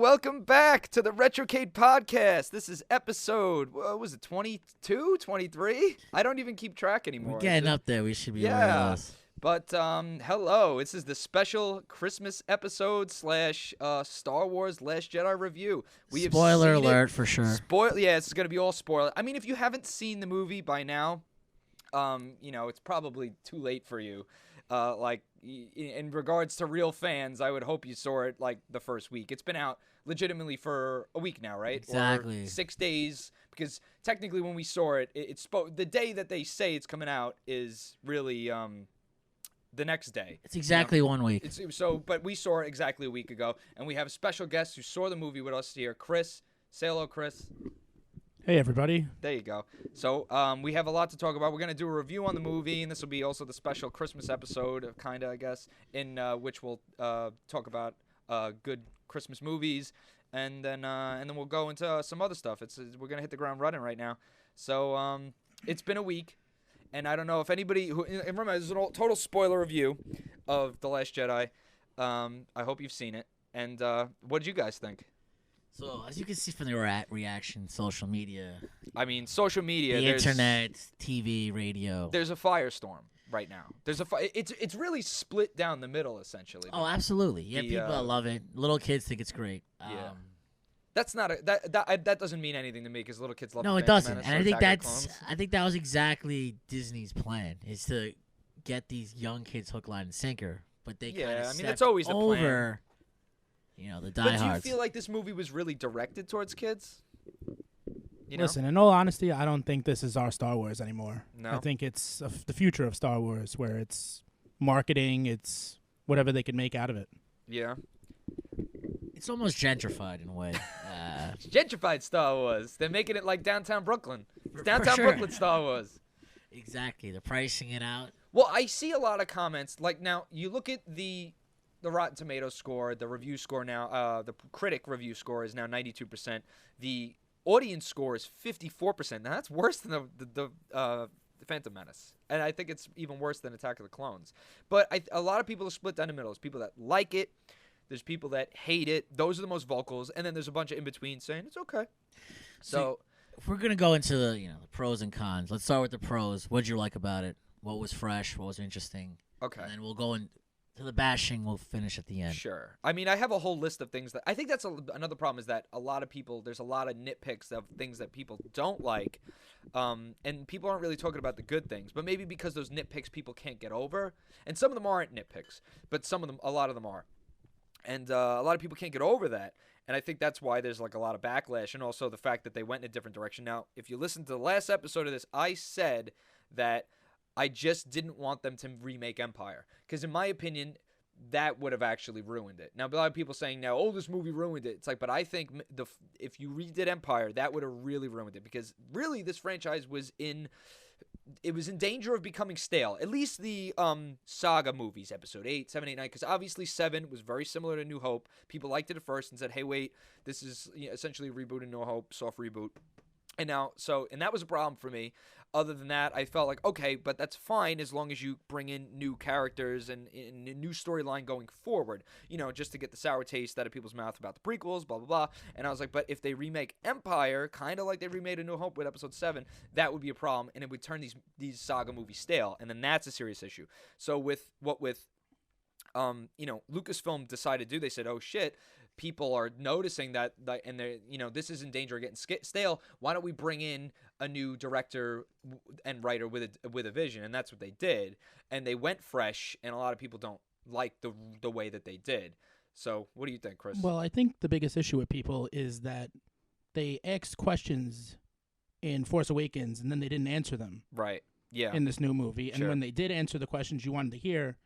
welcome back to the Retrocade podcast. This is episode, what was it, 22, 23? I don't even keep track anymore. We're getting up there. We should be yeah. aware of this. But, hello. This is the special Christmas episode / Star Wars Last Jedi review. Spoiler alert for sure. Yeah, it's going to be all spoiler. I mean, if you haven't seen the movie by now, it's probably too late for you. In regards to real fans, I would hope you saw it like the first week. It's been out legitimately for a week now, right? Exactly. Or 6 days, because technically when we saw it, the day that they say it's coming out is really the next day. It's exactly 1 week. But we saw it exactly a week ago, and we have a special guest who saw the movie with us here, Chris. Say hello, Chris. Hey, everybody. There you go. So we have a lot to talk about. We're going to do a review on the movie, and this will be also the special Christmas episode, kind of, I guess, in which we'll talk about good Christmas movies, and then we'll go into some other stuff. We're going to hit the ground running right now. So it's been a week, and I don't know if anybody and remember, this is a total spoiler review of The Last Jedi. I hope you've seen it. And what did you guys think? So, as you can see from the reaction, social media. I mean, social media. The internet, TV, radio. There's a firestorm right now. It's really split down the middle, essentially. Oh, absolutely. Yeah, people that love it. Little kids think it's great. Yeah. That's not that doesn't mean anything to me because little kids love. No, it doesn't. And I think that was exactly Disney's plan, is to get these young kids hook, line, and sinker. But they kind of that's always the plan. The diehards. But do you feel like this movie was really directed towards kids? Listen, in all honesty, I don't think this is our Star Wars anymore. No? I think it's the future of Star Wars, where it's marketing, it's whatever they can make out of it. Yeah. It's almost gentrified in a way. Gentrified Star Wars. They're making it like downtown Brooklyn. It's downtown sure. Brooklyn Star Wars. Exactly. They're pricing it out. Well, I see a lot of comments. Like, now, you look at the Rotten Tomatoes score, the review score now, the critic review score is now 92%. The audience score is 54%. Now, that's worse than the Phantom Menace. And I think it's even worse than Attack of the Clones. But a lot of people are split down the middle. There's people that like it. There's people that hate it. Those are the most vocals. And then there's a bunch of in-between saying it's okay. So if we're going to go into the pros and cons, let's start with the pros. What did you like about it? What was fresh? What was interesting? Okay. And then we'll go into the bashing. We'll finish at the end. Sure. I mean, I have a whole list of things that I think that's another problem, is that a lot of people, there's a lot of nitpicks of things that people don't like, and people aren't really talking about the good things. But maybe because those nitpicks people can't get over, and some of them aren't nitpicks, but a lot of them are, and a lot of people can't get over that. And I think that's why there's like a lot of backlash, and also the fact that they went in a different direction. Now, if you listen to the last episode of this, I said that I just didn't want them to remake Empire, because in my opinion, that would have actually ruined it. Now, a lot of people saying now, oh, this movie ruined it. It's like, but I think if you redid Empire, that would have really ruined it, because really this franchise was in danger of becoming stale. At least the saga movies, episode 8, 7, 8, 9, because obviously 7 was very similar to New Hope. People liked it at first and said, hey, wait, this is essentially a reboot of New Hope, soft reboot. And that was a problem for me. Other than that, I felt like, okay, but that's fine as long as you bring in new characters and a new storyline going forward, just to get the sour taste out of people's mouth about the prequels, blah, blah, blah. And I was like, but if they remake Empire, kind of like they remade A New Hope with episode 7, that would be a problem, and it would turn these saga movies stale, and then that's a serious issue. So with Lucasfilm decided to do, they said, oh, shit, people are noticing that, and they're, this is in danger of getting stale. Why don't we bring in a new director and writer with a vision? And that's what they did. And they went fresh, and a lot of people don't like the way that they did. So what do you think, Chris? Well, I think the biggest issue with people is that they asked questions in Force Awakens, and then they didn't answer them. Right. Yeah. In this new movie. And when they did answer the questions you wanted to hear,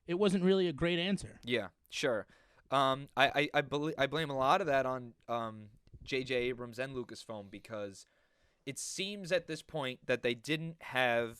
it wasn't really a great answer. Yeah, sure. I blame a lot of that on J.J. Abrams and Lucasfilm, because it seems at this point that they didn't have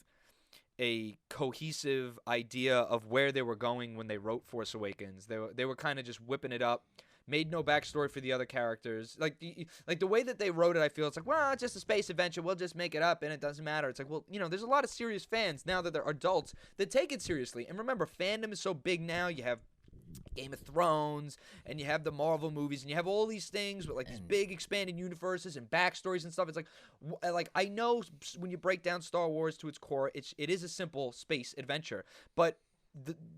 a cohesive idea of where they were going when they wrote Force Awakens. They were kind of just whipping it up, made no backstory for the other characters. Like the way that they wrote it, I feel it's like, well, it's just a space adventure. We'll just make it up, and it doesn't matter. It's like, well, there's a lot of serious fans now that they're adults that take it seriously. And remember, fandom is so big now. You have Game of Thrones, and you have the Marvel movies, and you have all these things with like these big expanded universes and backstories and stuff. It's like I know when you break down Star Wars to its core, it is a simple space adventure, but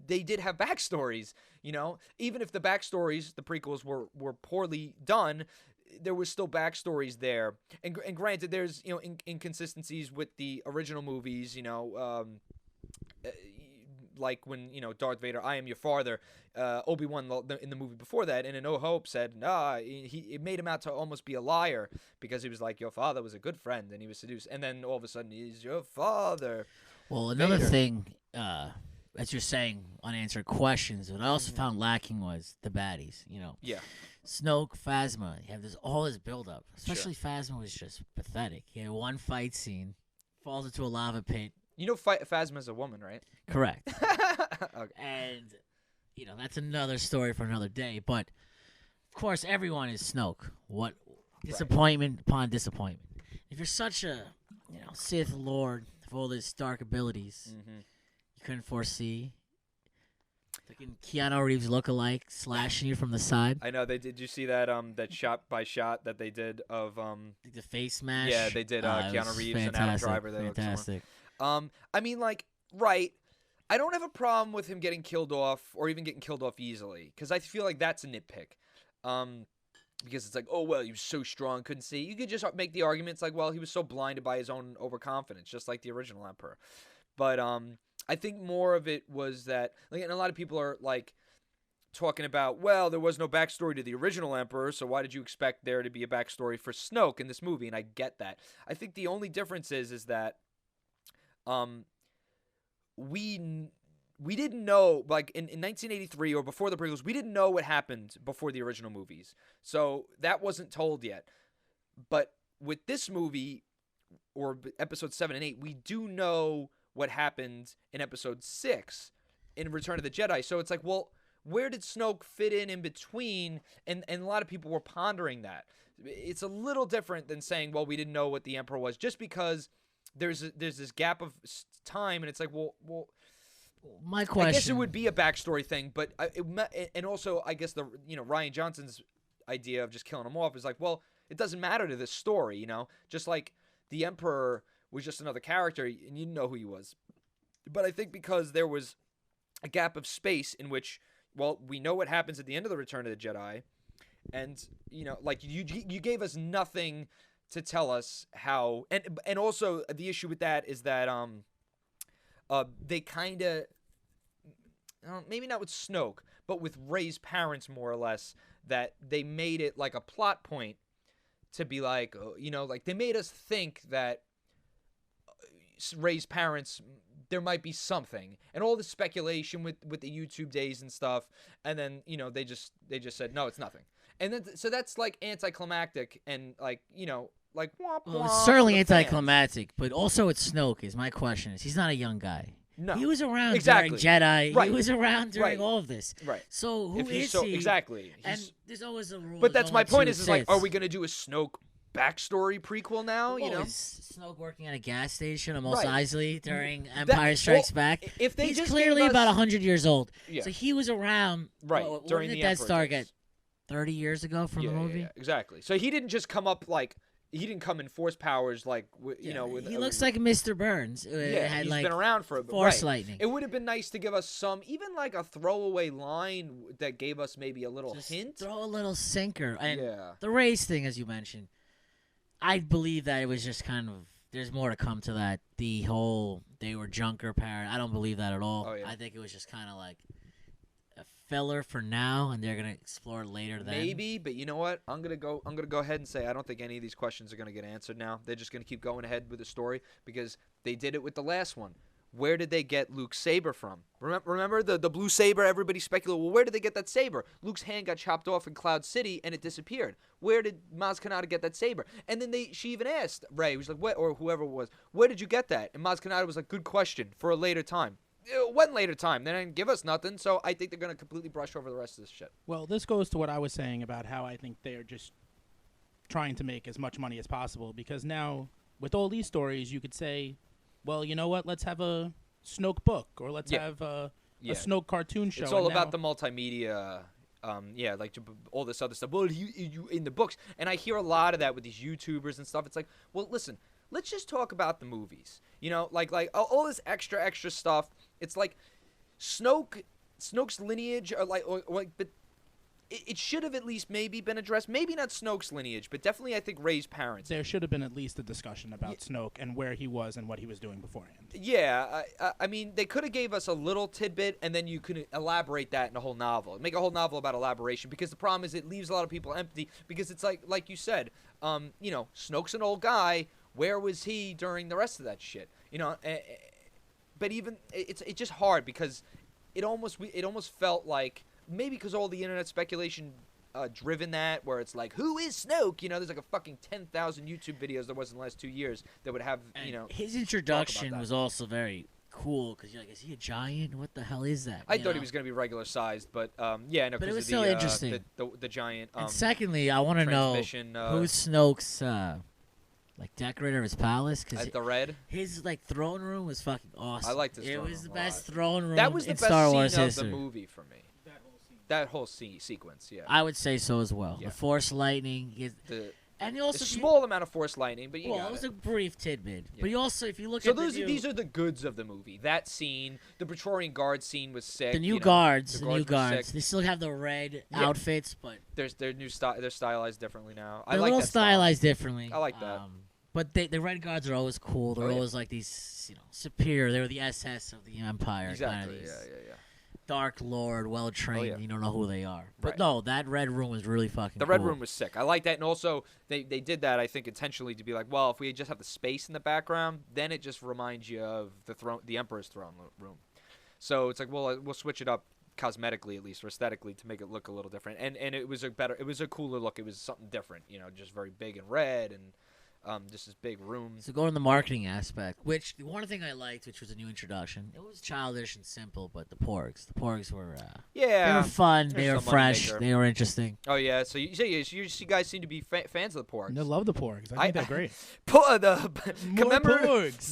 they did have backstories. Even if the backstories, the prequels were poorly done, there was still backstories there. And granted, there's inconsistencies with the original movies. Like when Darth Vader, I am your father. Obi-Wan in the movie before that, in A New Hope, said it made him out to almost be a liar because he was like, your father was a good friend and he was seduced, and then all of a sudden he's your father. Well, another thing, as you're saying, unanswered questions, what I also found lacking was the baddies. Yeah. Snoke, Phasma, you have all this build-up. Especially Phasma was just pathetic. He had one fight scene, falls into a lava pit. Phasma's a woman, right? Correct. Okay. And, that's another story for another day. But, of course, everyone is Snoke. What disappointment upon disappointment. If you're such a, Sith Lord with all these dark abilities, you couldn't foresee fucking Keanu Reeves lookalike slashing you from the side. I know. Did you see that that shot by shot that they did of the face smash? Yeah, they did Keanu Reeves and Adam Driver. Fantastic. I mean, right. I don't have a problem with him getting killed off or even getting killed off easily, because I feel like that's a nitpick. Because it's like, oh, well, he was so strong, couldn't see. You could just make the arguments like, well, he was so blinded by his own overconfidence, just like the original Emperor. But I think more of it was that, and a lot of people are like talking about, well, there was no backstory to the original Emperor, so why did you expect there to be a backstory for Snoke in this movie? And I get that. I think the only difference is that we didn't know, like in 1983 or before the prequels, we didn't know what happened before the original movies. So that wasn't told yet. But with this movie, or episodes 7 and 8, we do know what happened in episode 6 in Return of the Jedi. So it's like, well, where did Snoke fit in between? And a lot of people were pondering that. It's a little different than saying, well, we didn't know what the Emperor was, just because there's this gap of time, and it's like, well, my question, I guess it would be a backstory thing, but and also I guess the Rian Johnson's idea of just killing him off is like, well, it doesn't matter to this story, just like the Emperor was just another character and you didn't know who he was. But I think because there was a gap of space in which, well, we know what happens at the end of the Return of the Jedi, and like you gave us nothing to tell us how, and also the issue with that is that they kind of, maybe not with Snoke, but with Rey's parents, more or less, that they made it like a plot point to be like, like they made us think that Rey's parents, there might be something, and all the speculation with the YouTube days and stuff, and then they just said no, it's nothing, and then so that's like anticlimactic, and like like womp womp. Well, it's certainly anticlimactic, but also it's Snoke. Is my question is he's not a young guy. No, he was around exactly. during Jedi. Right. He was around during Right. all of this. Right. So who is he? Exactly. And there's always a rule. But that's my point. Is like, Siths. are we gonna do a Snoke backstory prequel now? Is Snoke working at a gas station on Mos Right. Eisley during Empire Strikes Back? If they he's just clearly gave us- about 100 years old. Yeah. So he was around. Right, What during did the Death Emperor Star days. get 30 years ago from the movie? Yeah, exactly. So he didn't just come up like. He didn't come in force powers like with. He looks like Mr. Burns. Yeah, he's been around for a bit. Force Right. lightning. It would have been nice to give us some, even like a throwaway line that gave us maybe a little Just hint. throw a little sinker. And Yeah. the race thing, as you mentioned, I believe that it was just kind of. There's more to come to that. The whole they were junker parent. I don't believe that at all. Oh, yeah. I think it was just kind of like a filler for now, and they're gonna explore it later. Then Maybe, but you know what? I'm gonna go ahead and say I don't think any of these questions are gonna get answered now. They're just gonna keep going ahead with the story because they did it with the last one. Where did they get Luke's saber from? Remember the blue saber? Everybody speculated. Well, where did they get that saber? Luke's hand got chopped off in Cloud City and it disappeared. Where did Maz Kanata get that saber? And then she even asked Rey, was like, "What?" or whoever it was, "Where did you get that?" And Maz Kanata was like, "Good question for a later time." One later time. They didn't give us nothing, so I think they're going to completely brush over the rest of this shit. Well, this goes to what I was saying about how I think they're just trying to make as much money as possible, because now, with all these stories, you could say, well, you know what, let's have a Snoke book, or let's have Yeah. a Snoke cartoon show. It's all and about now- the multimedia. Yeah, like all this other stuff. Well, you in the books, and I hear a lot of that with these YouTubers and stuff. It's like, well, listen, let's just talk about the movies. You know, like all this extra stuff. It's like Snoke's lineage, but it should have at least maybe been addressed. Maybe not Snoke's lineage, but definitely I think Rey's parents. There should have been at least a discussion about Snoke and where he was and what he was doing beforehand. Yeah, I mean, they could have gave us a little tidbit, and then you could elaborate that in a whole novel. Make a whole novel about elaboration, because the problem is it leaves a lot of people empty, because it's like you said, you know, Snoke's an old guy. Where was he during the rest of that shit? You know, but even it's just hard, because it almost felt like, maybe because all the internet speculation driven that, where it's like, who is Snoke? You know, there's like a fucking 10,000 YouTube videos there was in the last 2 years that would have, And you know. his introduction was also very cool, because you're like, is he a giant? What the hell is that? I thought he was going to be regular sized, but yeah, no, But it because was of still the, interesting. The giant. And secondly, I want to know transmission, who's Snoke's like decorator of his palace, because the red. his like throne room was fucking awesome. I liked his It throne was the room a best lot. throne room That was the in best Star scene Wars of history. the movie for me. That whole sequence, yeah. I would say so as well. Yeah. The Force lightning, and you also A small amount of Force lightning, but you well, got it was it. a brief tidbit. Yeah. But you also, if you look So at these are the goods of the movie. That scene, the Praetorian Guard scene was sick. the new you know, guards, the the new guards were guards, sick. they still have the red Yeah. outfits, but They're new style. They're stylized differently now. I they're a like little that style. stylized differently. I like that. But the red guards are always cool. They're Oh, yeah. always like these, you know, superior. They were the SS of the Empire. Exactly. Kind of Yeah. Dark Lord, well trained. yeah. You don't know who they are. But Right. no, that red room was really fucking The cool. Red Room was sick. I like that, and also they did that, I think, intentionally to be like, well, if we just have the space in the background, then it just reminds you of the Emperor's throne room. So it's like, well, we'll switch it up cosmetically, at least, or aesthetically, to make it look a little different. And it was a cooler look. It was something different, you know, just very big and red, and just this big room. So going to the marketing aspect, which the one thing I liked, which was a new introduction, it was childish and simple, but the porgs were they Yeah. were fun, There's they were some fresh, moneymaker. they were interesting. Oh yeah. So you guys seem to be fans of the porgs. I love the porgs. I think they're great. The More commemorative porgs.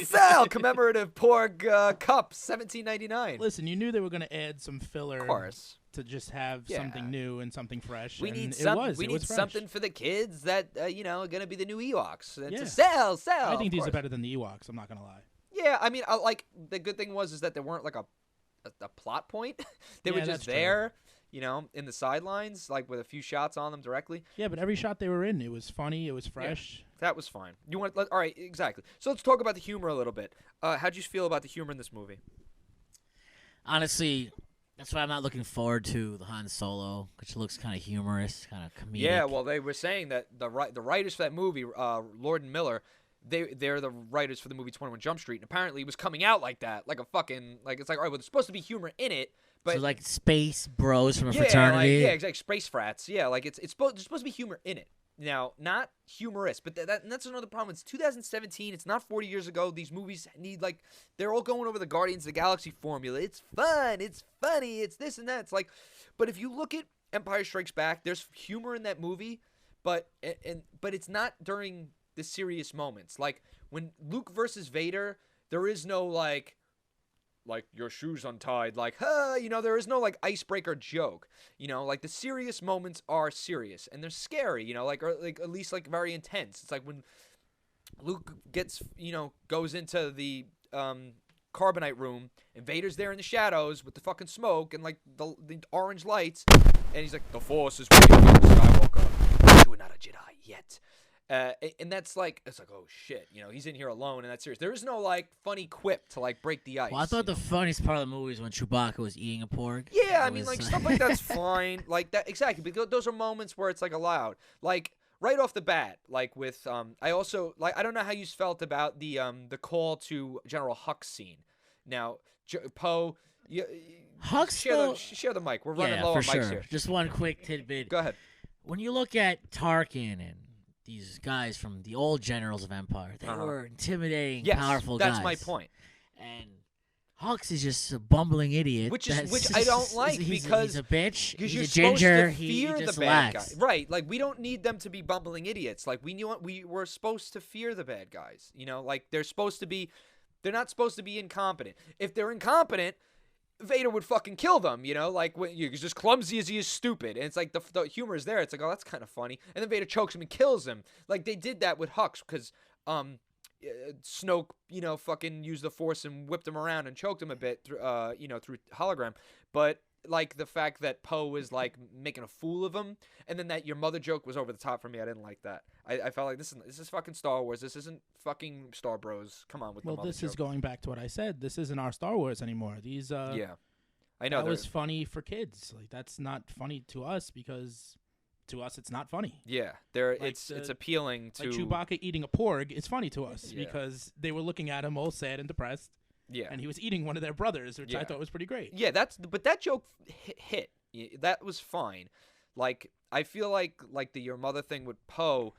sell commemorative porg cup, $17.99. Listen, you knew they were going to add some filler Of course. to just have Yeah. something new and something fresh. We and need it something. was. We It need was fresh. something for the kids that you know are gonna be the new Ewoks. And Yeah. to sell. I think of these are course. better than the Ewoks. I'm not going to lie. Yeah, I mean, I like the good thing is that they weren't like a plot point. They Yeah, were that's just true. there, you know, in the sidelines, like with a few shots on them directly. Yeah, but every shot they were in, it was funny. It was fresh. That was fine. All right, exactly. So let's talk about the humor a little bit. How'd you feel about the humor in this movie? Honestly, that's why I'm not looking forward to the Han Solo, which looks kind of humorous, kind of comedic. Yeah, well, they were saying that the writers for that movie, Lord and Miller, they're the writers for the movie 21 Jump Street, and apparently it was coming out like that, like a fucking it's like, all right, well, there's supposed to be humor in it, but so like space bros from a yeah, fraternity. yeah, exactly, space frats, yeah, like there's supposed to be humor in it. Now, not humorous, but that's another problem. It's 2017. It's not 40 years ago. These movies need, like, they're all going over the Guardians of the Galaxy formula. It's fun. It's funny. It's this and that. It's like, but if you look at Empire Strikes Back, there's humor in that movie, but it's not during the serious moments. Like, when Luke versus Vader, there is no, like your shoes untied, like, you know, there is no like icebreaker joke, you know, like the serious moments are serious and they're scary, you know, like, or like at least like very intense. It's like when Luke goes into the carbonite room and Vader's there in the shadows with the fucking smoke and like the orange lights, and he's like, the Force is with you, Skywalker. You are not a Jedi yet. And that's like, it's like, oh shit, you know, he's in here alone and that's serious. There is no like funny quip to like break the ice. Well, I thought you the know? funniest part of the movie was when Chewbacca was eating a porg. Yeah, I It mean, was, like stuff like that's fine, like that exactly. Because those are moments where it's like allowed, like right off the bat, like with I also like I don't know how you felt about the call to General Hux scene. Now, Poe, Hux share the mic. We're running yeah, low for on mics sure. here. Just one quick tidbit. Go ahead. When you look at Tarkin and these guys from the old generals of Empire, they were intimidating, Yes, powerful that's guys. my point. And Hux is just a bumbling idiot. Which that's I don't like he's a bitch. Because He's you're a ginger. supposed to fear he just the bad lacks. guy, right? Like we don't need them to be bumbling idiots. Like we're supposed to fear the bad guys. You know, like they're not supposed to be incompetent. If they're incompetent, Vader would fucking kill them, you know, like when you're just clumsy as he is stupid, and it's like the humor is there. It's like, oh, that's kind of funny, and then Vader chokes him and kills him. Like they did that with Hux because Snoke, you know, fucking used the Force and whipped him around and choked him a bit through, you know, through hologram. But like the fact that Poe was like making a fool of him, and then that your mother joke was over the top for me. I didn't like that. I felt like this is fucking Star Wars. This isn't fucking Star Bros. Come on with the mother this joke. is going back to what I said. This isn't our Star Wars anymore. These yeah, I know that was funny for kids. Like that's not funny to us because to us it's not funny. Yeah, it's appealing to like Chewbacca eating a porg. It's funny to us Yeah. because they were looking at him all sad and depressed. Yeah, And he was eating one of their brothers, which I Yeah. thought was pretty great. yeah. But that joke hit. That was fine. Like I feel like the your mother thing with Poe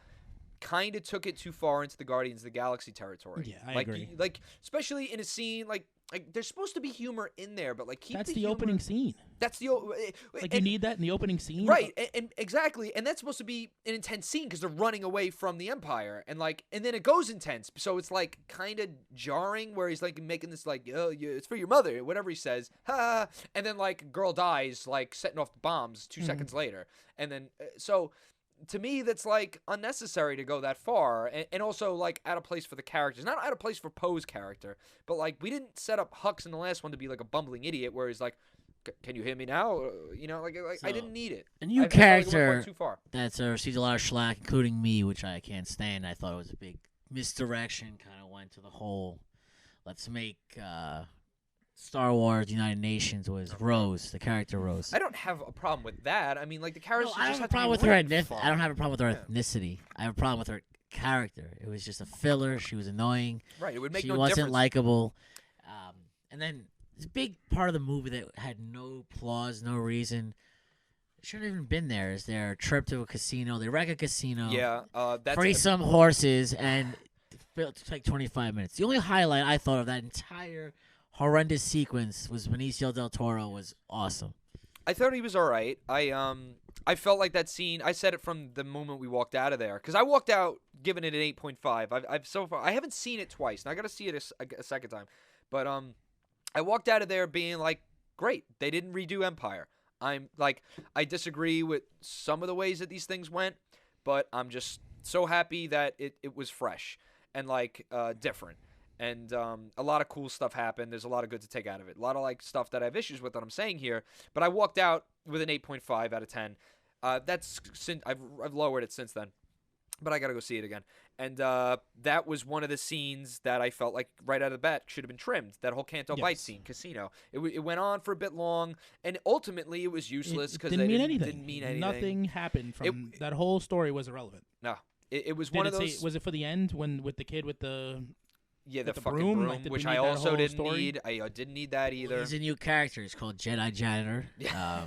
kind of took it too far into the Guardians of the Galaxy territory. Yeah, I like, agree. Like especially in a scene like there's supposed to be humor in there, but like keep That's the the humor. opening scene. That's the Like you need that in the opening scene, right, and exactly, and that's supposed to be an intense scene because they're running away from the Empire, and then it goes intense, so it's like kind of jarring where he's like making this like, oh, it's for your mother, whatever he says, ha, and then like girl dies like setting off the bombs 2 seconds later, and then so. To me, that's like unnecessary to go that far, and also like out of place for the characters. Not out of place for Poe's character, but like we didn't set up Hux in the last one to be like a bumbling idiot, where he's like, "Can you hear me now?" You know, like So, I didn't need it. A new I felt like it character went too far. that's received a lot of slack, including me, which I can't stand. I thought it was a big misdirection. Kind of went to the whole, let's make Star Wars United Nations was Rose, the character Rose. I don't have a problem with that. I mean, like the characters I don't just have a have to problem be with her written I don't have a problem with her Yeah. ethnicity. I have a problem with her character. It was just a filler. She was annoying. Right, it would make She no wasn't difference. likable. And then this big part of the movie that had no applause, no reason. Shouldn't have even been there. Is their trip to a casino? They wreck a casino. Yeah, that's Free some horses, and it took like 25 minutes. The only highlight I thought of that entire horrendous sequence was Benicio del Toro was awesome. I thought he was all right. I felt like that scene. I said it from the moment we walked out of there because I walked out giving it an 8.5. I've so far I haven't seen it twice, and I got to see it a second time. But I walked out of there being like, great. They didn't redo Empire. I'm like, I disagree with some of the ways that these things went, but I'm just so happy that it was fresh and like different. And a lot of cool stuff happened. There's a lot of good to take out of it. A lot of like stuff that I have issues with that I'm saying here. But I walked out with an 8.5 out of 10. That's I've lowered it since then. But I got to go see it again. And that was one of the scenes that I felt like right out of the bat should have been trimmed. That whole Canto Bight scene, casino. It went on for a bit long, and ultimately it was useless because it they didn't didn't mean anything. Nothing happened from that whole story was irrelevant. No, it was Did one it of those. was it for the end when with the kid with the Yeah, With the the fucking broom? broom, Like, did we which need I that also whole didn't story? need. I didn't need that either. He's a new character. He's called Jedi Janitor. Yeah.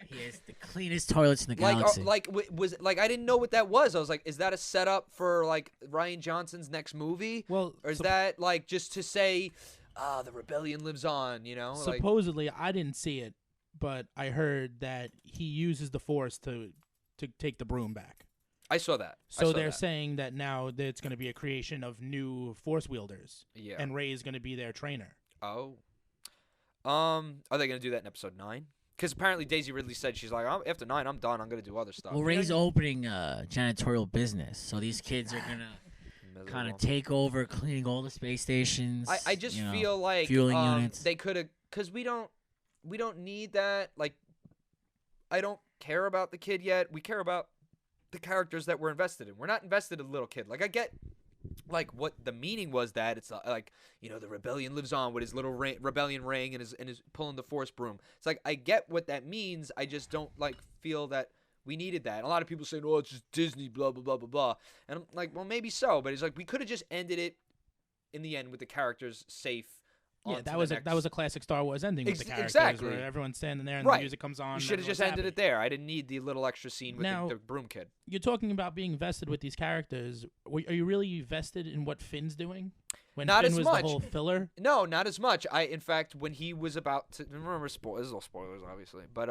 He has the cleanest toilets in the Like, galaxy. I didn't know what that was. I was like, is that a setup for like Ryan Johnson's next movie, well or is that like just to say, the rebellion lives on? You know, like, supposedly I didn't see it, but I heard that he uses the Force to take the broom back. I saw that. So they're saying that now that it's going to be a creation of new Force wielders, yeah. and Rey is going to be their trainer. Oh. Are they gonna do that in episode 9? Because apparently Daisy Ridley said she's like, after 9, I'm done. I'm gonna do other stuff. well, Rey's opening a janitorial business, so these kids are gonna kind of take over cleaning all the space stations. I just you know, feel like fueling units. they could have, because we don't need that. Like, I don't care about the kid yet. We care about the characters that we're invested in. We're not invested in the little kid. Like, I get like what the meaning was, that it's like, you know, the rebellion lives on with his little rebellion ring and his pulling the Force broom. It's like, I get what that means. I just don't like feel that we needed that. And a lot of people saying, oh, it's just Disney, blah blah blah blah blah. And I'm like, well, maybe so, but it's like we could have just ended it in the end with the characters safe. Yeah, that was a classic Star Wars ending with the characters exactly. where everyone's standing there and Right. the music comes on. You and should have just everyone's ended happy. it there. I didn't need the little extra scene with Now- the broom kid. You're talking about being vested with these characters. Are you really vested in what Finn's doing? When Not Finn as was much. the whole filler. No, not as much. In fact, when he was about to, remember, this is all spoilers, obviously, but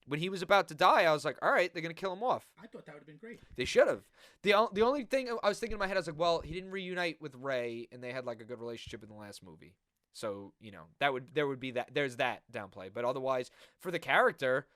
when he was about to die, I was like, all right, they're gonna kill him off. I thought that would have been great. They should have. The only thing I was thinking in my head, I was like, well, he didn't reunite with Rey, and they had like a good relationship in the last movie. So there would be that. There's that downplay. But otherwise, for the character,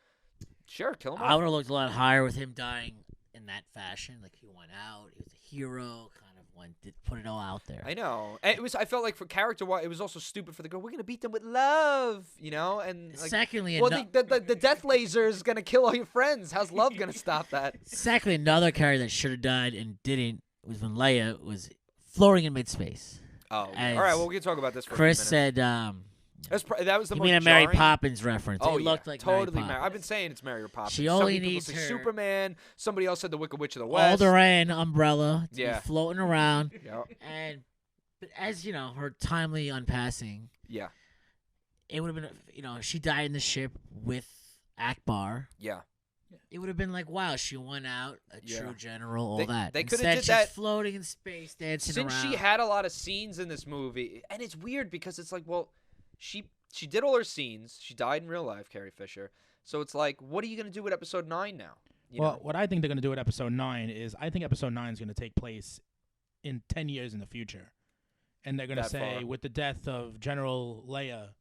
sure, kill him I off. would have looked a lot higher with him dying in that fashion. Like he went out, he was a hero, kind of put it all out there. I know. And I felt like for character-wise, it was also stupid for the girl. We're gonna beat them with love, and like, Secondly, well, the death laser is gonna kill all your friends. How's love gonna stop that? Secondly, another character that should have died and didn't was when Leia was floating in mid-space. Oh, yeah. All right. Well, we can talk about this. For Chris a few minutes. said, that was the you most mean a Mary jarring. Poppins reference. Oh, it looked like totally. Mary Poppins. I've been saying it's Mary Poppins. She Some only people needs say her Superman. Somebody else said the Wicked Witch of the West. Alderaan umbrella to Yeah. be floating around. Yeah. But as her timely unpassing, Yeah. it would have been, if she died in the ship with Akbar. Yeah. It would have been like, wow, she won out, a true general, all They- that. they coulda Instead, did she's that- floating in space, dancing Since around. she had a lot of scenes in this movie, and it's weird because it's like, well, she did all her scenes. She died in real life, Carrie Fisher. So it's like, what are you gonna do with episode 9 now? Well, what I think they're going to do with episode 9 is I think episode 9 is going to take place in 10 years in the future. And they're going to That say, far. with the death of General Leia,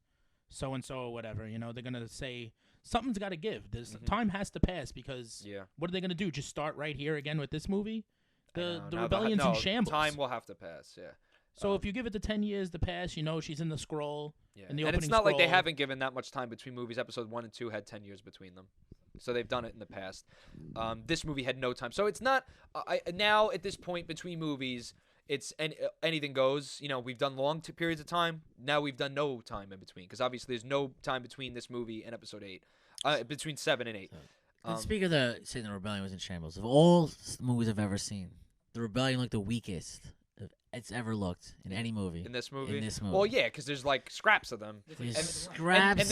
so-and-so or whatever, they're going to say, something's got to give. Time has to pass because what are they going to do? Just start right here again with this movie? The rebellion's in shambles. Time will have to pass, yeah. So if you give it the 10 years to pass, she's in the scroll. Yeah. In the And opening it's not like they scroll. haven't given that much time between movies. Episode 1 and 2 had 10 years between them. So they've done it in the past. This movie had no time. So it's not now at this point between movies, it's anything goes. We've done long periods of time. Now we've done no time in between because obviously there's no time between this movie and episode 8. Between 7 and 8. And speaking of saying the rebellion was in shambles, of all movies I've ever seen, the rebellion looked the weakest it's ever looked in any movie. In this movie? In this movie. Well, yeah, because there's like scraps of them. There's And scraps.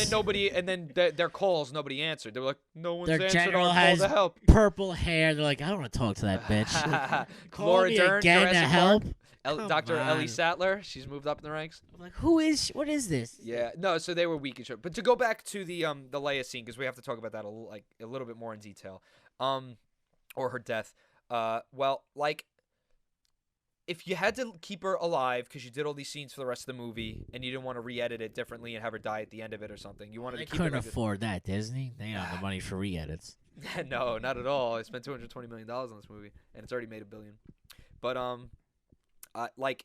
then their calls nobody answered. They were like, no one's Their answered general our call has to help. purple hair. They're like, I don't want to talk to that bitch. Call Laura me Dern, again to Jurassic help. Park. Come Dr. Ellie on. Sattler, she's moved up in the ranks. I'm like, what is this? Yeah, no, so they were weak and short. But to go back to the Leia scene, because we have to talk about that a little bit more in detail, or her death. Well, like, if you had to keep her alive because you did all these scenes for the rest of the movie and you didn't want to re-edit it differently and have her die at the end of it or something, you wanted They to keep couldn't it like afford that, Disney. They don't have the money for re-edits. No, not at all. I spent $220 million on this movie, and it's already made $1 billion. But like,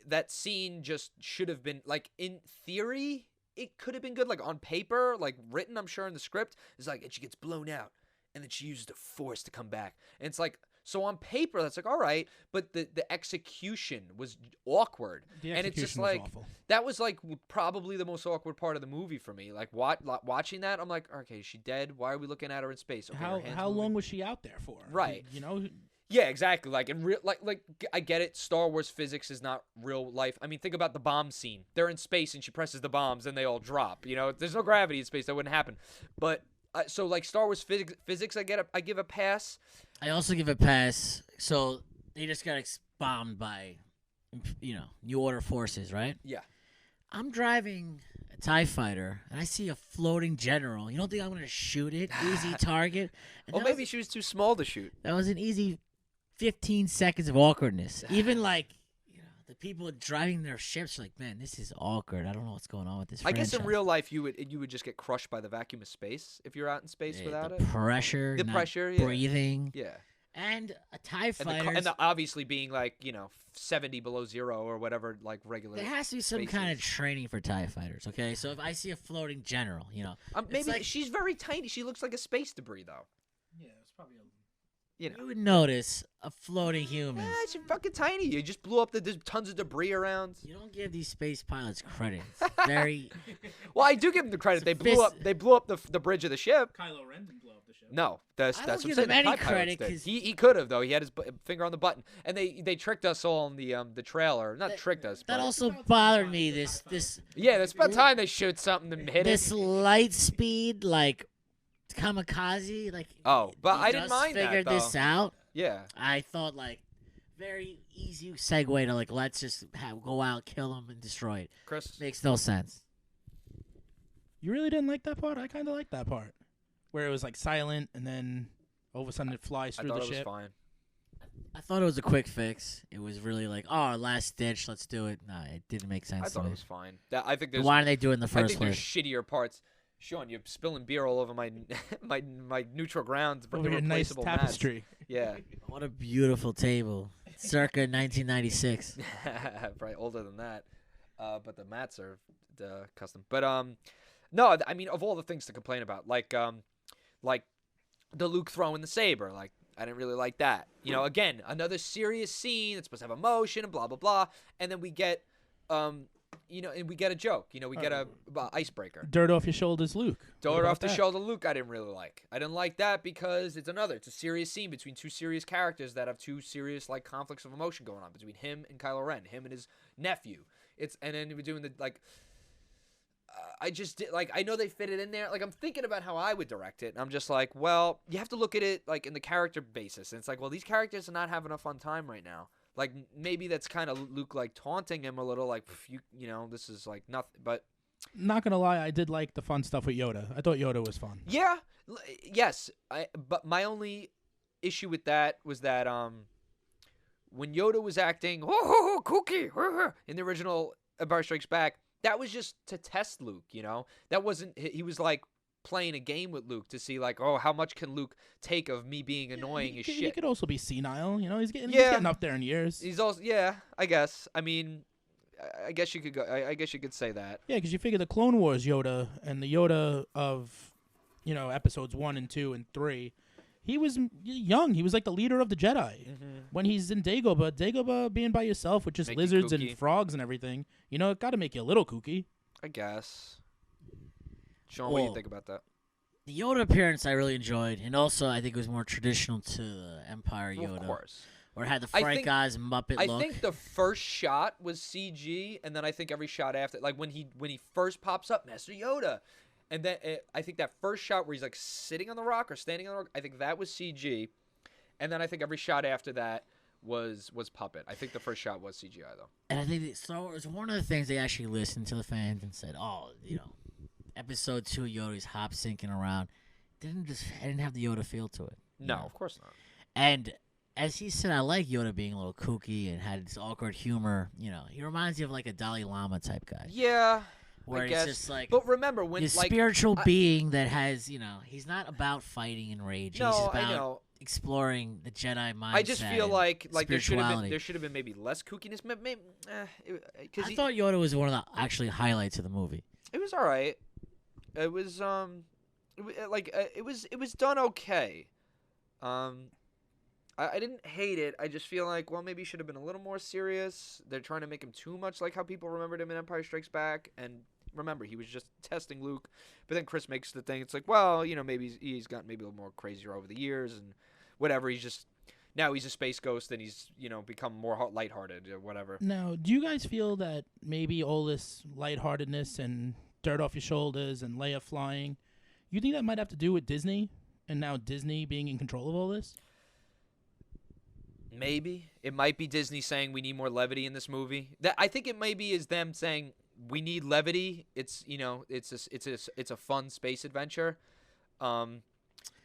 that scene just should have been, like, in theory, it could have been good. Like, on paper, like, written, I'm sure, in the script, it's like, and she gets blown out, and then she uses the Force to come back. And it's like, so on paper, that's like, all right, but the execution was awkward. And it's just like, awful. that was like probably the most awkward part of the movie for me. Like watching that, I'm like, okay, is she dead? Why are we looking at her in space? Okay, her hand's How moving. long was she out there for? Right. Yeah, exactly. Like in real, like I get it. Star Wars physics is not real life. I mean, think about the bomb scene. They're in space and she presses the bombs and they all drop. There's no gravity in space. That wouldn't happen. But so like Star Wars physics, I give a pass. I also give a pass. So they just got bombed by, New Order forces, right? Yeah. I'm driving a TIE fighter, and I see a floating general. You don't think I'm going to shoot it? Easy target. And Oh, maybe she was too small to shoot. That was an easy 15 seconds of awkwardness. Even like, the people driving their ships are like, man, this is awkward. I don't know what's going on with this I guess in franchise." real life you would just get crushed by the vacuum of space if you're out in space Yeah, without the it. pressure, The not pressure, yeah. breathing. Yeah. And a TIE And fighter. the obviously being like 70 below zero or whatever, like regular. There has to be some space kind of is. training for TIE fighters, okay? So if I see a floating general, Maybe like- she's very tiny. She looks like a space debris though. Yeah, it's probably you would notice a floating human. She's fucking tiny. You just blew up there's tons of debris around. You don't give these space pilots credit. It's very. Well, I do give them the credit. They blew up the bridge of the ship. Kylo Ren didn't blow up the ship. No, that's don't what I'm give saying. them The any TIE pilots credit did. 'cause- he could have though. He had his finger on the button, and they tricked us all in the trailer. Not tricked us. That but also bothered me. This yeah, that's about time they shoot something and hit this it. light speed like kamikaze like. Oh, but he I didn't just mind that, figured this though. out. Yeah. I thought like very easy segue to like let's just go out, kill him, and destroy it. Chris. Makes no sense. You really didn't like that part? I kind of liked that part, where it was like silent, and then all of a sudden it flies I through thought the it was ship. fine. I thought it was a quick fix. It was really like, oh, last ditch, let's do it. No, it didn't make sense. I thought it was fine. I think there's. Why did they do it in the first I think place? there's shittier parts. Sean, you're spilling beer all over my my neutral ground. Over your nice tapestry. Mats. Yeah. What a beautiful table. Circa 1996. Probably older than that. But the mats are custom. But no, I mean, of all the things to complain about, like the Luke throwing the saber, like I didn't really like that. You know, again, another serious scene that's supposed to have emotion and blah blah blah, and then we get you know, and we get a joke. You know, we get a icebreaker. Dirt off your shoulders, Luke. Dirt off the shoulder, Luke. I didn't really like. I didn't like that because it's a serious scene between two serious characters that have two serious like conflicts of emotion going on between him and Kylo Ren, him and his nephew. And then we're doing the like. I just did like I know they fit it in there. Like I'm thinking about how I would direct it. And I'm just like, well, you have to look at it like in the character basis. And it's like, well, these characters are not having a fun time right now. Like maybe that's kind of Luke like taunting him a little, like you know, this is like nothing. But not gonna lie, I did like the fun stuff with Yoda. I thought Yoda was fun. Yeah, yes. But my only issue with that was that when Yoda was acting kooky in the original Empire Strikes Back, that was just to test Luke. You know, that wasn't. He was like playing a game with Luke to see like, oh, how much can Luke take of me being annoying as shit. He could also be senile, you know. He's getting up there in years. He's also I guess. I mean, I guess you could go. I guess you could say that. Yeah, because you figure the Clone Wars Yoda and the Yoda of, you know, episodes 1 and 2 and 3, he was young. He was like the leader of the Jedi when he's in Dagobah. Dagobah being by yourself with just lizards and frogs and everything, you know, it got to make you a little kooky. I guess. Sean, what do you think about that? The Yoda appearance I really enjoyed, and also I think it was more traditional to the Empire Yoda. Well, of course. Where it had the Frank Oz Muppet look. I think the first shot was CG, and then I think every shot after, like when he first pops up, Master Yoda, and then I think that first shot where he's like sitting on the rock or standing on the rock, I think that was CG, and then I think every shot after that was puppet. I think the first shot was CGI though. And I think Star Wars, one of the things they actually listened to the fans and said, oh, you know. Episode 2, Yoda's hop syncing around. I didn't have the Yoda feel to it. No, of course not. And as he said, I like Yoda being a little kooky and had this awkward humor. You know, he reminds you of like a Dalai Lama type guy. Yeah, where I he's guess. Just like, but remember when this like, spiritual being that has, you know, he's not about fighting and rage. No, he's about I know. Exploring the Jedi mindset. I just feel like there should have been maybe less kookiness. Maybe, I thought Yoda was one of the actually highlights of the movie. It was all right. It was it was done okay. I didn't hate it. I just feel like, well, maybe he should have been a little more serious. They're trying to make him too much like how people remembered him in Empire Strikes Back. And remember, he was just testing Luke. But then Chris makes the thing. It's like, well, you know, maybe he's gotten maybe a little more crazier over the years and whatever. Now he's a space ghost and he's, you know, become more lighthearted or whatever. Now, do you guys feel that maybe all this lightheartedness and dirt off your shoulders and Leia flying, you think that might have to do with Disney and now Disney being in control of all this? Maybe it might be Disney saying we need more levity in this movie. That I think it maybe is them saying we need levity. It's, you know, it's a fun space adventure, and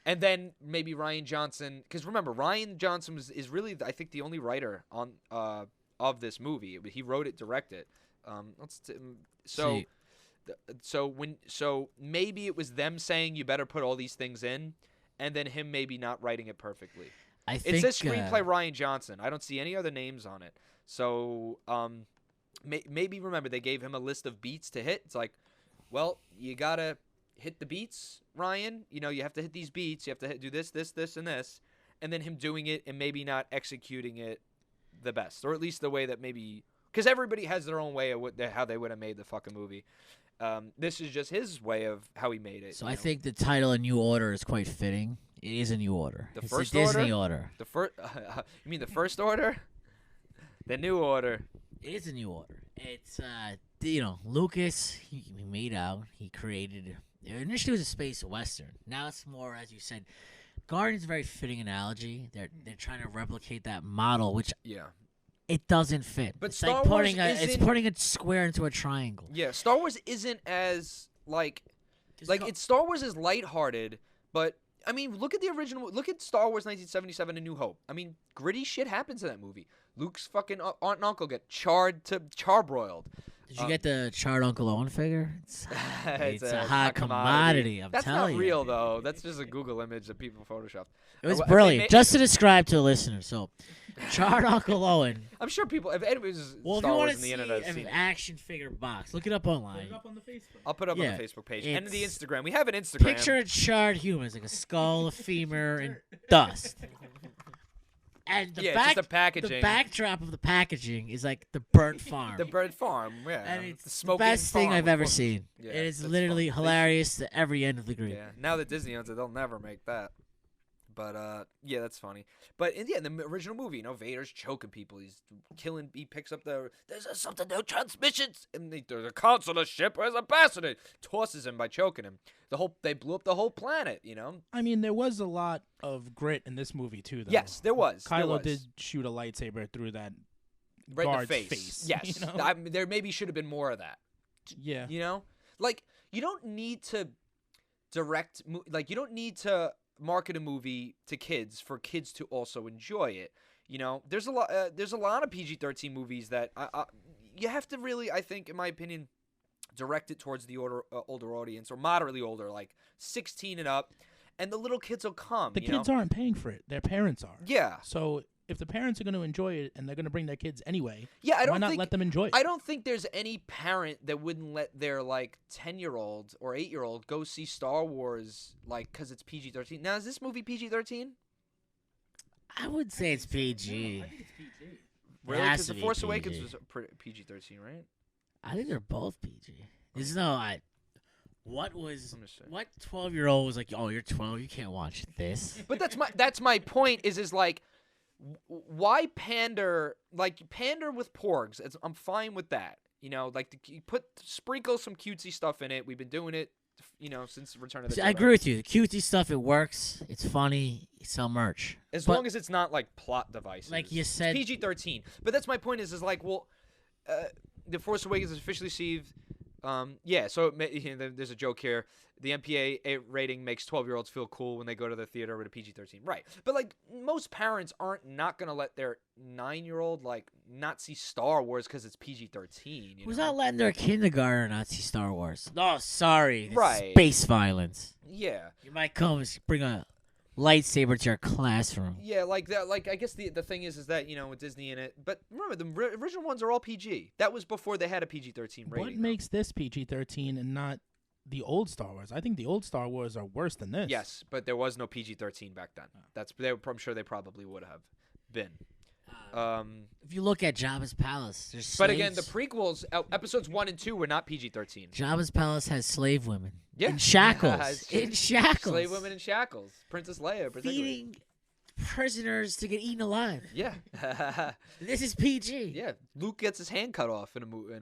then maybe Rian Johnson, because remember Rian Johnson is really I think the only writer on of this movie. He wrote it, directed. So maybe it was them saying you better put all these things in, and then him maybe not writing it perfectly. It says screenplay Rian Johnson. I don't see any other names on it. So maybe remember they gave him a list of beats to hit. It's like, well, you gotta hit the beats, Ryan. You know, you have to hit these beats. You have to do this, and this, and then him doing it and maybe not executing it the best, or at least the way that maybe, because everybody has their own way of how they would have made the fucking movie. This is just his way of how he made it. So I think the title "A New Order" is quite fitting. It is a new order. The it's first a Disney order. The first. You mean the first order? The new order. It is a new order. It's you know, Lucas. He made out. He created. Initially, it was a space western. Now it's more, as you said, Guardian's a very fitting analogy. They're trying to replicate that model, which it doesn't fit. But it's Star like Wars it's putting a square into a triangle. Yeah, Star Wars isn't as Star Wars is lighthearted, but I mean, look at the original. Look at Star Wars 1977: A New Hope. I mean, gritty shit happens in that movie. Luke's fucking aunt and uncle get charbroiled. Did you get the charred Uncle Owen figure? It's a hot commodity. I'm That's telling not you. real though. That's just a Google image that people photoshopped. It was brilliant. Just to describe to the listener. So, charred Uncle Owen. I'm sure people, if anybody's If Star you want Wars to in the see internet, has an seen it. action figure box, look it up online. Put it up on the Facebook. I'll put it up on the Facebook page and the It's- Instagram. We have an Instagram. Picture a charred human, like a skull, a femur, and dust. And the just the packaging. the backdrop of the packaging is like the burnt farm. The bird farm, yeah. and it's the smoking best thing farm, I've of ever course. seen. Yeah, it is that's literally fun. hilarious to every end of the grid. Yeah, now that Disney owns it, they'll never make that. But yeah, that's funny. But in the original movie, Vader's choking people. He's killing. He picks up there's something no transmissions, and there's a consular ship as a bastard. Tosses him by choking him. They blew up the whole planet. I mean, there was a lot of grit in this movie too, though. Yes, there was. Kylo did shoot a lightsaber through that right in the guard's face. Yes, you know? there maybe should have been more of that. Yeah. Like you don't need to direct. You don't need to market a movie to kids for kids to also enjoy it. There's a lot of PG-13 movies that you have to really, I think, in my opinion, direct it towards the older audience or moderately older, like 16 and up, and the little kids will come. The kids aren't paying for it; their parents are. Yeah. So if the parents are going to enjoy it and they're going to bring their kids anyway, why not let them enjoy it? I don't think there's any parent that wouldn't let their 10-year-old or 8-year-old go see Star Wars because it's PG-13. Now, is this movie PG-13? I would say it's PG. I think it's PG. Really? has Because to The be Force PG. Awakens was PG-13, right? I think they're both PG. There's no what 12-year-old was like, oh, you're 12, you can't watch this. But that's my point is why pander with porgs? I'm fine with that. Sprinkle some cutesy stuff in it. We've been doing it, since Return of the Jedi. I agree with you. The cutesy stuff, it works. It's funny. You sell merch. As But long as it's not plot devices. like you It's said- PG-13. But that's my point. The Force Awakens is officially received. So there's a joke here. The MPA rating makes 12-year-olds feel cool when they go to the theater with a PG-13. Right. But most parents aren't not going to let their 9-year-old not see Star Wars because it's PG-13. Who's not letting their kindergartner not see Star Wars? No, sorry. It's Right. Space violence. Yeah. You might come and bring a lightsaber to your classroom. Yeah, I guess the thing is that with Disney in it. But remember, the original ones are all PG. That was before they had a PG-13 rating. What makes this PG-13 and not the old Star Wars? I think the old Star Wars are worse than this. Yes, but there was no PG-13 back then. I'm sure they probably would have been. If you look at Jabba's palace, there's slaves. But again, the prequels, episodes 1 and 2 were not PG-13. Jabba's palace has slave women. Yeah. In shackles. Yeah, in shackles. Slave women in shackles. Princess Leia, particularly. Feeding prisoners to get eaten alive. Yeah. This is PG. Yeah. Luke gets his hand cut off in a movie.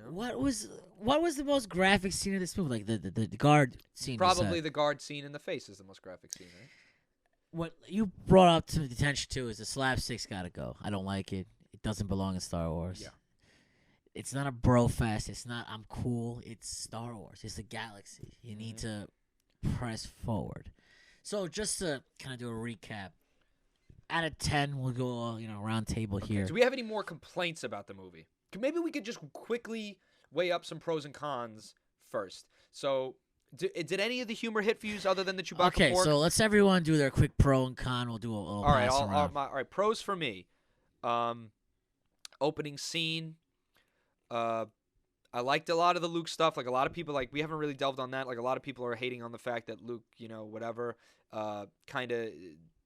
What was the most graphic scene of this movie? Like the guard scene. Probably the guard scene in the face is the most graphic scene, right? What you brought up to attention to is the slapstick's gotta go. I don't like it. It doesn't belong in Star Wars. Yeah. It's not a bro fest. It's not I'm cool. It's Star Wars. It's the galaxy. You need to press forward. So just to kind of do a recap, out of 10, we'll go round table here. Do we have any more complaints about the movie? Maybe we could just quickly weigh up some pros and cons first. So, did any of the humor hit for you other than the Chewbacca Okay, pork? so let's everyone do their quick pro and con. We'll do a little all right, pass all around. right. Pros for me. Opening scene. I liked a lot of the Luke stuff. A lot of people, we haven't really delved on that. A lot of people are hating on the fact that Luke, kind of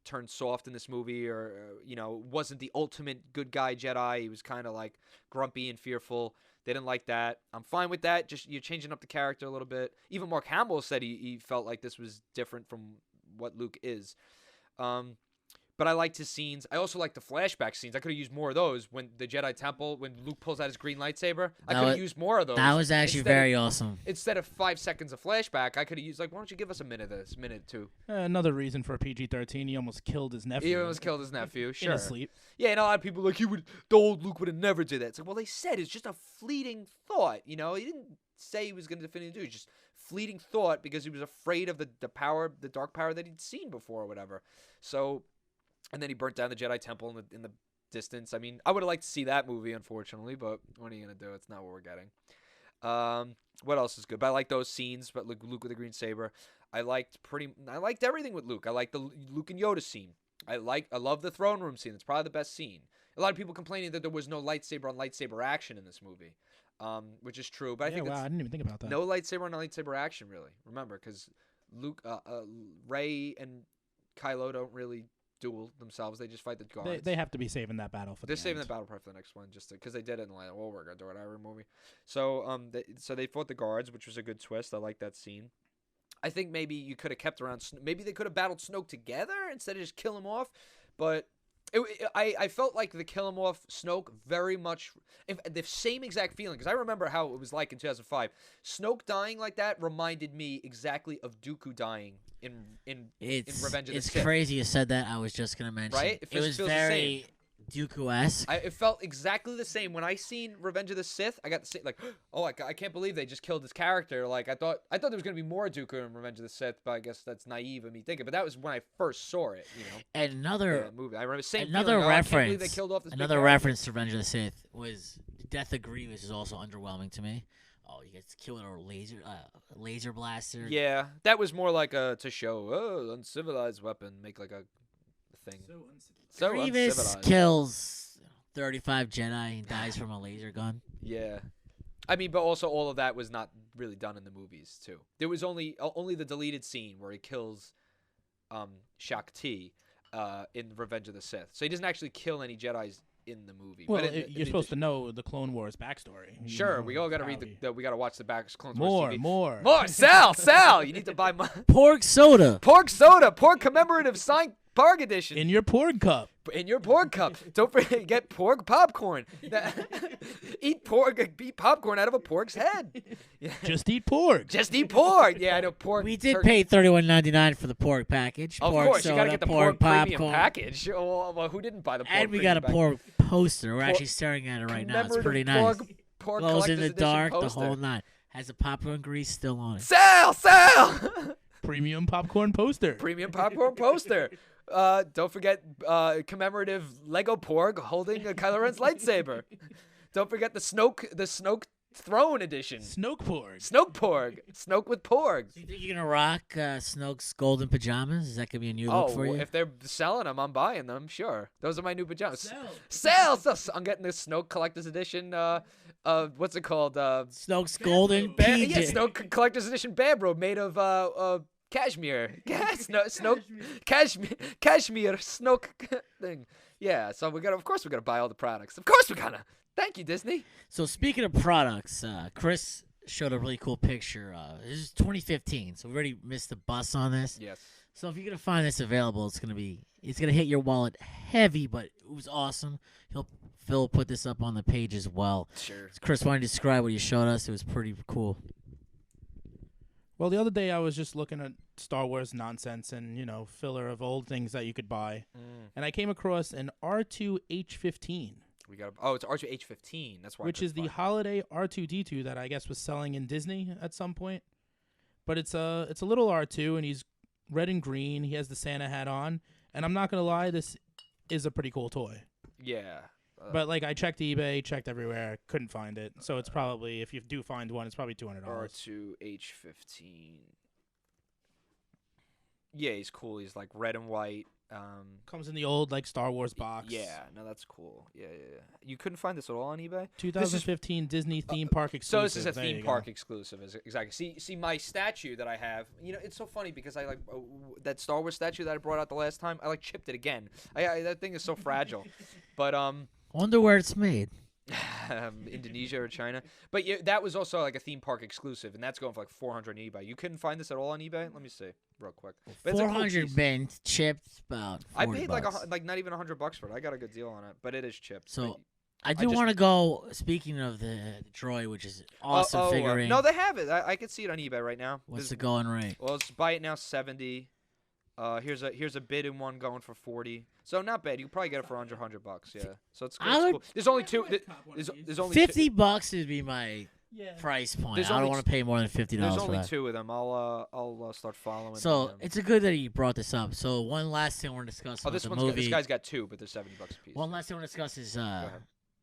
turned soft in this movie or, wasn't the ultimate good guy Jedi. He was kind of, grumpy and fearful. They didn't like that. I'm fine with that. Just you're changing up the character a little bit. Even Mark Hamill said he felt like this was different from what Luke is. But I liked his scenes. I also liked the flashback scenes. I could have used more of those when the Jedi Temple, when Luke pulls out his green lightsaber. I could have used more of those. That was actually very awesome. Instead of 5 seconds of flashback, I could have used, why don't you give us a minute of this, minute two. Another reason for a PG-13, he almost killed his nephew. He almost killed his nephew, sure. In his sleep. Yeah, and a lot of people the old Luke would have never did that. It's well, they said it's just a fleeting thought, He didn't say he was going to definitively do it. Just fleeting thought because he was afraid of the dark power that he'd seen before or whatever. So, and then he burnt down the Jedi Temple in the distance. I mean, I would have liked to see that movie, unfortunately, but what are you gonna do? It's not what we're getting. What else is good? But I like those scenes. But Luke with the green saber. I liked everything with Luke. I liked the Luke and Yoda scene. I love the throne room scene. It's probably the best scene. A lot of people complaining that there was no lightsaber on lightsaber action in this movie, which is true. But I think I didn't even think about that. No lightsaber on lightsaber action, really. Remember, because Luke, Rey, and Kylo don't really duel themselves. They just fight the guards. They have to be saving that battle for. They're saving the battle part for the next one, just because they did it in the we're gonna do whatever movie. So they fought the guards, which was a good twist. I like that scene. I think maybe you could have kept around. Maybe they could have battled Snoke together instead of just kill him off. But I felt like the kill him off Snoke very much the same exact feeling, because I remember how it was like in 2005. Snoke dying like that reminded me exactly of Dooku dying in Revenge of the Sith. It's crazy you said that. I was just gonna mention. Right? It was very Dooku-esque. It felt exactly the same when I seen Revenge of the Sith. I got the same, like, oh, I can't believe they just killed his character. Like I thought there was gonna be more Dooku in Revenge of the Sith, but I guess that's naive of me thinking. But that was when I first saw it. You know. And another movie. I remember same another feeling. reference. I can't believe they killed off this another reference to Revenge of the Sith was Death of Grievous is also underwhelming to me. Oh, you get killed with a laser blaster. Yeah, that was more like to show uncivilized weapon, make like a thing. So Grievous uncivilized. kills 35 Jedi and dies from a laser gun. Yeah, I mean, but also all of that was not really done in the movies too. There was only the deleted scene where he kills Shakti in Revenge of the Sith. So he doesn't actually kill any Jedis in the movie. Well, but you're supposed to know the Clone Wars backstory. Sure, we all got to read we got to watch the Clone More. Wars TV. Sal, you need to buy pork soda, pork commemorative signed Porg edition in your porg cup. Don't forget, get porg popcorn. Eat popcorn out of a porg's head. Yeah. Just eat porg. Yeah, I know porg. We did pay $31.99 for the porg package. Of porg course, soda, you gotta get the porg popcorn. premium package. Well, who didn't buy the porg? And we got a porg poster. We're actually staring at it right now. It's pretty nice. Porg glows in the dark. Poster. The whole nine has the popcorn grease still on it. Sal. Premium popcorn poster. Don't forget commemorative Lego Porg holding Kylo Ren's lightsaber. Don't forget the Snoke Throne edition. Snoke Porg. Snoke with Porgs. Do you think you're gonna rock Snoke's golden pajamas? Is that gonna be a new look for you? If they're selling them, I'm buying them. Sure, those are my new pajamas. Sales. I'm getting the Snoke Collector's Edition. What's it called? Snoke's golden Yeah, PJ. Snoke Collector's Edition band robe made of cashmere. Cashmere Snoke thing. Yeah, so of course we're gonna buy all the products. Of course we're gonna. Thank you, Disney. So speaking of products, Chris showed a really cool picture. This is 2015, so we already missed the bus on this. Yes. So if you're gonna find this available, it's gonna hit your wallet heavy, but it was awesome. Phil put this up on the page as well. Sure. Chris, why don't you describe what you showed us? It was pretty cool. Well, the other day I was just looking at Star Wars nonsense and, filler of old things that you could buy. And I came across an R2H15. It's R2H15. That's why. Which is the holiday R2D2 that I guess was selling in Disney at some point. But it's a little R2 and he's red and green. He has the Santa hat on. And I'm not going to lie, this is a pretty cool toy. Yeah. But I checked eBay, checked everywhere, couldn't find it. So it's probably, if you do find one, it's probably $200. R2H15. Yeah, he's cool. He's like red and white. Comes in the old Star Wars box. Yeah, no, that's cool. Yeah. You couldn't find this at all on eBay? 2015 Disney theme park exclusive. So this is a theme park exclusive. Exactly. See, my statue that I have. It's so funny because I that Star Wars statue that I brought out the last time. I chipped it again. That thing is so fragile. But Wonder where it's made. Indonesia or China. But yeah, that was also a theme park exclusive, and that's going for $400 on eBay. You couldn't find this at all on eBay? Let me see real quick. But 400 been chipped about 40 I paid bucks. not even $100 for it. I got a good deal on it, but it is chipped. So I do want to go. Speaking of the droid, which is awesome figurine. No, they have it. I can see it on eBay right now. What's the going rate? Well, let's buy it now. 70. Here's a bid in one going for 40. So not bad. You can probably get it for $100. Yeah. So it's cool. There's only two. There's only $50 would be my price point. There's I don't only want to pay more than $50 There's for only that. 2 of them. I'll start following. So them. it's a good that you brought this up. So one last thing we're gonna discuss about this the one's movie. this guy's got 2, but they're $70 a piece. One last thing we're gonna discuss is ahead.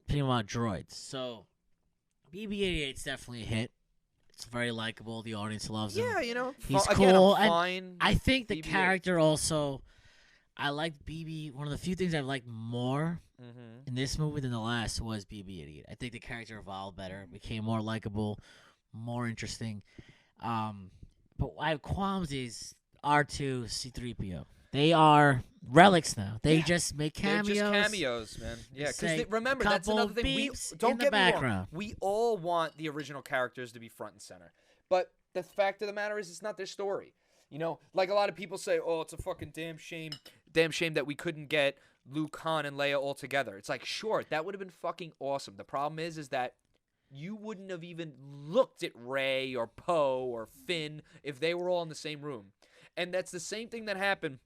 thinking about droids. So BB-88's definitely a hit. It's very likable. The audience loves him. Yeah, you know, He's again, cool. I'm And fine. I think the BB-8. character also. I liked BB. One of the few things I liked more in this movie than the last was BB-88. I think the character evolved better, became more likable, more interesting. But I have qualms is R2, C-3PO. They are relics now. They just make cameos. They're just cameos, man. Yeah, because remember, that's couple another thing. beeps Don't in the get me wrong. background. We all want the original characters to be front and center. But the fact of the matter is it's not their story. You know, like a lot of people say, oh, it's a fucking damn shame that we couldn't get Luke, Han, and Leia all together. It's like, sure, that would have been fucking awesome. The problem is that you wouldn't have even looked at Rey or Poe or Finn if they were all in the same room. And that's the same thing that happened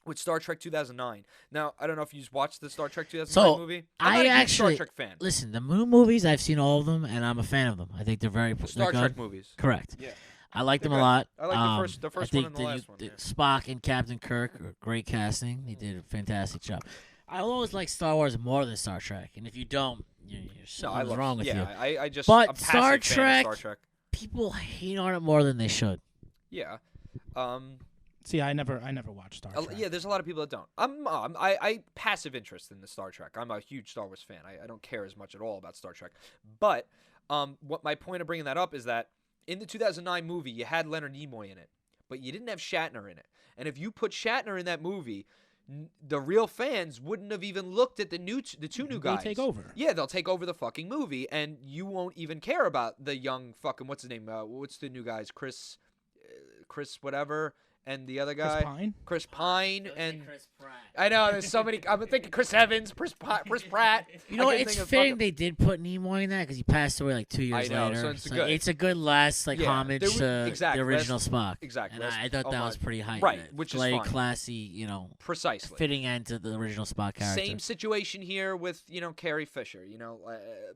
with Star Trek 2009. Now, I don't know if you watched the Star Trek 2009 movie. I'm not a huge Star Trek fan. Listen, the Moon movies, I've seen all of them, and I'm a fan of them. I think they're very Star good. Trek movies. Correct. Yeah. I like them They're a lot. I like the first one and the I last think one. Yeah. Spock and Captain Kirk are great casting. They did a fantastic job. I always like Star Wars more than Star Trek, and if you don't, something's wrong with you. I just. But I'm Star passive fan of Star Trek. People hate on it more than they should. Yeah. See, I never watched Star Trek. Yeah, there's a lot of people that don't. I passive interest in the Star Trek. I'm a huge Star Wars fan. I don't care as much at all about Star Trek. But what my point of bringing that up is that in the 2009 movie, you had Leonard Nimoy in it, but you didn't have Shatner in it. And if you put Shatner in that movie, the real fans wouldn't have even looked at the two new guys. They'll take over. Yeah, they'll take over the fucking movie, and you won't even care about the young fucking what's his name? What's the new guys? Chris whatever. And the other guy, Chris Pine, and Chris Pratt. I know there's so many. I'm thinking Chris Evans, Chris Pratt. You know, it's fitting they did put Nimoy in that because he passed away like 2 years I know, later. so it's good. A good last homage to the original Spock. Exactly, and I thought that was pretty hype. Right, which is fine. Classy, precisely fitting into the original Spock character. Same situation here with Carrie Fisher.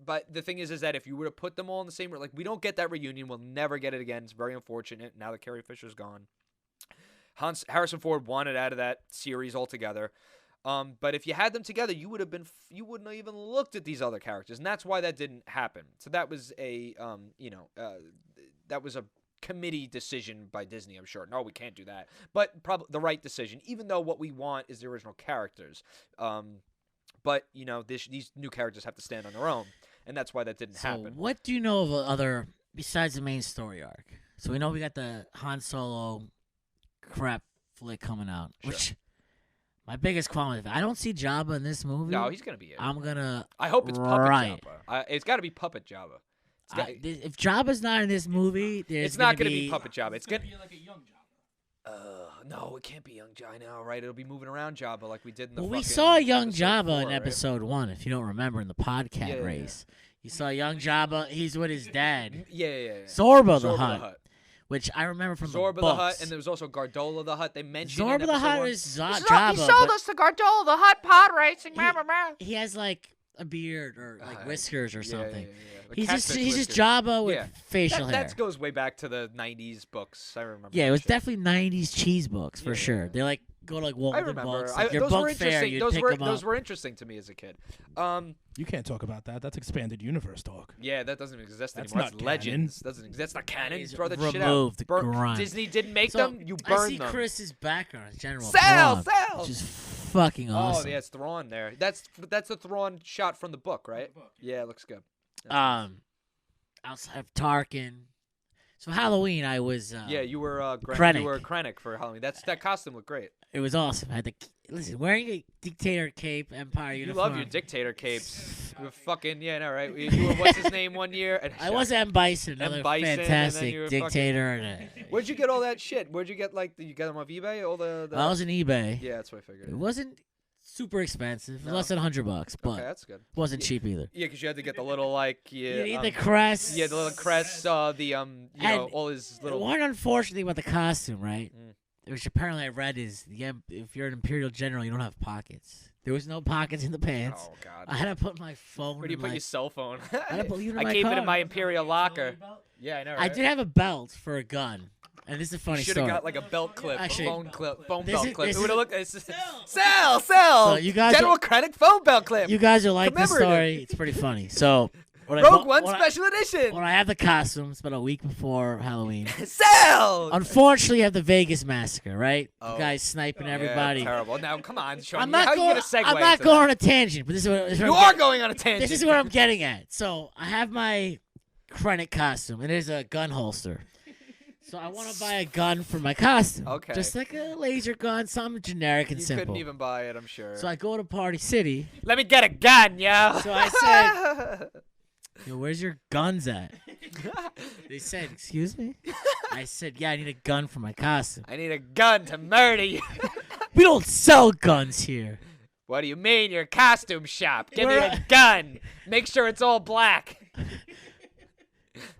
But the thing is that if you were to put them all in the same, like we don't get that reunion, we'll never get it again. It's very unfortunate now that Carrie Fisher's gone. Harrison Ford wanted out of that series altogether. But if you had them together, you wouldn't have even looked at these other characters, and that's why that didn't happen. So that was a committee decision by Disney, I'm sure. No, we can't do that. But probably the right decision, even though what we want is the original characters. But these new characters have to stand on their own, and that's why that didn't happen. What do you know of other besides the main story arc? So we know we got the Han Solo crap flick coming out, which my biggest qualm is I don't see Jabba in this movie. No, he's gonna be it. I hope it's puppet Jabba. It's got to be puppet Jabba. If Jabba's not in this movie, it's not gonna be puppet Jabba. It's gonna be like a young Jabba. No, it can't be young Jabba now, right? It'll be moving around Jabba like we did in the. Well, we saw young Jabba 4, in episode 1. If you don't remember, in the podcast race, you saw young Jabba. He's with his dad. Yeah. Zorba the Hutt. Which I remember from Zorba the the books. Hutt, and there was also Gardola the Hutt. They mentioned Zorba in the Hutt 1. is Jabba. He sold us to Gardola the Hutt pod racing. He has like a beard or like whiskers or something. Yeah. He's just Jabba with facial hair. That goes way back to the '90s books. I remember. Yeah, it was definitely '90s cheese books for sure. They like go to like Walden books. Like your book fair, you'd pick them up. Those were interesting to me as a kid. You can't talk about that. That's expanded universe talk. Yeah, that doesn't exist That's anymore. Not That's legends. That's not canon. Throw that shit out. Disney didn't make them. You burned them. I see Chris's background, General Thrawn, which is fucking awesome. Oh yeah, it's Thrawn there. That's a Thrawn shot from the book, right? Yeah, it looks good. Outside of Tarkin. So Halloween, I was you were Krennic. You were Krennic for Halloween. That costume looked great. It was awesome. I had wearing a dictator cape, Empire uniform. You love your dictator capes. You were fucking right. You were what's his name one year? And I was M. Bison, another fantastic dictator. Where'd you get all that shit? Where'd you get you got them off eBay? All the I was on eBay. Yeah, that's what I figured. It wasn't super expensive, less than $100, but okay, that's good. Wasn't cheap either. Yeah, because you had to get the little you need the crest. Yeah, the little crest. All his little. One unfortunately about the costume, right? which apparently I read is if you're an Imperial general, you don't have pockets. There was no pockets in the pants. Oh God. I had to put my phone. Where do you put your cell phone? I keep it in my Imperial locker. Yeah, I know. Right? I did have a belt for a gun. And this is a funny story. Should have got like a belt clip, Actually, phone belt clip. It would have looked. Sell. So you guys General Krennic phone belt clip. You guys will like this story. It's pretty funny. So. Rogue One Special Edition. When I had the costumes, about a week before Halloween. Sell. Unfortunately, you have the Vegas massacre, right? The guys sniping everybody. Yeah, terrible. Now, come on, Sean. I'm not going on a tangent, but this is what you are going on a tangent. This is what I'm getting at. So I have my Krennic costume, and there's a gun holster. So I want to buy a gun for my costume. Okay. Just like a laser gun, something generic and simple. You couldn't even buy it, I'm sure. So I go to Party City. Let me get a gun, yo. So I said, yo, where's your guns at? They said, excuse me? I said, yeah, I need a gun for my costume. I need a gun to murder you. We don't sell guns here. What do you mean? You're a costume shop. Give me a gun. Make sure it's all black.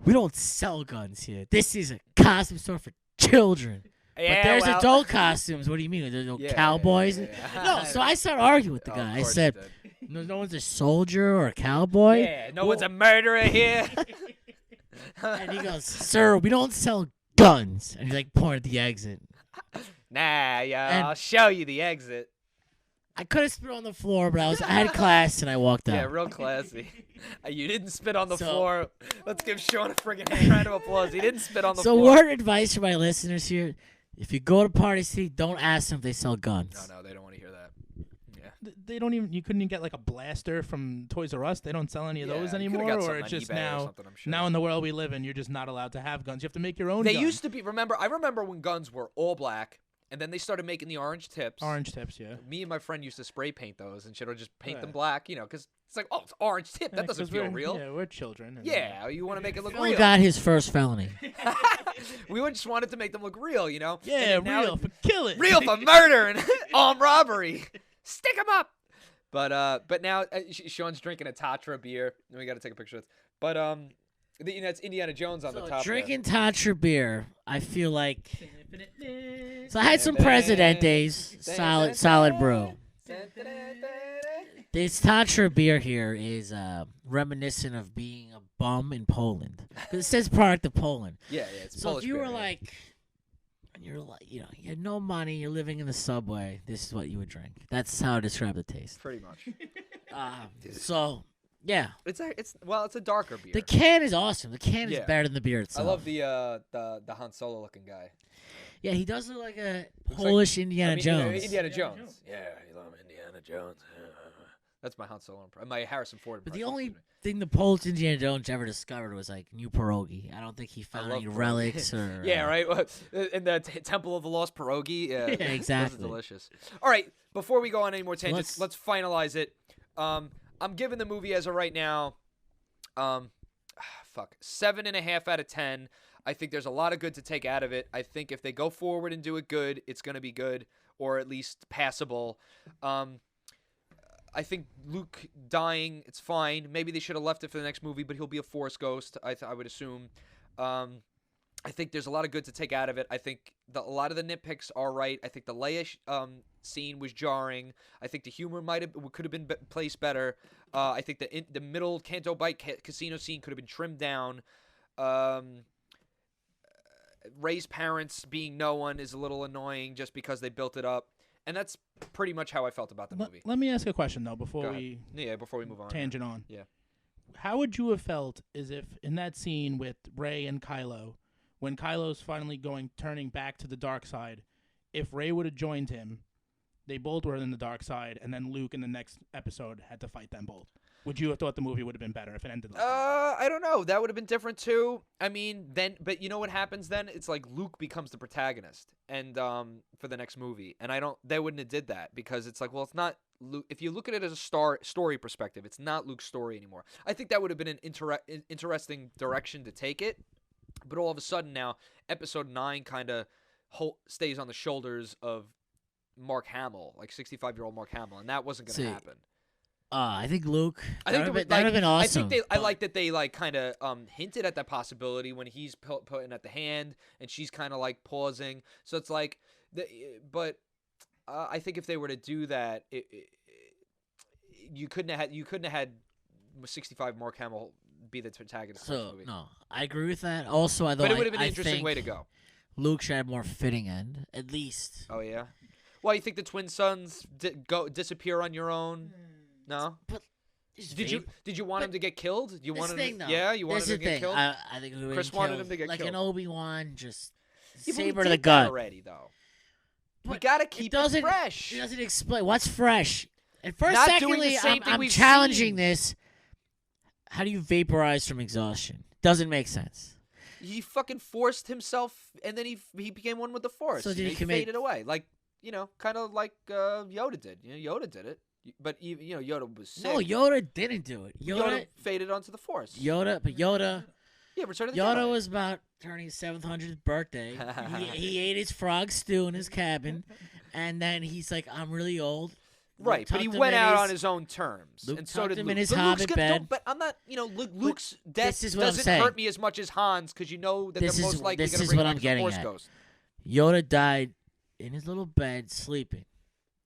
We don't sell guns here. This is a costume store for children. Yeah, but there's adult costumes. What do you mean? There's no cowboys? No, so I started arguing with the guy. I said, no one's a soldier or a cowboy? Yeah, no one's a murderer here. And he goes, sir, we don't sell guns. And he like pointed at the exit. Nah, I'll show you the exit. I could have spit on the floor, but I had class and I walked out. Yeah, real classy. You didn't spit on the floor. Let's give Sean a friggin' round of applause. He didn't spit on the floor. So word advice for my listeners here. If you go to Party City, don't ask them if they sell guns. No, they don't want to hear that. Yeah. They don't even. You couldn't even get like a blaster from Toys R Us. They don't sell any of those anymore, or it's just now. Now in the world we live in, you're just not allowed to have guns. You have to make your own. They gun. used to be. I remember when guns were all black, and then they started making the orange tips. Orange tips, yeah. Me and my friend used to spray paint those, and shit would just paint them black, because it's like, oh, it's orange tip. That doesn't feel real. Yeah, we're children. Yeah, you want to make it look Phil real. got his first felony. We just wanted to make them look real, Yeah, real for killing. Real for murder and armed robbery. Stick them up. But now Sean's drinking a Tatra beer. And we got to take a picture of this. But it's Indiana Jones on the top. Drinking Tatra beer, I feel like. So I had some Presidentes, solid brew. This Tatra beer here is reminiscent of being a bum in Poland. Because it says product of Poland. Yeah, it's so Polish if you beer, were you had no money, you're living in the subway, this is what you would drink. That's how I describe the taste. Pretty much. So, yeah. It's a darker beer. The can is awesome. The can is better than the beer itself. I love the Han Solo looking guy. Yeah, he does look like a Polish Indiana Jones. Indiana Jones. Yeah, you love Indiana Jones. That's my Han Solo impression. My Harrison Ford impression. But the only thing the Polish Indiana Jones ever discovered was like new pierogi. I don't think he found any relics or. Yeah, right. In the Temple of the Lost Pierogi. Yeah, exactly. Those are delicious. All right, before we go on any more tangents, let's finalize it. I'm giving the movie as of right now, 7.5 out of 10. I think there's a lot of good to take out of it. I think if they go forward and do it good, it's going to be good, or at least passable. I think Luke dying, it's fine. Maybe they should have left it for the next movie, but he'll be a Force ghost, I would assume. I think there's a lot of good to take out of it. I think a lot of the nitpicks are right. I think the Leia scene was jarring. I think the humor could have been placed better. I think the middle Canto Bight casino scene could have been trimmed down. Rey's parents being no one is a little annoying just because they built it up. And that's pretty much how I felt about the movie. Let me ask a question, though, before we move on. Tangent on. Yeah. How would you have felt as if in that scene with Rey and Kylo, when Kylo's finally turning back to the dark side, if Rey would have joined him, they both were in the dark side, and then Luke in the next episode had to fight them both? Would you have thought the movie would have been better if it ended like that? I don't know. That would have been different too. I mean, but you know what happens then? It's like Luke becomes the protagonist, and for the next movie, and they wouldn't have did that because it's like, well, it's not Luke. If you look at it as a story perspective, it's not Luke's story anymore. I think that would have been an interesting direction to take it, but all of a sudden now, Episode 9 kind of stays on the shoulders of Mark Hamill, like 65-year-old Mark Hamill, and that wasn't going to happen. I think Luke. That would have been awesome. I like that they kind of hinted at that possibility when he's putting at the hand and she's kind of like pausing. So it's like But I think if they were to do that, you couldn't have had 65 Mark Hamill be the protagonist of the movie. No, I agree with that. Also, I thought, but it would have been an interesting way to go. Luke should have a more fitting end, at least. Oh yeah. Well, you think the twin sons disappear on your own? No. But did you want him to get killed? You wanted him, yeah, you wanted him to get killed. I think Chris wanted him to get like killed. Like an Obi-Wan, just yeah, saber to the gut. Already though. We gotta keep it fresh. It doesn't explain what's fresh. And first, Not secondly, I'm challenging this. How do you vaporize from exhaustion? Doesn't make sense. He fucking forced himself, and then he became one with the Force. So he faded away, like kind of like Yoda did. Yoda did it, but Yoda was sick. No, Yoda didn't do it. Yoda faded onto the Force. Yoda. Yeah, Return of the Yoda Jedi. was about turning his 700th birthday. he ate his frog stew in his cabin, and then he's like, "I'm really old." Right, but he went out on his own terms, Luke and so did him Luke. in his hobbit bed. But I'm not, Luke's death is what doesn't hurt me as much as Han's, because you know that they're most likely going to bring back the Force Ghost. Yoda died in his little bed sleeping.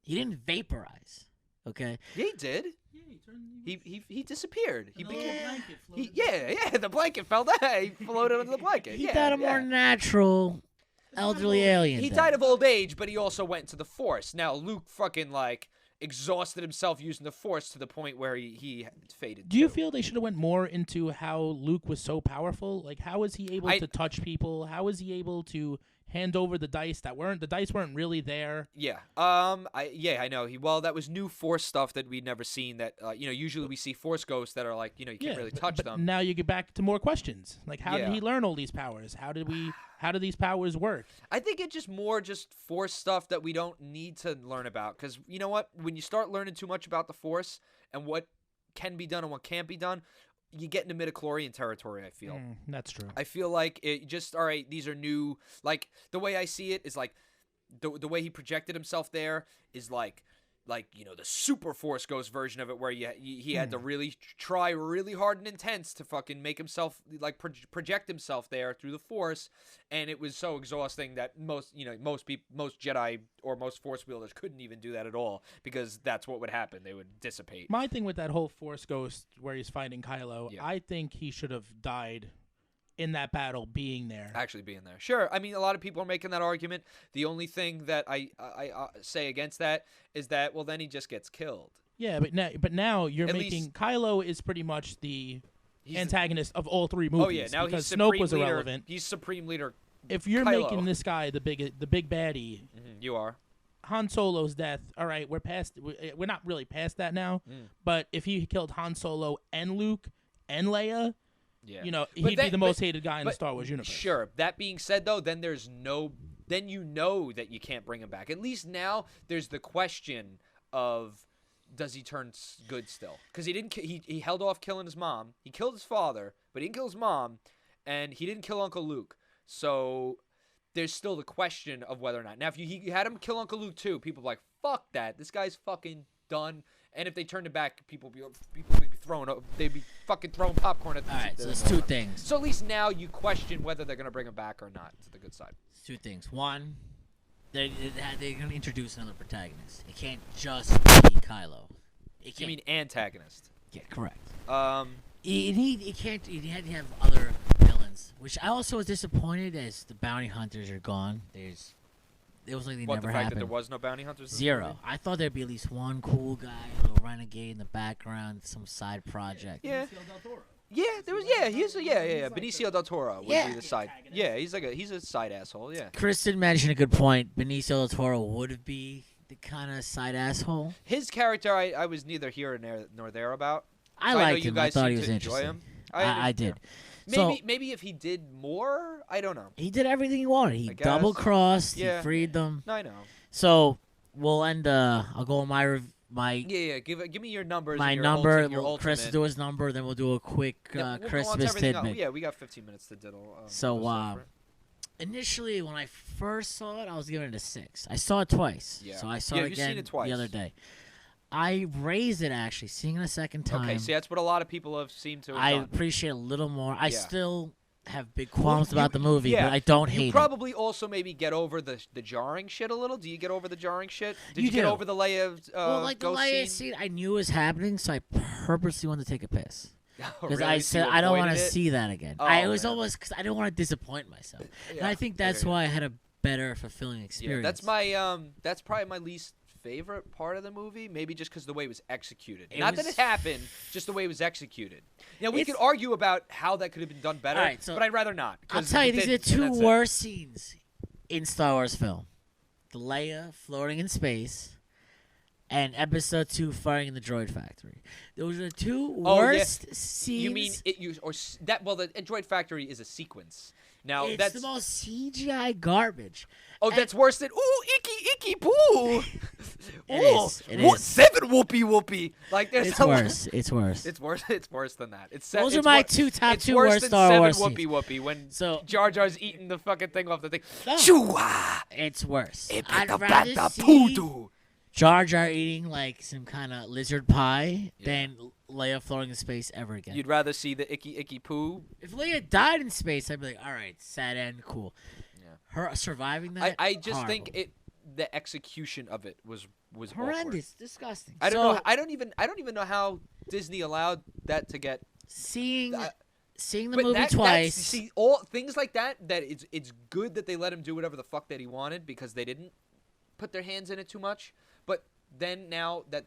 He didn't vaporize. Okay. Yeah, he did. Yeah, he disappeared. The blanket fell down. He floated under the blanket. He died a more natural, elderly alien. He died of old age, but he also went to the Force. Now Luke fucking exhausted himself using the Force to the point where he faded. Do you feel they should have went more into how Luke was so powerful? Like, how was he able to touch people? How was he able to hand over the dice the dice weren't really there? Yeah. I know. That was new Force stuff that we'd never seen. That usually we see Force ghosts that are like, you can't really touch them. Now you get back to more questions. Like, how did he learn all these powers? How do these powers work? I think it's just more Force stuff that we don't need to learn about. Because you know what? When you start learning too much about the Force and what can be done and what can't be done, you get into midichlorian territory, I feel. That's true. I feel like it just, all right, these are new. Like, the way I see it is like, the way he projected himself there is like the super Force Ghost version of it, where he had to really try really hard and intense to fucking make himself project himself there through the Force, and it was so exhausting that most Jedi or most Force wielders couldn't even do that at all, because that's what would happen. They would dissipate. My thing with that whole Force Ghost where he's fighting Kylo, I think he should have died in that battle, being there. Actually being there. Sure. I mean, a lot of people are making that argument. The only thing that I say against that is that, well, then he just gets killed. Yeah, but now you're making Kylo is pretty much the antagonist of all three movies. Oh yeah, now because he's Snoke was leader, irrelevant. He's Supreme Leader. If you're Kylo. making this guy the big baddie, you are. Han Solo's death. All right, we're not really past that now. But if he killed Han Solo and Luke and Leia, he'd be the most hated guy in the Star Wars universe. Sure. That being said, though, then you know that you can't bring him back. At least now there's the question of, does he turn good still? Because he held off killing his mom. He killed his father, but he didn't kill his mom, and he didn't kill Uncle Luke. So there's still the question of whether or not. Now, if you had him kill Uncle Luke too, people are like, fuck that. This guy's fucking done. And if they turned it back, people would be fucking throwing popcorn at the. All right, so there's two things. So at least now you question whether they're gonna bring him back or not. To the good side. Two things. One, they're gonna introduce another protagonist. It can't just be Kylo. You mean antagonist? Yeah, correct. He can't. He had to have other villains, which I also was disappointed as the bounty hunters are gone. It was like they never happened. The fact that there was no bounty hunters? Zero. I thought there'd be at least one cool guy, a little renegade in the background, some side project. Yeah. Yeah, there was. Yeah, Benicio del Toro would be the side. Yeah, he's a side asshole. Yeah. Kristen mentioned a good point. Benicio del Toro would be the kind of side asshole. His character, I was neither here nor there about. I liked him. I thought he was interesting. I did. Maybe if he did more, I don't know. He did everything he wanted. He double-crossed. Yeah. He freed them. I know. So we'll end. I'll go on my. Give me your numbers. My and number. your Chris will do his number. Then we'll do a quick we'll Christmas tidbit. Yeah, we got 15 minutes to diddle. Initially, when I first saw it, I was giving it a 6. I saw it twice. Yeah. So I saw it again the other day. I raised it, actually, seeing it a second time. Okay, see, that's what a lot of people have seemed to have I done. appreciate a little more. I still have big qualms about the movie, yeah, but I don't hate You it. probably also maybe get over the jarring shit a little. Do you get over the jarring shit? Did you get do. over the Leia Well, like the ghost Leia scene? scene, I knew was happening, so I purposely wanted to take a piss. Because Really? I So said you I don't want avoided to it? see that again. Oh, It was man. almost because I didn't want to disappoint myself, and Yeah, I think that's why I had a better, fulfilling experience. Yeah, that's probably my least favorite part of the movie. Maybe just because the way it was executed. It Not was- that it happened, just the way it was executed. Now we It's- could argue about how that could have been done better, All right, so but I'd rather not. I'll 'cause tell you, it these are the didn't, and two that's it. worst scenes in Star Wars film: the Leia floating in space, and Episode 2 firing in the droid factory. Those are the two worst scenes. You mean that? Well, the Droid Factory is a sequence. Now it's that's the most CGI garbage. that's worse than icky poo. It is. It is. 7 whoopee. Like there's It's a- worse. It's worse. It's worse. It's worse than that. Those are my top it's two worse worst than Star 7 Wars whoopee when So- Jar Jar's eating the fucking thing off the thing. No. Chua! It's worse. It I'd the rather bata see poodoo. Jar Jar eating like some kind of lizard pie than Leia floating in space ever again. You'd rather see the icky poo? If Leia died in space, I'd be like, all right, sad end, cool. Yeah. Her surviving that, I just horrible. think the execution of it was horrendous, awkward. disgusting. I don't So, know. I don't even know how Disney allowed that to get. Seeing the But movie that's- twice. See, all things like that. That it's good that they let him do whatever the fuck that he wanted because they didn't put their hands in it too much. But then now that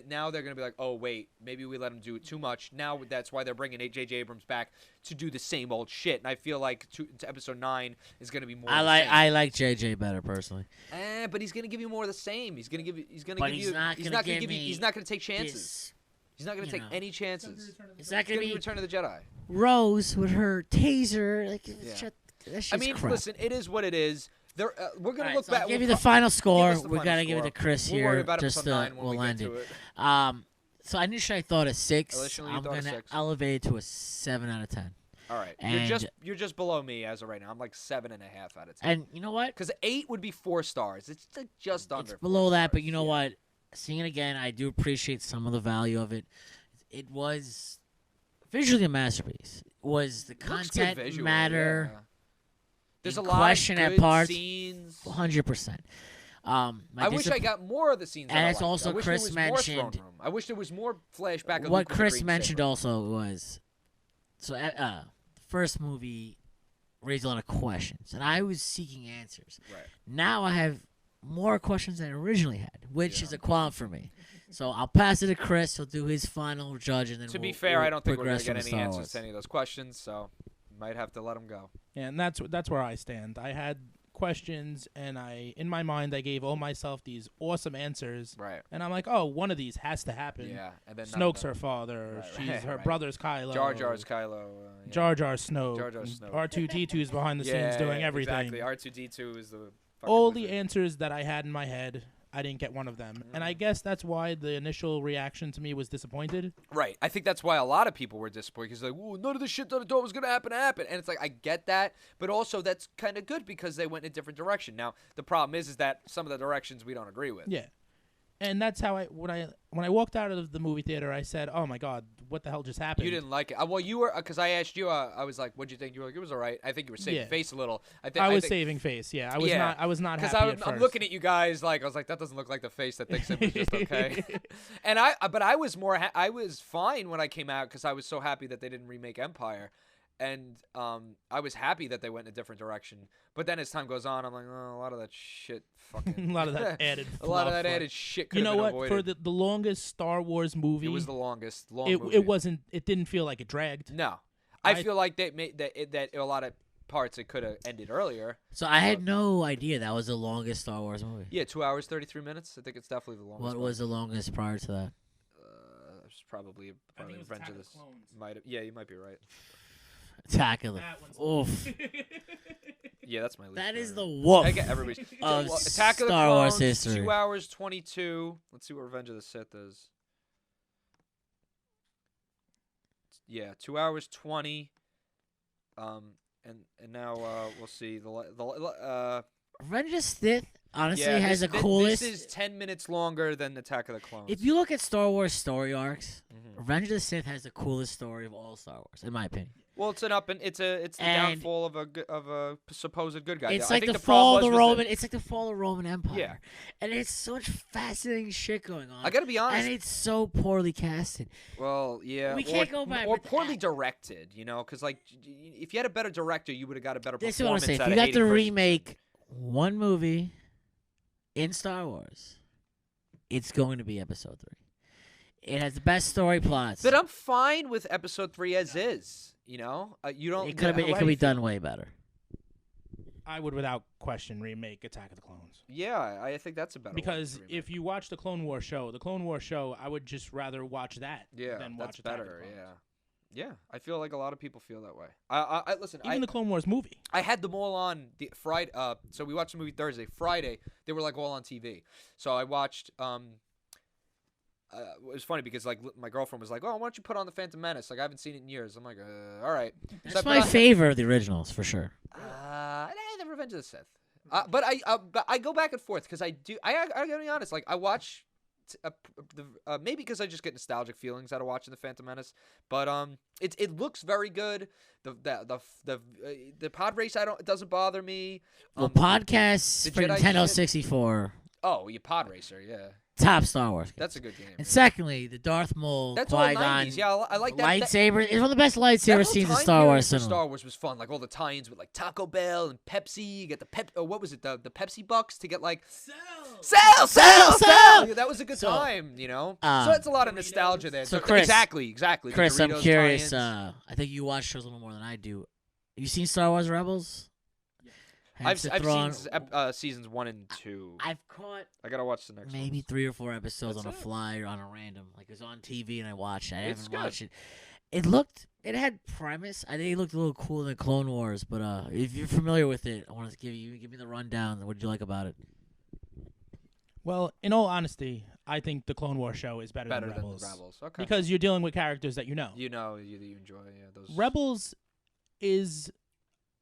now they're gonna be like, oh wait, maybe we let him do it too much. Now that's why they're bringing J.J. Abrams back to do the same old shit. And I feel like to episode 9 is gonna be more. I like JJ better personally. But he's gonna give you more of the same. He's gonna give you. But he's not gonna give me He's not gonna take chances. This, He's not gonna you take know. any chances. it's not It's gonna gonna be be Return of the Jedi. Rose with her taser. Like, Yeah. that shit's I mean, crap. listen, it is what it is. We're gonna All right, look so back. I'll give you we'll the final score. us the We final gotta give it score. to Chris We'll here. worry about just episode 9 when we'll we end get to it. it. So initially I thought a 6. Initially you I'm thought a gonna 6. elevate it to a 7 out of 10. All right, And- you're just below me as of right now. I'm like 7.5 out of 10. And you know what? Because 8 would be 4 stars. It's like just under. It's 4 below that, but stars. you know Yeah. what? Seeing it again, I do appreciate some of the value of it. It was visually a masterpiece. Was the Looks good content visually, matter? yeah. There's a in lot question of at good parts? scenes. 100%. I wish I got more of the scenes. And that I it's liked. also I wish Chris there was more mentioned- throne room. I wish there was more flashback. Of What Luke with the Chris green mentioned saber. also was, so the first movie raised a lot of questions, and I was seeking answers. Right. Now I have more questions than I originally had, which Yeah. is a qualm for me. So I'll pass it to Chris. He'll do his final judge, and then To be we'll- fair, we'll I don't think we're gonna progress get from any Star answers Wars. to any of those questions, so might have to let them go. Yeah, and that's where I stand. I had questions, and in my mind I gave all myself these awesome answers, Right. and I'm like, oh, one of these has to happen. Yeah. And then Snoke's her father. Right, She's right, her right. brother's Kylo. Jar Jar's Kylo. Yeah. Jar Jar Snoke. Jar Jar Snoke. R2D2's behind the Yeah, scenes doing everything. Exactly. R2D2 is the. fucking All the wizard. answers that I had in my head, I didn't get one of them. And I guess that's why the initial reaction to me was disappointed. Right. I think that's why a lot of people were disappointed because like, "Ooh, none of the shit that I thought was gonna happen happened." And it's like I get that, but also that's kind of good because they went in a different direction. Now the problem is that some of the directions we don't agree with. Yeah. And that's how when I walked out of the movie theater, I said, "Oh my God, what the hell just happened?" You didn't like it. Well, you were because I asked you. I was like, "What'd you think?" You were like, "It was all right." I think you were saving Yeah. face a little. I was saving face. Yeah, I was Yeah. not. I was not Because happy at I'm first. looking at you guys like I was like, that doesn't look like the face that thinks it was just okay. And but I was more, I was fine when I came out because I was so happy that they didn't remake Empire, and I was happy that they went in a different direction. But then as time goes on, I'm like, oh, a lot of that shit, fucking, a lot of that added. a lot of that fluff. added shit could You have know been what? avoided. For the longest Star Wars movie, It was the longest long it movie. it wasn't. It didn't feel like it dragged. No, I I- feel like they made that a lot of parts it could have ended earlier. So I had no idea that was the longest Star Wars movie. Yeah, 2 hours 33 minutes. I think it's definitely the longest. What one. was the longest prior to that? It's probably I think it was Revenge Attack of of the Clones. might have. Yeah, you might be right. Attack of the. That one's Oof. Yeah, that's my least. That is favorite. the woof. I get everybody's. of Attack of the Star Wars Clones, history. 2 hours 22. Let's see what Revenge of the Sith is. Yeah, 2 hours 20. And now we'll see the Revenge of the Sith honestly Yeah, has this, the coolest. This is 10 minutes longer than Attack of the Clones. If you look at Star Wars story arcs, Revenge of the Sith has the coolest story of all Star Wars, in my opinion. Well, it's the downfall of a supposed good guy. It's I like think the the fall of problem the was Roman. It's like the fall of the Roman Empire. Yeah. And it's such fascinating shit going on. I gotta be honest. And it's so poorly casted. Well, yeah. We can't go back. Or poorly directed, because like if you had a better director, you would have got a better This is performance. what I'm saying. Out If you of got Hayden to Christensen. remake one movie in Star Wars, it's going to be Episode 3. It has the best story plots. But I'm fine with Episode 3 as is. You don't. It could be done way better. I would, without question, remake Attack of the Clones. Yeah, I think that's a better. Because if you watch the Clone Wars show, I would just rather watch that than watch Attack of the Clones. Yeah, I feel like a lot of people feel that way. I listen. Even the Clone Wars movie. I had them all on the Friday. So we watched the movie Thursday. Friday, they were like all on TV. So I watched. It was funny because like my girlfriend was like, "Oh, why don't you put on the Phantom Menace? Like I haven't seen it in years." I'm like, "All right." That's my favorite of the originals for sure. The Revenge of the Sith. But I go back and forth because I gotta be honest. Like I watch, maybe because I just get nostalgic feelings out of watching the Phantom Menace. But it looks very good. The pod race it doesn't bother me. Well, podcasts for Jedi Nintendo shit. 64. Oh, you pod racer, yeah. Top Star Wars. That's a good game. And secondly, the Darth Maul, That's all Qui-Gon 90s. Yeah, I like that. lightsaber. It's one of the best lightsaber That whole scenes in time Star period Wars for cinema. Star Wars was fun. Like all the tie-ins with like Taco Bell and Pepsi. You get the what was it? The Pepsi bucks to get like sell. Yeah, that was a good time, so that's a lot of nostalgia there. So Chris, exactly. Chris, I'm Doritos curious. tie-ins. I think you watch shows a little more than I do. Have you seen Star Wars Rebels? I've seen seasons 1 and 2. I've caught I gotta watch the next maybe ones. 3 or 4 episodes That's on a it. fly or on a random. Like it was on TV and I watched it. I It's haven't good. watched it. It had premise. I think it looked a little cooler than Clone Wars. But if you're familiar with it, I want to give me the rundown. What did you like about it? Well, in all honesty, I think the Clone Wars show is better than The Rebels. Rebels. Okay. Because you're dealing with characters that you know. You enjoy. Yeah, those. Rebels is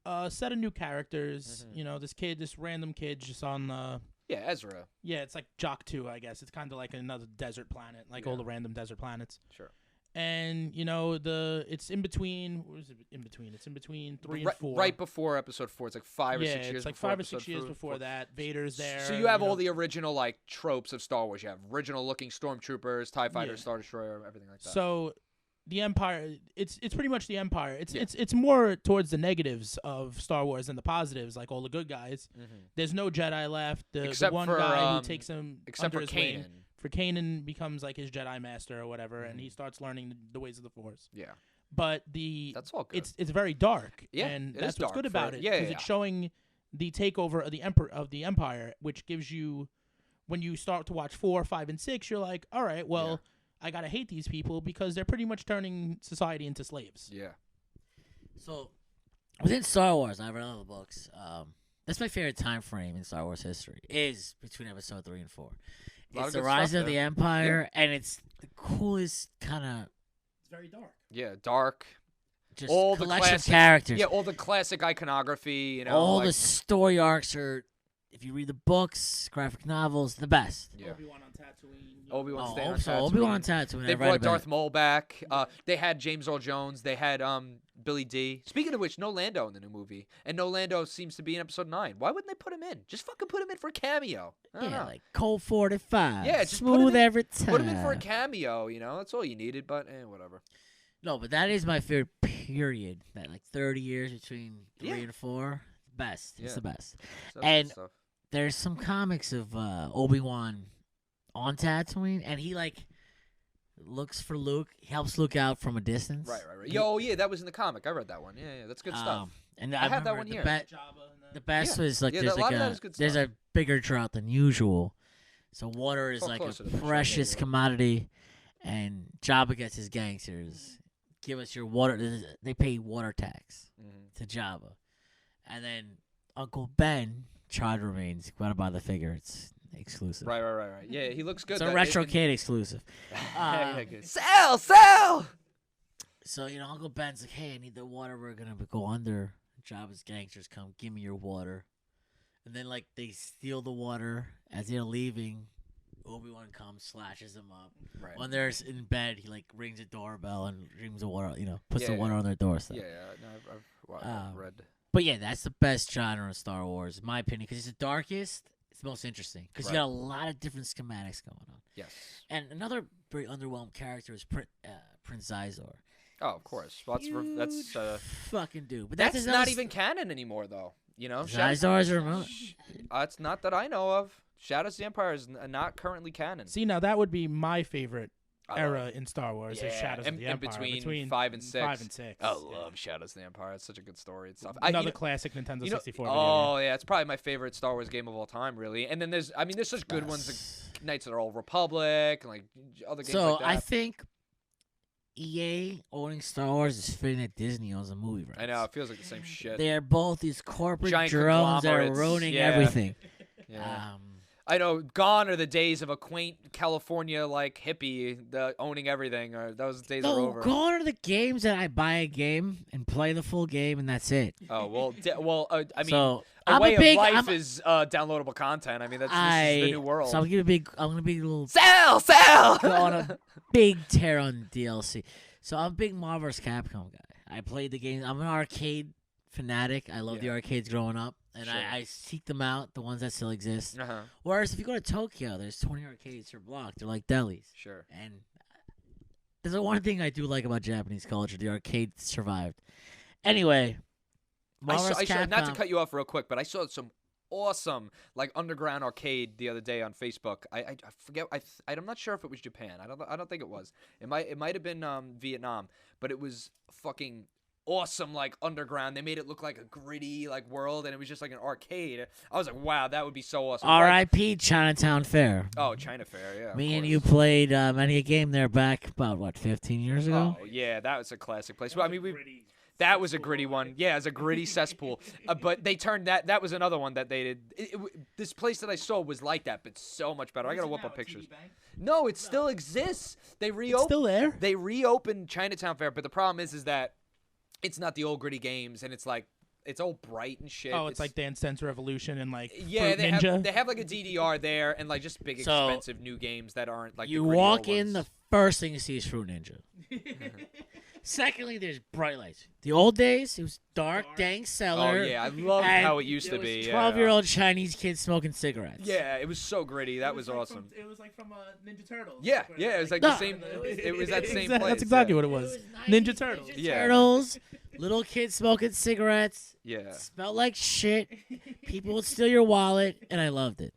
a set of new characters. This random kid just on Yeah, Ezra. Yeah, it's like Jock 2, I guess. It's kind of like another desert planet, like all the random desert planets. Sure. And it's in between. What is it in between? It's in between 3 and 4. Right before Episode 4. It's like 5 or 6 years. It's like before 5 or Episode 6 years 4. before that. Vader's there. So you have all the original like tropes of Star Wars. You have original looking stormtroopers, TIE fighters, Star Destroyer, everything like that. So the Empire, it's pretty much the Empire. It's more towards the negatives of Star Wars than the positives, like all the good guys. Mm-hmm. There's no Jedi left. The one for, guy who takes him except under for his wing. Kanan. For Kanan becomes like his Jedi master or whatever, and he starts learning the ways of the Force. Yeah. But that's all good. It's very dark. Yeah, and it that's is what's good dark about for- it. yeah, Because it's showing the takeover of the Empire, which gives you, when you start to watch 4, 5, and 6, you're like, all right, well, I gotta hate these people because they're pretty much turning society into slaves. Yeah. So within Star Wars, I read all the books. That's my favorite time frame in Star Wars history. Is between Episode 3 and 4. It's the rise of the Empire, and it's the coolest kind of. It's very dark. Yeah, dark. Just all collection the classic of characters. Yeah, all the classic iconography. All like, the story arcs are. If you read the books, graphic novels, the best. Yeah. Obi-Wan on Tatooine. Obi-Wan staying on so Tatooine. Obi-Wan on Tatooine. They brought Darth Maul back. They had James Earl Jones. They had Billy D. Speaking of which, no Lando in the new movie, and no Lando seems to be in Episode 9. Why wouldn't they put him in? Just fucking put him in for a cameo. I don't know. Like Colt 45. Yeah, just smooth every time. Put him in for a cameo. That's all you needed. But whatever. No, but that is my favorite period. That like 30 years between 3 and 4. Best. It's the best. And there's some comics of Obi-Wan on Tatooine, and he like looks for Luke. He helps Luke out from a distance. Right. Yeah, that was in the comic. I read that one. Yeah, that's good stuff. And I have that one here. The best was like there's a lot of that is good there's stuff. a bigger drought than usual, so water is like closer to a the show, precious commodity, and Jabba gets his gangsters. Give us your water. They pay water tax to Jabba, and then Uncle Ben, Child Remains, gotta buy the figure. It's exclusive. Right. Yeah, he looks good. It's a Retrocade exclusive. Sell! So, Uncle Ben's like, hey, I need the water. We're going to go under. Jabba's gangsters come. Give me your water. and then like they steal the water as they're leaving. Obi-Wan comes, slashes them up. Right. When they're in bed, he like rings a doorbell and rings the water. Puts the water on their doorstep. Yeah. No, I've read. But yeah, that's the best genre of Star Wars, in my opinion, because it's the darkest. It's the most interesting because you got a lot of different schematics going on. Yes. And another very underwhelmed character is Prince Zizor. Oh, of course. Well, that's fucking dude. But that's not even canon anymore, though. Zizor is remote. It's not that I know of. Shadows of the Empire is not currently canon. See, now that would be my favorite era in Star Wars. Is Shadows of the in Empire. Between 5 and 6. 5 and 6. I love Shadows of the Empire. It's such a good story and stuff. Another classic Nintendo 64 video game. Yeah, it's probably my favorite Star Wars game of all time, really. And then there's such good ones like Knights of the Old Republic and like other games like that. So I think EA owning Star Wars is fitting that Disney owns a movie rights. I know, it feels like the same shit. They're both these corporate giant drones that are ruining everything. Yeah. I know, gone are the days of a quaint California like hippie owning everything. Those days are over. Gone are the games that I buy a game and play the full game and that's it. Oh I mean, so a way of life is downloadable content. I mean, this is the new world. So I'm gonna be a little sell go on a big tear on DLC. So I'm a big Marvel vs. Capcom guy. I played the game. I'm an arcade fanatic. I love the arcades growing up. And I seek them out, the ones that still exist. Uh-huh. Whereas if you go to Tokyo, there's 20 arcades per block. They're like delis. Sure. And there's the one thing I do like about Japanese culture. The arcade survived. Anyway, I saw, not to cut you off real quick, but I saw some awesome like underground arcade the other day on Facebook. I forget. I'm not sure if it was Japan. I don't think it was. It might have been Vietnam, but it was fucking awesome, like underground. They made it look like a gritty like world, and it was just like an arcade. I was like, wow, that would be so awesome. R.I.P. Chinatown Fair. Oh, China Fair, yeah. Me and you played many a game there back about 15 years ago. Oh yeah, that was a classic place. Well, I mean, that was a gritty one. Yeah, it was a gritty cesspool. But they turned that. That was another one that they did. This place that I saw was like that, but so much better. I gotta whip up pictures. No, it still exists. They reopened. It's still there. They reopened Chinatown Fair, but the problem is that it's not the old gritty games, and it's like it's all bright and shit. Oh, it's like Dance Dance Revolution and like Fruit Ninja. They have like a DDR there and like just big expensive new games that aren't like you the walk in, ones. the first thing you see is Fruit Ninja. Secondly, there's bright lights. The old days, it was dark, dank cellar. Oh yeah, I love how it used to be. 12-year-old Chinese kids smoking cigarettes. Yeah, it was so gritty. That was awesome. It was like from Ninja Turtles. Yeah, it was like the same. It was that same place. That's exactly what it was. Ninja Turtles. Turtles. Little kids smoking cigarettes. Yeah. Smelled like shit. People would steal your wallet, and I loved it.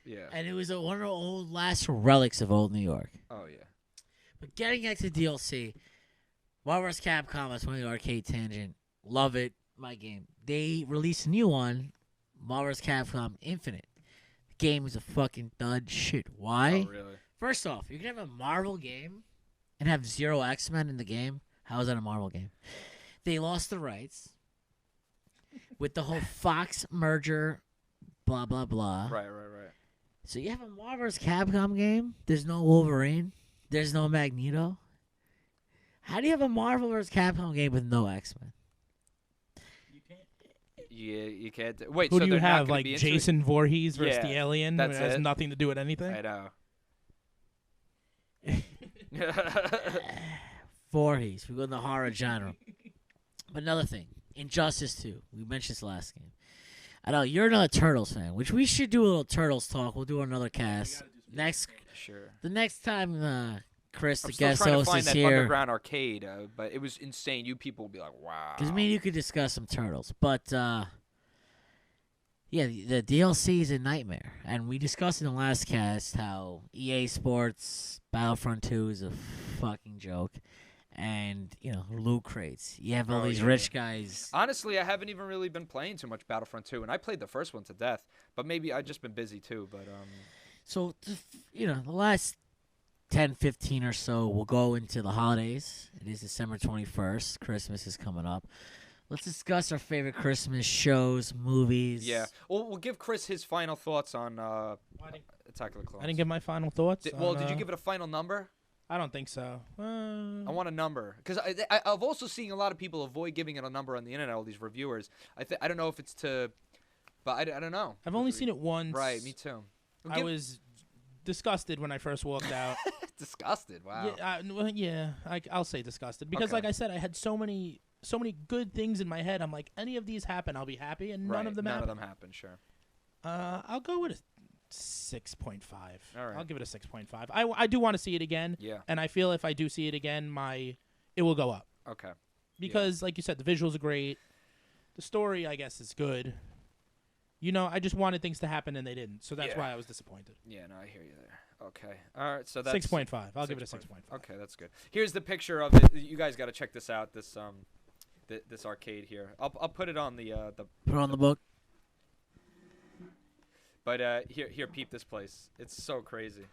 Yeah. And it was one of the old last relics of old New York. Oh yeah. But getting back to DLC, Marvel vs. Capcom, that's one of the arcade tangent. Love it. My game. They released a new one, Marvel vs. Capcom Infinite. The game is a fucking dud shit. Why? Oh really? First off, you can have a Marvel game and have 0 X-Men in the game. How is that a Marvel game? They lost the rights with the whole Fox merger, blah, blah, blah. Right. So you have a Marvel vs. Capcom game. There's no Wolverine. There's no Magneto. How do you have a Marvel vs. Capcom game with no X-Men? Yeah, you can't. Wait, who so do you they're have? not Like be Jason Voorhees versus the alien? That's it has it. nothing to do with anything. I know. Voorhees. We go in the horror genre. But another thing, Injustice 2. We mentioned this last game. I know you're another Turtles fan, which we should do a little Turtles talk. We'll do another cast the next time. Chris, the guest host, is here. Underground arcade, but it was insane. You people would be like, wow. Because me and you could discuss some Turtles, but yeah, the DLC is a nightmare, and we discussed in the last cast how EA Sports Battlefront 2 is a fucking joke. And, loot crates. You have all these rich guys. Honestly, I haven't even really been playing too much Battlefront 2, and I played the first one to death. But maybe I've just been busy, too. But So, the last 10, 15 or so, we'll go into the holidays. It is December 21st. Christmas is coming up. Let's discuss our favorite Christmas shows, movies. Yeah. Well, we'll give Chris his final thoughts on Attack of the Clones. I didn't give my final thoughts. Did you give it a final number? I don't think so. I want a number because I've also seen a lot of people avoid giving it a number on the internet. All these reviewers, I don't know if it's to But I don't know. I've only seen it once. Right, me too. I was disgusted when I first walked out. Disgusted? Wow. Yeah, I'll say disgusted because, like I said, I had so many good things in my head. I'm like, any of these happen, I'll be happy, and none of them happen. Sure. I'll go with a 6.5. All right. I'll give it a 6.5. I do want to see it again. Yeah. And I feel if I do see it again, it will go up. Okay. Because, like you said, the visuals are great. The story, I guess, is good. I just wanted things to happen and they didn't, so that's why I was disappointed. Yeah, no, I hear you there. Okay. All right, so that's 6.5. I'll give it a 6.5. Okay, that's good. Here's the picture of it. You guys got to check this out. This this arcade here. I'll put it on the Put it on the book. But here, peep this place. It's so crazy.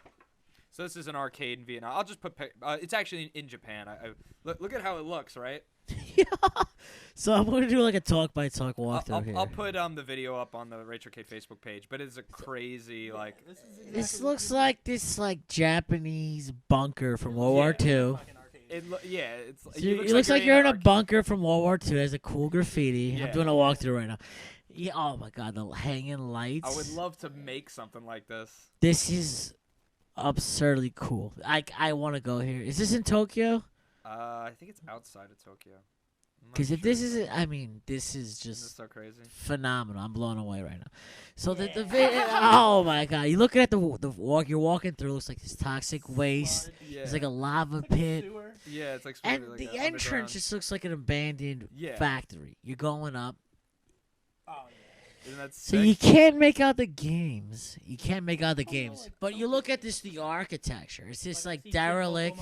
So this is an arcade in Vietnam. I'll just put. It's actually in Japan. Look at how it looks, right? Yeah. So I'm going to do like a talk-by-talk walkthrough here. I'll put the video up on the Retrocade Facebook page. But it's a crazy like. This looks like this Japanese bunker from World War II. It looks like you're in a bunker from World War II. There's a cool graffiti. Yeah. I'm doing a walkthrough right now. Yeah. Oh my God, the hanging lights. I would love to make something like this. This is absurdly cool. I want to go here. Is this in Tokyo? I think it's outside of Tokyo. Because if this is, this is just so crazy, phenomenal. I'm blown away right now. So the oh my God, you looking at the walk you're walking through, looks like this toxic waste. Yeah. It's like a lava pit. Yeah, it's like and like the entrance just looks like an abandoned factory. You're going up. Oh yeah. Isn't that So sick? you can't make out the games. But you look at the architecture. It's just like derelict.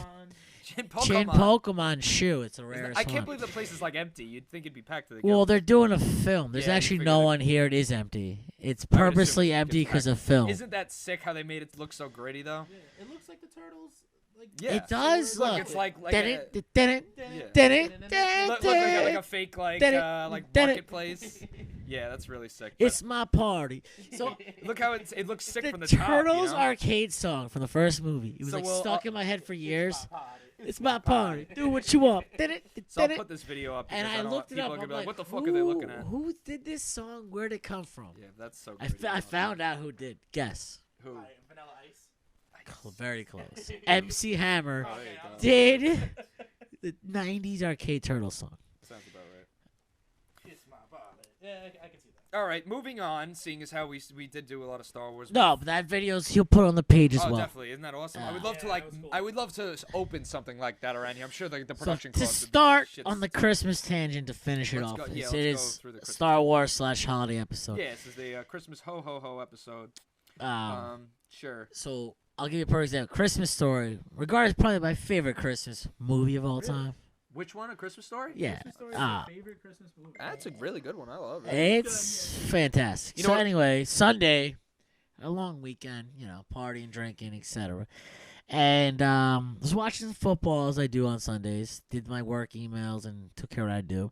Chin Pokemon shoe. It's a rare. I can't believe the place is like empty. You'd think it'd be packed to the Well, gills. they're doing a film. There's actually no one here. It is empty. It's purposely empty because of film. Isn't that sick how they made it look so gritty though? Yeah, it looks like the turtles. Yeah, it does. Look, it's like look like a fake marketplace. Yeah, that's really sick. It's my party. So look how it looks sick the from the top. Turtles arcade song from the first movie. It was stuck in my head for years. It's my party. Do what you want. So I'll put this video up. And I looked it up. I'm like, what the fuck are they looking at? Who did this song? Where'd it come from? Yeah, that's so. I found out who did. Guess. Who? Vanilla Ice. Very close. MC Hammer did the '90s arcade turtle song. Sounds about right. It's my party. Yeah, I can see that. All right, moving on. Seeing as how we did do a lot of Star Wars. No, but that video's he'll put on the page as well. Definitely, isn't that awesome? I would love to cool. I would love to open something like that around here. I'm sure the So production to costs would be start shit. on the Christmas tangent to finish it Let's off, go- it let's is go through the Christmas Star Wars / holiday episode. Yeah, this is the Christmas ho ho ho episode. Sure. So I'll give you a perfect example. Christmas Story, regarded as probably my favorite Christmas movie of all time. Which one? A Christmas Story? Yeah. Christmas Story is my favorite Christmas movie. That's a really good one. I love it. It's fantastic. You know So what? anyway, Sunday, a long weekend, partying, drinking, etc. And was watching football as I do on Sundays. Did my work emails and took care of what I do.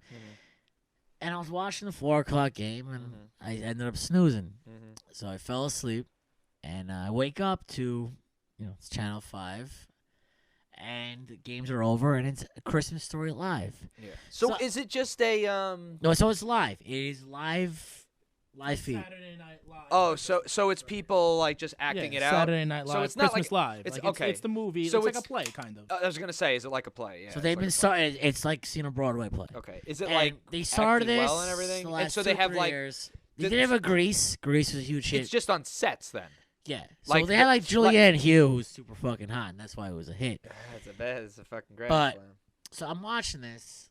And I was watching the 4 o'clock game, and I ended up snoozing. So I fell asleep, and I wake up to, it's Channel 5. And the games are over, and it's a Christmas Story live. Yeah. So is it just a No, so it's live. It is live feed. Saturday Night Live. Oh, so it's people like just acting it out. Saturday Night Live. So it's not Christmas like Live. it's Like, okay. It's the movie. So it's like a play, kind of. I was gonna say, is it like a play? Yeah. So they've been starting. It's like seeing a Broadway play. Okay. Is it And like they started acting this well and everything? the And last so they 2, have 3 like years. They did have a Grease. Grease was a huge hit. it's just on sets then. Yeah. So like they had like the- Julianne Hough, who's super fucking hot, and that's why it was a hit. That's a fucking great. But- So I'm watching this,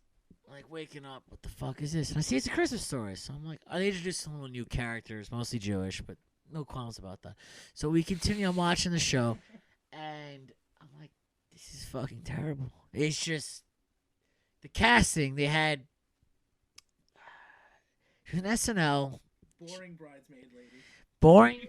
like waking up. What the fuck is this? And I see it's a Christmas Story. So I'm like, they introduced some little new characters, mostly Jewish, but no qualms about that. So we continue on watching the show, and I'm like, this is fucking terrible. It's just the casting. They had an SNL. Boring bridesmaid lady. Boring.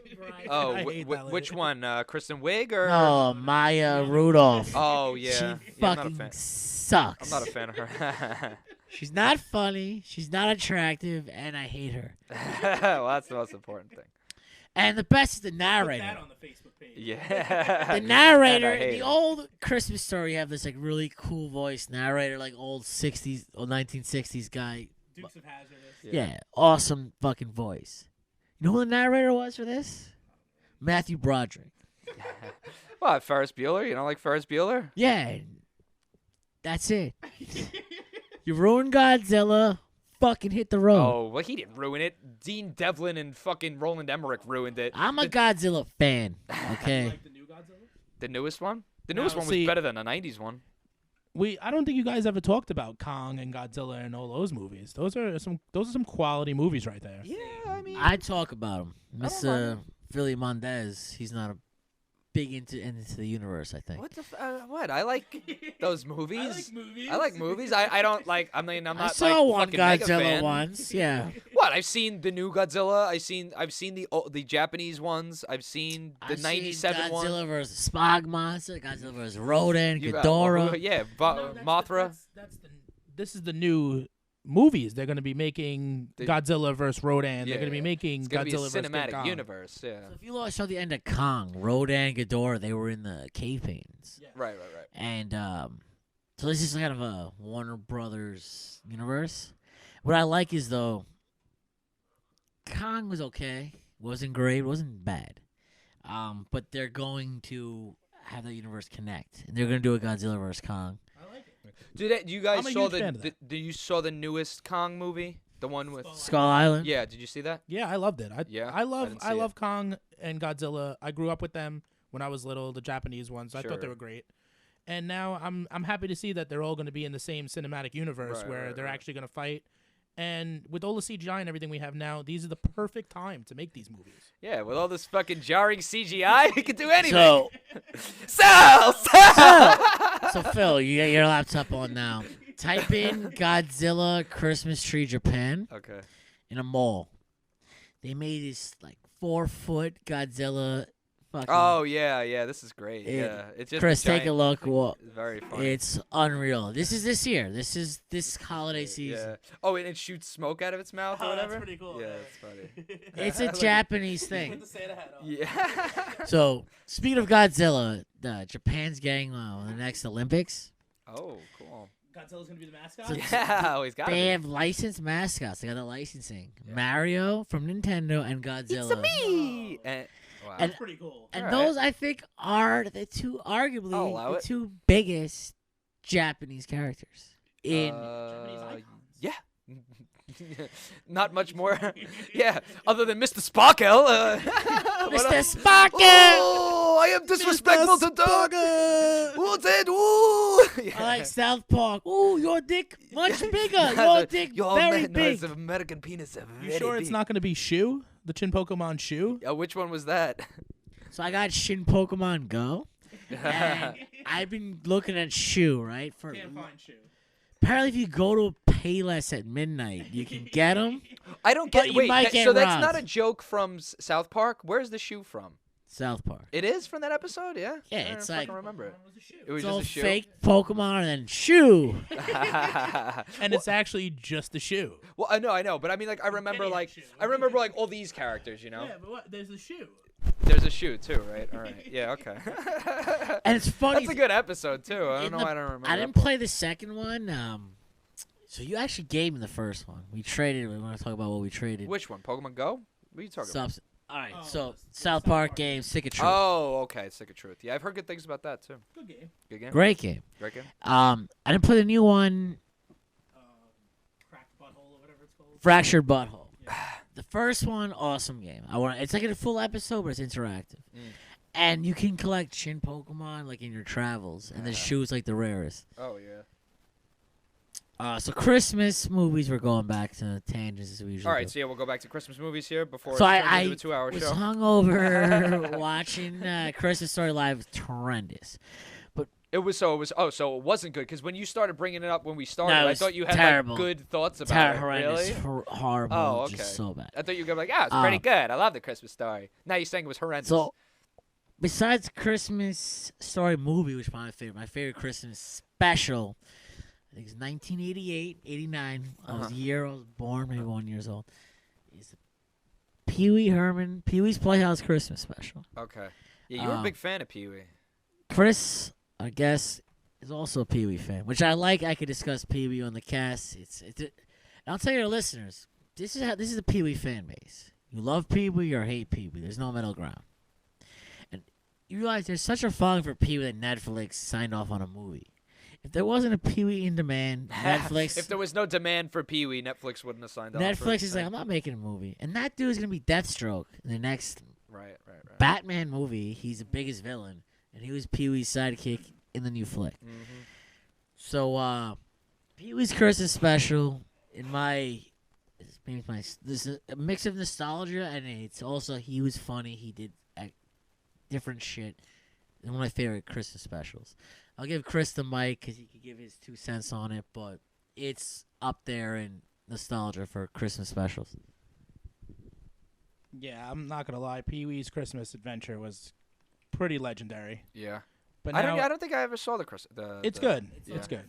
Oh, I hate that which lady. one? Kristen Wiig or? No, Maya Rudolph. Oh yeah. She Yeah, I'm not a fucking fan. sucks. I'm not a fan of her. She's not funny. She's not attractive, and I hate her. Well, that's the most important thing. And the best is the Put narrator. that on the Facebook page. Yeah. The narrator, And I hate the her. old Christmas Story, you have this like really cool voice narrator, like old 60s or 1960s guy. Dukes of Hazzard. Yeah, awesome fucking voice. You know who the narrator was for this? Matthew Broderick. What, Ferris Bueller? You don't like Ferris Bueller? Yeah. That's it. You ruined Godzilla. Fucking hit the road. Oh, well, he didn't ruin it. Dean Devlin and fucking Roland Emmerich ruined it. I'm a Godzilla fan. Okay. You like the new Godzilla? The newest one? The Now, newest one was see- better than the 90s one. I don't think you guys ever talked about Kong and Godzilla and all those movies. Those are some quality movies right there. Yeah, I mean... I talk about him. I don't mind Mr. Philly Mondez. He's not a big into the universe, I think. What? I like those movies. movies. I like movies. I don't like... I mean, I'm I not saw like one fucking mega Godzilla fan. once. Yeah. What? I've seen the new Godzilla. I've seen the Japanese ones. I've seen the I've '97 seen one. Godzilla versus Spog Monster. Godzilla versus Rodan. You got- Ghidorah. yeah, Mothra. This is the new movies. They're going to be making Godzilla versus Rodan. They're going to be making It's gonna Godzilla be a versus King cinematic Kong. universe. Yeah. So if you saw the end of Kong, Rodan, Ghidorah, they were in the cave paintings. Yeah. Right. And so this is kind of a Warner Brothers universe. What I like is, though, Kong was okay. Wasn't great. Wasn't bad. But they're going to have that universe connect. And they're going to do a Godzilla vs. Kong. I like it. Did you guys I'm a saw huge fan of the? that. Did you saw the newest Kong movie? The one with. Skull Island? Yeah. Did you see that? Yeah, I loved it. Yeah, I I love didn't see I it. love Kong and Godzilla. I grew up with them when I was little, the Japanese ones. I thought they Sure. were great. And now I'm happy to see that they're all going to be in the same cinematic universe Right, where right, they're right. actually going to fight. And with all the CGI and everything we have now, these are the perfect time to make these movies. Yeah. With all this fucking jarring CGI, we could do anything. So, Sell. so Phil, you get your laptop on now. Type in Godzilla Christmas Tree Japan Okay. in a mall. They made this, 4-foot Godzilla fucking... Oh yeah. This is great. It- Yeah. It's just Chris, take a giant- look. Well, It's very funny. it's unreal. This is this year. This is this holiday season. Yeah. Oh, and it shoots smoke out of its mouth or Oh, that's whatever. pretty cool, Yeah, yeah. it's funny. It's a Like- Japanese thing. Yeah. So, speaking of Godzilla, Japan's getting the next Olympics. Oh, cool. Godzilla's going to be the mascot? So Yeah, always got They it. have licensed mascots. They got the licensing. Yeah. Mario from Nintendo and Godzilla. Me. And, wow. And- Pretty cool. And Alright. those, I think, are the two, I'll arguably, allow the it. two biggest Japanese characters in. Japanese icons. Yeah. Not much more. Yeah, other than Mr. Sparkle. Mr. Sparkle! Oh, I am disrespectful to dog. What's it? Ooh. Yeah. I like South Park. Ooh, your dick much bigger. Your dick very No, big. it's an American penis. You sure it's not going to be Shu? The Chin Pokemon Shu? Which one was that? So I got Shin Pokemon Go. And I've been looking at Shu, right? Shu. Apparently, if you go to Payless at midnight, you can get them. I don't But get. you Wait, might that- get so that's robbed. not a joke from South Park. Where's the shoe from? South Park. It is from that episode. Yeah. Yeah, I don't it's fucking like- remember it. It was It's all just a shoe. fake Pokemon and then Shu. And it's actually just the shoe. Well, I know, but I mean, like, I remember, Getting a like, shoe. I remember, like, all these characters. You know, but what? There's the shoe. there's a shoe too, right? All right. Yeah. Okay. And it's funny. That's a good episode too. I don't in know the- why I don't remember. I that didn't part. play the second one. So you actually gave me the first one. We traded. We want to talk about what we traded. Which one? Pokemon Go? What are you talking about? All right. Oh, So the South Park game, Sick of Truth. Oh, okay. Sick of Truth. Yeah, I've heard good things about that too. Good game. Good game. Great game. Great game. I didn't play the new one, Cracked butthole or whatever it's called. Fractured Butthole. The first one, awesome game. It's like a full episode, but it's interactive. And you can collect Shin Pokemon like in your travels, and the shoe's like the rarest. Oh yeah. So Christmas movies, we're going back to tangents as we usually All right, do. so yeah, we'll go back to Christmas movies here before So it turns I into a 2-hour was show. hungover watching Christmas Story Live. It was horrendous. It wasn't good because when you started bringing it up when we started, No, it I was thought you had terrible. like good thoughts about it. Horrendous. Really? Horrible. Oh, okay. Just so bad. I thought you were gonna be like, it's pretty good. I love the Christmas Story. Now you're saying it was horrendous. So, besides Christmas Story movie, which is my favorite Christmas special, I think it's 1988, 89. I was a year I was born, maybe 1 year old. Is Pee-wee's Playhouse Christmas special. Okay. Yeah, you were a big fan of Pee-wee. Chris, I guess, is also a Pee-wee fan, which I like. I could discuss Pee-wee on the cast. I'll tell your listeners, this is a Pee-wee fan base. You love Pee-wee or hate Pee-wee. There's no middle ground. And you realize there's such a following for Pee-wee that Netflix signed off on a movie. If there wasn't a Pee-wee in demand, Netflix... If there was no demand for Pee-wee, Netflix wouldn't have signed off. Netflix is like, I'm not making a movie. And that dude's going to be Deathstroke in the next right. Batman movie. He's the biggest villain. And he was Pee-wee's sidekick in the new flick. Mm-hmm. So, Pee-wee's Christmas special, in my... This is a mix of nostalgia, and it's also he was funny. He did different shit. One of my favorite Christmas specials. I'll give Chris the mic because he could give his 2 cents on it, but it's up there in nostalgia for Christmas specials. Yeah, I'm not gonna lie. Pee-wee's Christmas Adventure was pretty legendary. Yeah, but I now, don't think I ever saw the It's good. Yeah. It's good.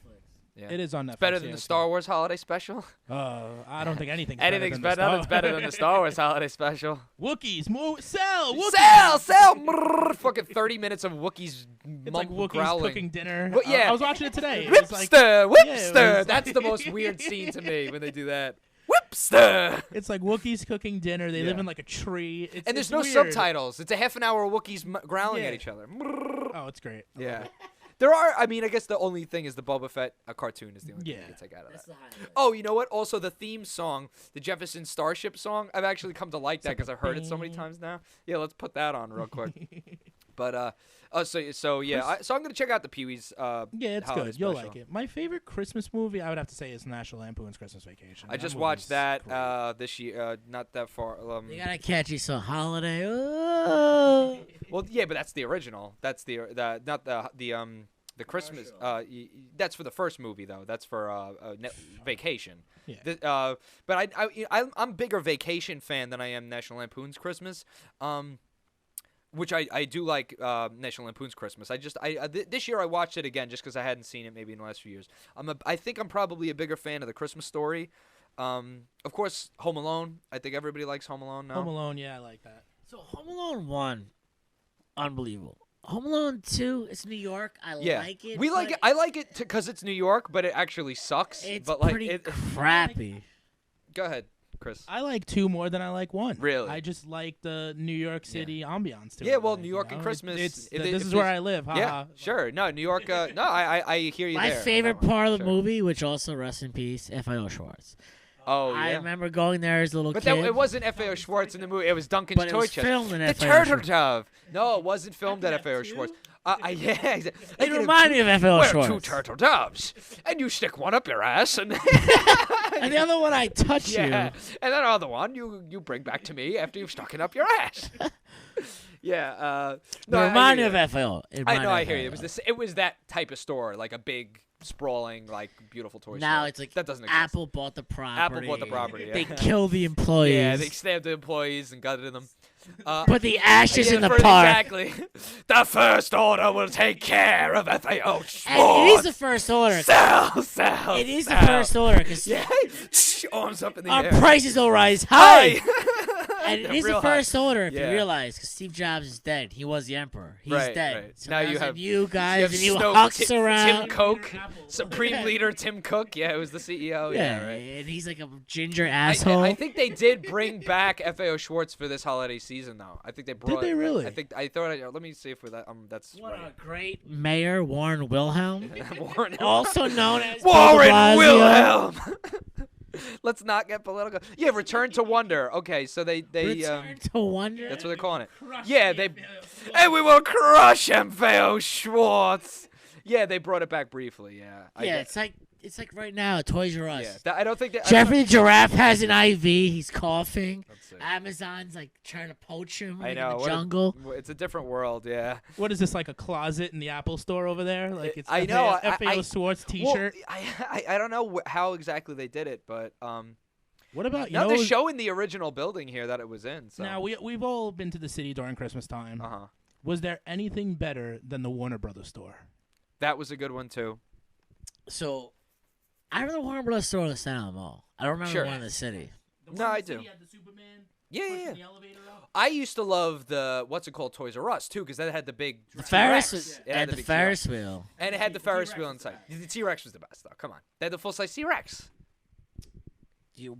Yeah. It is on Netflix. It's better than the Star Wars holiday special. I don't think anything's Anything's better. Nothing's better than the Star Wars holiday special. Wookiees, sell, Wookiees. Sell, brrr, fucking 30 minutes of Wookiees It's like Wookiees growling. cooking dinner. Well, yeah. I was watching it today. It was like, Whipster, whipster. Yeah, That's the most weird scene to me when they do that. Whipster. It's like Wookiees cooking dinner. They live Yeah. in like a tree. And there's it's no weird. subtitles. It's a half an hour of Wookiees growling Yeah. at each other. Oh, it's great. I love Yeah. it. There are, I mean, I guess the only thing is the Boba Fett cartoon is the only thing you Yeah. can take out of That's that. the highlight. Oh, you know what? Also, the theme song, the Jefferson Starship song, I've actually come to like that because I've heard it so many times now. Yeah, let's put that on real quick. But, so yeah, so I'm going to check out the Pee-wee's Yeah, it's holiday good. You'll special. like it. My favorite Christmas movie, I would have to say, is National Lampoon's Christmas Vacation. I just movie's watched that great. this year, not that far. They got a catchy song, Holiday. Oh. Well, yeah, but that's the original. That's not the Christmas. That's for the first movie though. That's for Vacation. Yeah. But I'm bigger Vacation fan than I am National Lampoon's Christmas. Which I do like National Lampoon's Christmas. This year I watched it again just because I hadn't seen it maybe in the last few years. I think I'm probably a bigger fan of the Christmas Story. Of course, Home Alone. I think everybody likes Home Alone now. Home Alone, yeah, I like that. So Home Alone 1, unbelievable. Home Alone 2, it's New York. I like it. We like it. I like it because it's New York, but it actually sucks. It's but like pretty crappy. Go ahead, Chris. I like 2 more than I like 1. Really? I just like the New York City ambiance to it. Yeah, well, like, New York you and know? Christmas. This is where I live. Yeah, sure. No, New York. No, I hear you My there. favorite on that one. part of the Sure. movie, which also rests in peace, F.A.O. Schwartz. Oh, yeah. I remember going there as a little But kid. it wasn't F.A.O. Schwartz in the movie. It was Duncan's but it Toy was Chest. filmed in The F.A.O. Turtle Schwartz. Dove. No, it wasn't filmed at F.A.O. Schwartz. Yeah, exactly. It reminded me of F.A.O. We're Schwartz. 2 turtle doves, and you stick one up your ass, and And the other one, I touch yeah, you. and then the other one you bring back to me after you've stuck it up your ass. Yeah, no, It reminded me I of F.A.O. I know, I hear you. It was that type of store, like a big, sprawling, like beautiful toy store. Now it's like that doesn't exist. Apple bought the property. Apple bought the property. Yeah. They killed the employees. Yeah, they stabbed the employees and gutted them. Put the ashes in the first- park. Exactly. The First Order will take care of FAO Schwartz. And it is the first order. Sell. It is the first order because Yeah. Arms up in the our air. prices will rise high. And it is the Real high. first order if Yeah. you realize because Steve Jobs is dead. He was the emperor. He's Right, dead. right. So Now now you you have- you guys and you Snoke, hucks Tim around. Cook, Supreme Leader Tim Cook. Yeah, it was the CEO. Yeah, right. And he's like a ginger asshole. I think they did bring back FAO Schwartz for this holiday season, though. I think they brought. they really? I thought. Let me see if that's what right. a great mayor, Warren Wilhelm, Warren, also known as Warren Bill de Blasio. Wilhelm. Let's not get political. Yeah, Return to Wonder. Okay, so they Return to Wonder. that's what they're calling it. Yeah, and we will crush FAO Schwartz. Yeah, they brought it back briefly. Yeah. Yeah, it's like right now, Toys R Us. Yeah, I don't think that. Jeffrey the Giraffe has an IV. He's coughing. Let's see. Amazon's like trying to poach him I like, know. in the what a- jungle. it's a different world. Yeah. What is this, like a closet in the Apple store over there? Like it's I know, FAO Schwartz T-shirt. Well, I don't know how exactly they did it, but What about no, they're showing the original building here that it was in. So. Now we've all been to the city during Christmas time. Uh huh. Was there anything better than the Warner Brothers store? That was a good one too. So, I remember Warner Bros. Store in the Sound Mall. I don't remember Sure. one in the city. No, I do. Yeah. I used to love the what's it called, Toys R Us too, because that had the big The T-Rex. Ferris It had and the big Ferris T-Rex. wheel. And it had the Ferris wheel inside. The T-Rex was the best though. Come on, they had the full size T-Rex.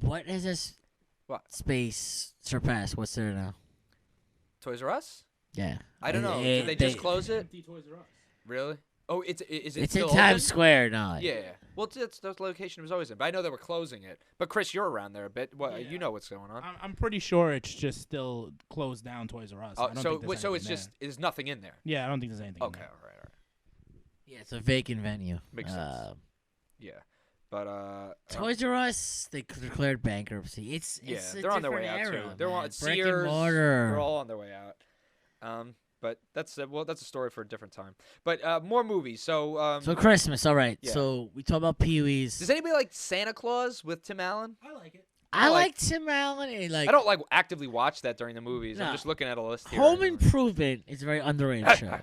What is this? What? Space Surpass. What's there now? Toys R Us? Yeah. I don't know. Did they just close it? Empty Toys R Us. Really? Oh, is it It's in still Times open? Square now. Yeah. Well, that's the location it was always in. But I know they were closing it. But Chris, you're around there a bit. What Yeah. you know what's going on? I'm pretty sure it's just still closed down Toys R Us. I don't think there's so anything it's just there. there's nothing in there. Yeah, I don't think there's anything. Okay. In All there. right. Yeah, it's a vacant venue. Makes sense. Yeah. But Toys R Us, they declared bankruptcy. It's yeah, a they're on their way different out era, too. They're man. on Brick Sears. and mortar. They're all on their way out. But that's a story for a different time. But more movies. So So Christmas, all right. Yeah. So we talk about Pee Wee's. does anybody like Santa Claus with Tim Allen? I like it. I like- like Tim Allen. And I don't like actively watch that during the movies. No. I'm just looking at a list here. Home Improvement is a very underrated show.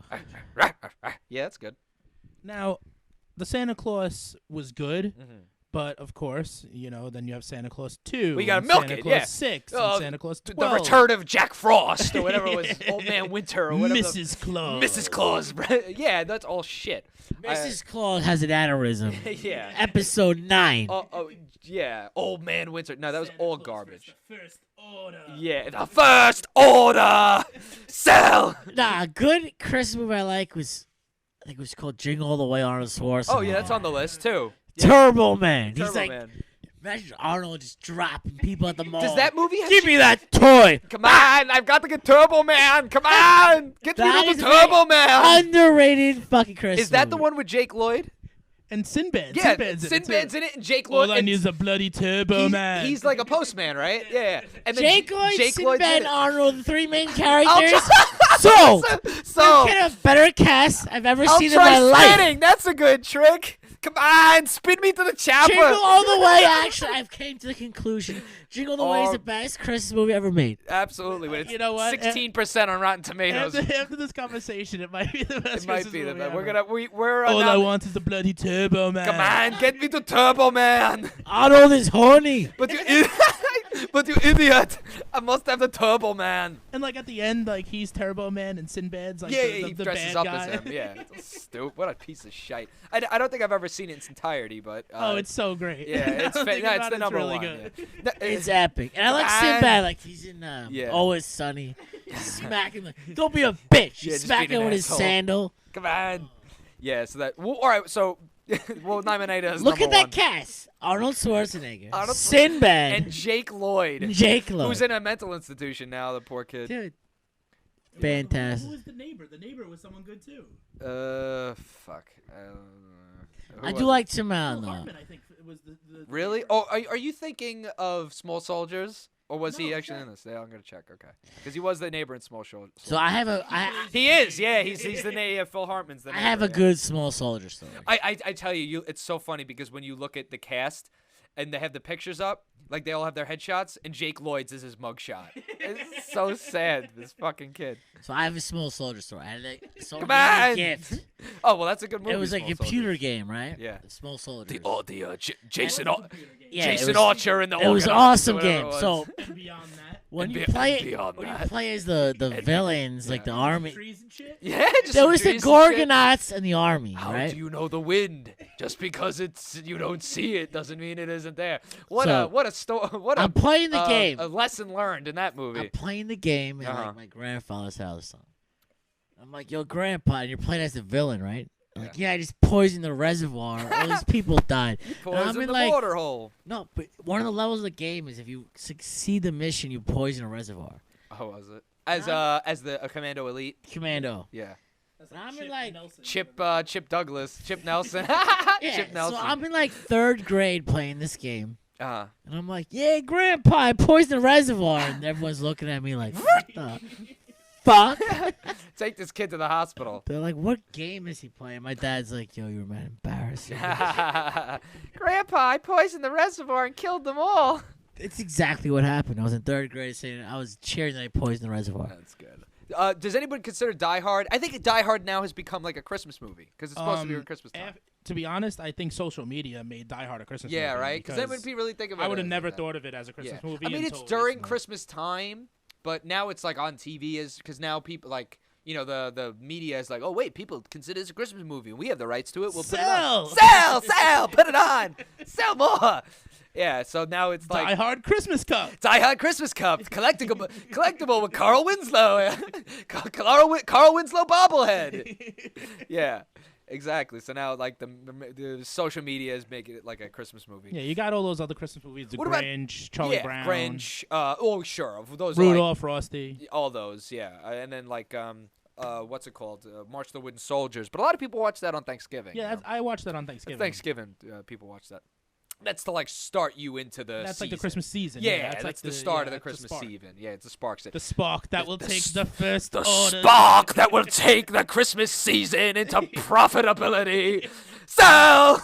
Yeah, that's good. Now, the Santa Claus was good, Mm-hmm. but of course, then you have Santa Claus 2. We gotta and milk Santa it, Claus yeah. 6, Oh, and Santa Claus The 12. Return of Jack Frost or whatever it was, Old Man Winter or whatever. Mrs. Claus. Mrs. Claus. Yeah, that's all shit. Mrs. Claus has an aneurysm. Yeah. Episode 9. Oh, yeah. Old Man Winter. No, that was all garbage. First order. Yeah, the First Order. Sell. Nah, a good Christmas movie I like was, I think it was called Jingle All the Way, Arnold Schwarzenegger. Oh, yeah, that's on the list too. Turbo Man. He's Turbo like, Man. imagine Arnold just dropping people at the mall. Does that movie have Give me that toy. Come on, I've got to get Turbo Man. Come on, get me That to is the Turbo a Man. underrated fucking Christmas Is that the movie. one with Jake Lloyd? And Sinbad. Yeah, Sinbad's in it, and Jake Lloyd. All I and need is a bloody Turbo Man. He's like a postman, right? Yeah. And then Jake Lloyd, Lloyd's Sinbad, in and it. Arnold, the three main I'll characters. try- So, so get a better cast I've ever I'll seen in try my life. spinning. That's a good trick. Come on, spin me to the chopper. Jingle All the Way. Actually, I've came to the conclusion. Jingle All the Way is Oh. the best Christmas movie ever made. Absolutely. When it's You know what? 16% on Rotten Tomatoes. after this conversation, it might be the best It might Christmas be the movie best. ever. We're All I now- want is the bloody Turbo Man. Come on, get me to Turbo Man. Arnold is horny. But but you idiot! I must have the Turbo Man. And like at the end, like he's Turbo Man and Sinbad's like Yeah, the he the dresses bad up guy. as him. Yeah, it's stupid. What a piece of shite. I don't think I've ever seen it in its entirety, but Oh, it's so great. yeah, it's Now that I think it's about the it, number really one. good. Yeah. It's epic. And I like Come on. Sinbad. Like, he's in Yeah. Always Sunny. Smacking like, don't be a bitch. Yeah, He's just smacking being an with his asshole. sandal. Come on. Yeah, so that. Well, all right, so we'll nominate as Look number at that one. cast. Arnold Schwarzenegger. Arnold Sinbad. And Jake Lloyd, Jake Lloyd. who's in a mental institution now. The poor kid. Dude. Who Fantastic. was the neighbor? The neighbor was someone good too. Fuck. I do like Tim Allen, though. Hartman, I think, was the Really? neighbor. Oh, are you thinking of Small Soldiers, or was he No, actually Jack- in this? Yeah, I'm gonna check. Okay, because he was the neighbor in Small Soldiers. So I have a He is. Yeah, he's the neighbor. Phil Hartman's the I neighbor. have a yeah. good Small Soldier story. I tell you, it's so funny because when you look at the cast and they have the pictures up, like they all have their headshots, and Jake Lloyd's is his mugshot. It's so sad, this fucking kid. So I have a Small Soldier story. I had Come on! gift. Oh well, that's a good movie. It was a Small computer Soldiers. game, right? Yeah. The Small Soldier. Jason Yeah, it Jason was- Archer and the It was an Argonauts, awesome whatever game. it was. So And beyond that, when And you be- play and beyond when you that. play as the villains, like the army, trees and shit. yeah, just there some was the trees and shit. Gorgonauts and the army, How right? do you know the wind? Just because you don't see it doesn't mean it isn't there. What So, a story. What I'm playing the a game. a lesson learned in that I'm movie. playing the game at Uh-huh. like my grandfather's house. I'm like, yo, grandpa, and you're playing as the villain, right? I'm like, yeah, I just poisoned the reservoir. All these people died. And I'm Poison in the like, water hole. no, but one of the levels of the game is if you succeed the mission, you poison a reservoir. Oh, was it? As the Commando Elite. Commando. Yeah. That's I'm in Chip like- Nelson. Chip Douglas, Chip Nelson. Yeah, Chip Nelson. so I'm in like 3rd grade playing this game. Uh-huh. And I'm like, yeah, grandpa, I poisoned the reservoir. And everyone's looking at me like, what the fuck? Take this kid to the hospital. They're like, what game is he playing? My dad's like, yo, you're mad embarrassing. Grandpa, I poisoned the reservoir and killed them all. It's exactly what happened. I was in 3rd grade saying I was cheering that I poisoned the reservoir. That's good. Does anybody consider Die Hard? I think Die Hard now has become like a Christmas movie because it's supposed to be around Christmas time. To be honest, I think social media made Die Hard a Christmas movie. Yeah, right. Because then when people really think of it, I would have as never that. thought of it as a Christmas Yeah. movie. I mean, it's until during recently. Christmas time, but now it's like on TV because now people like. You know, the media is like, oh, wait, people consider this a Christmas movie. And we have the rights to it. We'll put it on. Sell! Sell! Put it on. Sell more. Yeah, so now it's like Die Hard Christmas Cup. Die Hard Christmas Cup, collectible with Carl Winslow, Carl Winslow bobblehead. Yeah, exactly. So now like the social media is making it like a Christmas movie. Yeah, you got all those other Christmas movies: The What about- Grinch, Charlie Brown, Grinch. Oh, sure. Those Rudolph, Frosty. are like, all those. Yeah, and then like what's it called? March of the Wooden Soldiers. But a lot of people watch that on Thanksgiving. Yeah, you know? I watched that on Thanksgiving. Thanksgiving, people watch that. That's to like start you into the. That's season. like the Christmas season. Yeah, that's that's like the start of the that's Christmas spark. season. Yeah, it's the spark. The spark that will take the first The order. spark that will take the Christmas season into profitability. Sell!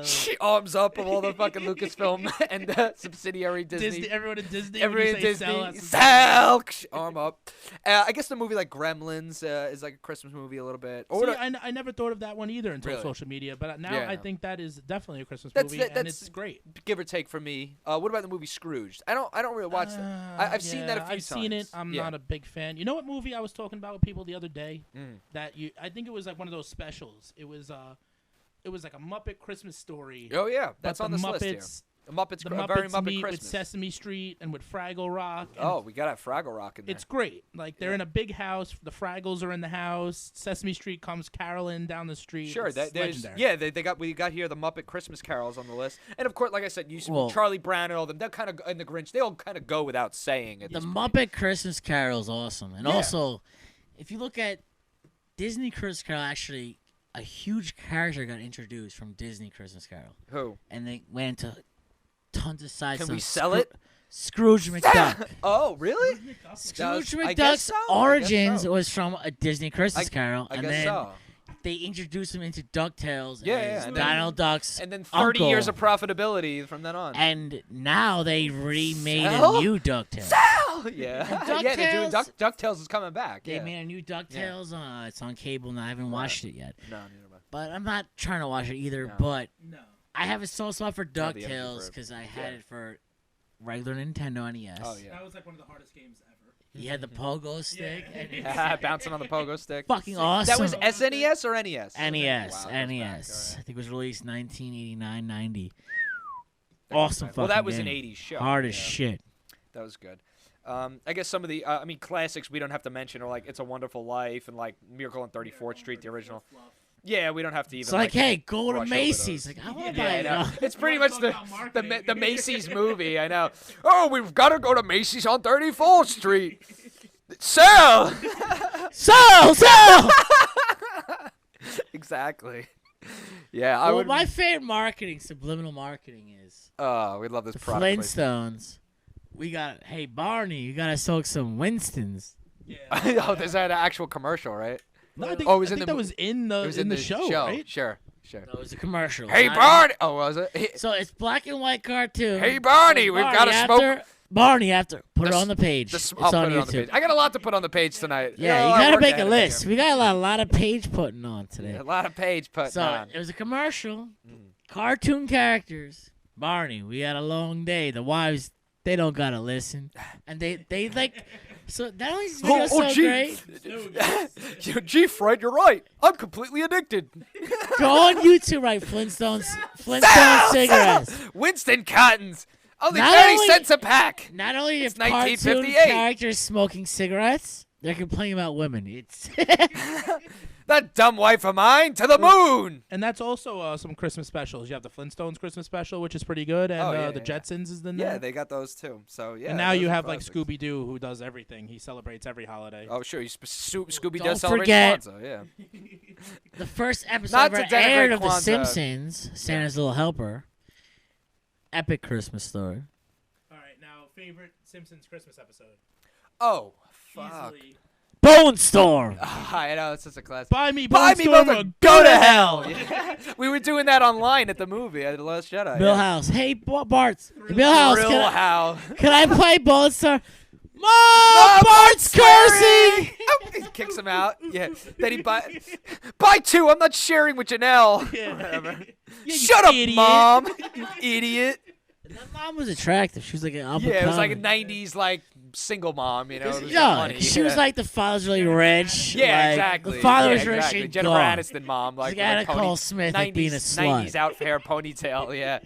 She arms up of all the fucking Lucasfilm and the subsidiary Disney. Everyone in Disney. Everyone when in you say Disney. sell, Sell! Arm up. I guess the movie like Gremlins is like a Christmas movie a little bit. See, I never thought of that one either until Really? social media, but now Yeah, I no. think that is definitely a Christmas That's- movie, that- and that's- it's great. Give or take for me. What about the movie Scrooged? I don't really watch that. I've seen that a few I've times. seen it. I'm Yeah. not a big fan. You know what movie I was talking about with people the other day? Mm. I think it was like one of those specials. It was like a Muppet Christmas story. Oh yeah, but that's the on this Muppets, list here. The Muppets, The a Muppets very Muppet meet Christmas. with Sesame Street and with Fraggle Rock. and Oh, we gotta have Fraggle Rock in there. It's great. Like they're Yeah. in a big house. The Fraggles are in the house. Sesame Street comes caroling down the street. Sure, It's there's legendary. we got here the Muppet Christmas carols on the list, and of course, like I said, Well- Charlie Brown and all them. They kind of and the Grinch. They all kind of go without saying it. The Muppet Christmas Carol is awesome, and Yeah. also, if you look at Disney Christmas Carol, actually, a huge character got introduced from Disney Christmas Carol, Who? and they went into tons of sides. Can we sell it? Scrooge McDuck. Oh, really? Scrooge I guess McDuck's so, I guess origins so. was from a Disney Christmas Carol, I and guess then so. they introduced him into Ducktales Yeah, as yeah, and then- Donald Duck's And then 30 uncle. years of profitability from then on. And now they remade Sell? a new Ducktales. Yeah, And yeah, they're doing DuckTales? DuckTales is coming back. They Yeah. made a new Ducktales. It's on cable, and I haven't watched it yet. No, neither am I. But I'm not trying to watch it either. No. But No. I have a soft spot for the empty DuckTales for it. because I had Yeah. it for regular Nintendo NES. Oh yeah. That was like one of the hardest games ever. You had the pogo stick. And it's Bouncing on the pogo stick. fucking awesome. That was SNES or NES? NES. Wow, that goes NES. back, I think it was released 1989, 90. Awesome fucking Well, that was game. an 80s show. Hard as yeah. shit. That was good. I guess some of the, classics we don't have to mention are like It's a Wonderful Life and like Miracle on 34th Street, the original. Yeah, we don't have to even. It's like, hey, go to brush over Macy's. those. Like, I want to Yeah, buy I it. know. now. It's pretty much Talk the about the, marketing. the Macy's movie. I know. Oh, we've got to go to Macy's on 34th Street. Sell. So. Exactly. Yeah, I Well, would. my favorite marketing, subliminal marketing, is We love this the product. Flintstones. We got, hey, Barney, you got to soak some Winstons. Yeah. Oh, there's an actual commercial, right? No, I think, Oh, it was I in think the that was in the It was in the show, right? Sure. No, it was a commercial. Hey, Not- Barney. Oh, was it? Hey, So it's black and white cartoon. Hey, Barney, So we've gotta after- Barney, after. Put it The on the page. I'll It's put on it YouTube. on the page. I got a lot to put on the page tonight. Yeah, Oh, you I gotta worked make a ahead of list. here. We got a lot of page putting on today. A lot of page putting So on. it was a commercial. Cartoon characters. Barney, we had a long day. The wives, they don't gotta listen, and they like. So that only is video so great. Gee, Fred, you're right. I'm completely addicted. Go on YouTube, right? Flintstone cigarettes. Winston Cottons. Only Not 30 only- cents a pack. Not only It's if cartoon 1958. characters smoking cigarettes, they're complaining about women. It's That dumb wife of mine to the moon. And that's also some Christmas specials. You have the Flintstones Christmas special, which is pretty good, and Oh, yeah, the yeah. Jetsons is in Yeah, there. they got those too. So yeah. and now those you are have like classics. Scooby Doo, who does everything. He celebrates every holiday. Oh sure, Scooby Don't does celebrate forget- Kwanzaa. Yeah. the first episode Not to ever denigrate aired of The Kwanzaa. Simpsons, Santa's Little Helper. Epic Christmas story. All right, now favorite Simpsons Christmas episode. Oh fuck. Easily. Bone Storm. I know it's just a classic. Buy me, Buy me, Storm, mother, or go to hell. Yeah. We were doing that online at the movie at the Last Jedi. Bill yeah. House. Hey, Bart. Bill House. Real Can I, how. can I play Bone Storm? Mom, Bart's cursing. Oh, he kicks him out. Yeah. Then he buy two. I'm not sharing with Janelle. Yeah. Whatever. Yeah, you Shut up, idiot. Mom. You idiot. That mom was attractive. She was like an up and Yeah, it was like a coming. 90s like single mom, you know. It was Yeah, funny. she was like the father's really rich. Yeah, like, exactly. The father was exactly. rich. Jennifer Aniston mom, like Anna pony, Cole Smith, 90s, like being a slut. 90s out hair ponytail, yeah.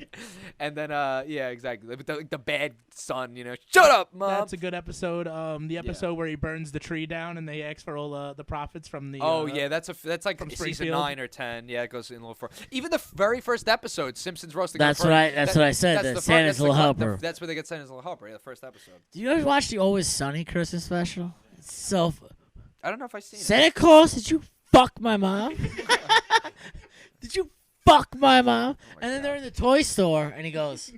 And then, yeah, exactly. But the bad son, you know, shut up, mom. That's a good episode. The episode where he burns the tree down and they ask for all the profits from the. Oh yeah, that's like from season Springfield. 9 or 10. Yeah, it goes in a little further. Even the very first episode, Simpsons roasting. That's what I said. The Santa's Little Helper. That's where they get Santa's Little Helper. Yeah, the first episode. Do you ever watch the Always Sunny Christmas special? It's so. I don't know if I've seen it. Santa Claus, did you fuck my mom? Did you fuck my mom? And then they're in the toy store, and he goes,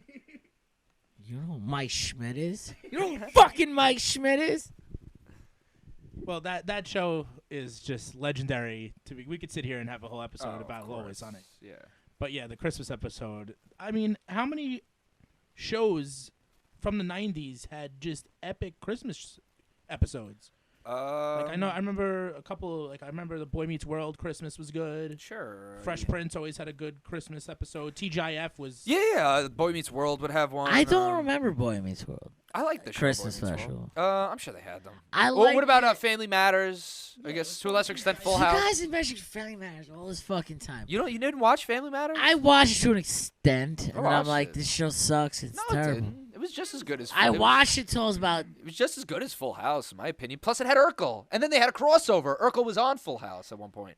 "You know who Mike Schmidt is? You know who fucking Mike Schmidt is?" Well, that show is just legendary. We could sit here and have a whole episode about Always Sunny. Yeah. But yeah, the Christmas episode. I mean, how many shows from the 90s had just epic Christmas episodes? Like I remember a couple. Like I remember the Boy Meets World Christmas was good. Sure. Fresh Prince always had a good Christmas episode. TGIF was. Yeah, Boy Meets World would have one. I don't remember Boy Meets World. I like the show Christmas Boy Meets special. World. I'm sure they had them. What what about Family Matters? I guess to a lesser extent, Full House. You guys have mentioned Family Matters all this fucking time. You didn't watch Family Matters? I watched it to an extent, and then I'm watched like, it. this show sucks. It's No, terrible. it didn't. It was just as good as. I watched it till I was about. It was just as good as Full House, in my opinion. Plus, it had Urkel, and then they had a crossover. Urkel was on Full House at one point.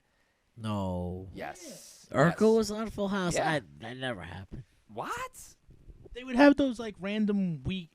No. Yes. Urkel was on Full House. Yeah. That never happened. What? They would have those like random week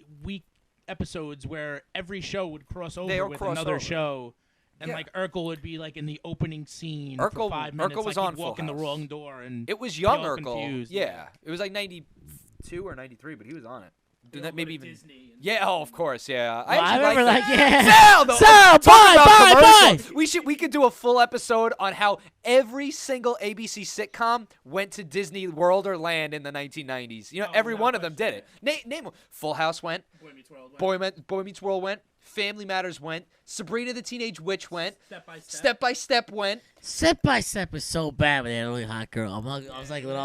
episodes where every show would cross over with another show. And like Urkel would be like in the opening scene for 5 minutes. Urkel was like on he'd walk Full in the House. wrong door, and It was young be all Urkel. confused. Yeah, it was like 92 or 93, but he was on it. That maybe even. Disney and Yeah. Oh, of course. Yeah. I actually remember like that. Yeah. Sal, Sal, talk about bye. commercials. We could do a full episode on how every single ABC sitcom went to Disney World or Land in the 1990s. You know, every one of them did it. Name them. Full House went. Boy Meets World went. Boy Meets World went. Family Matters went. Sabrina the Teenage Witch went. Step by Step. Step by Step went. Step by Step was so bad with that really hot girl. I'm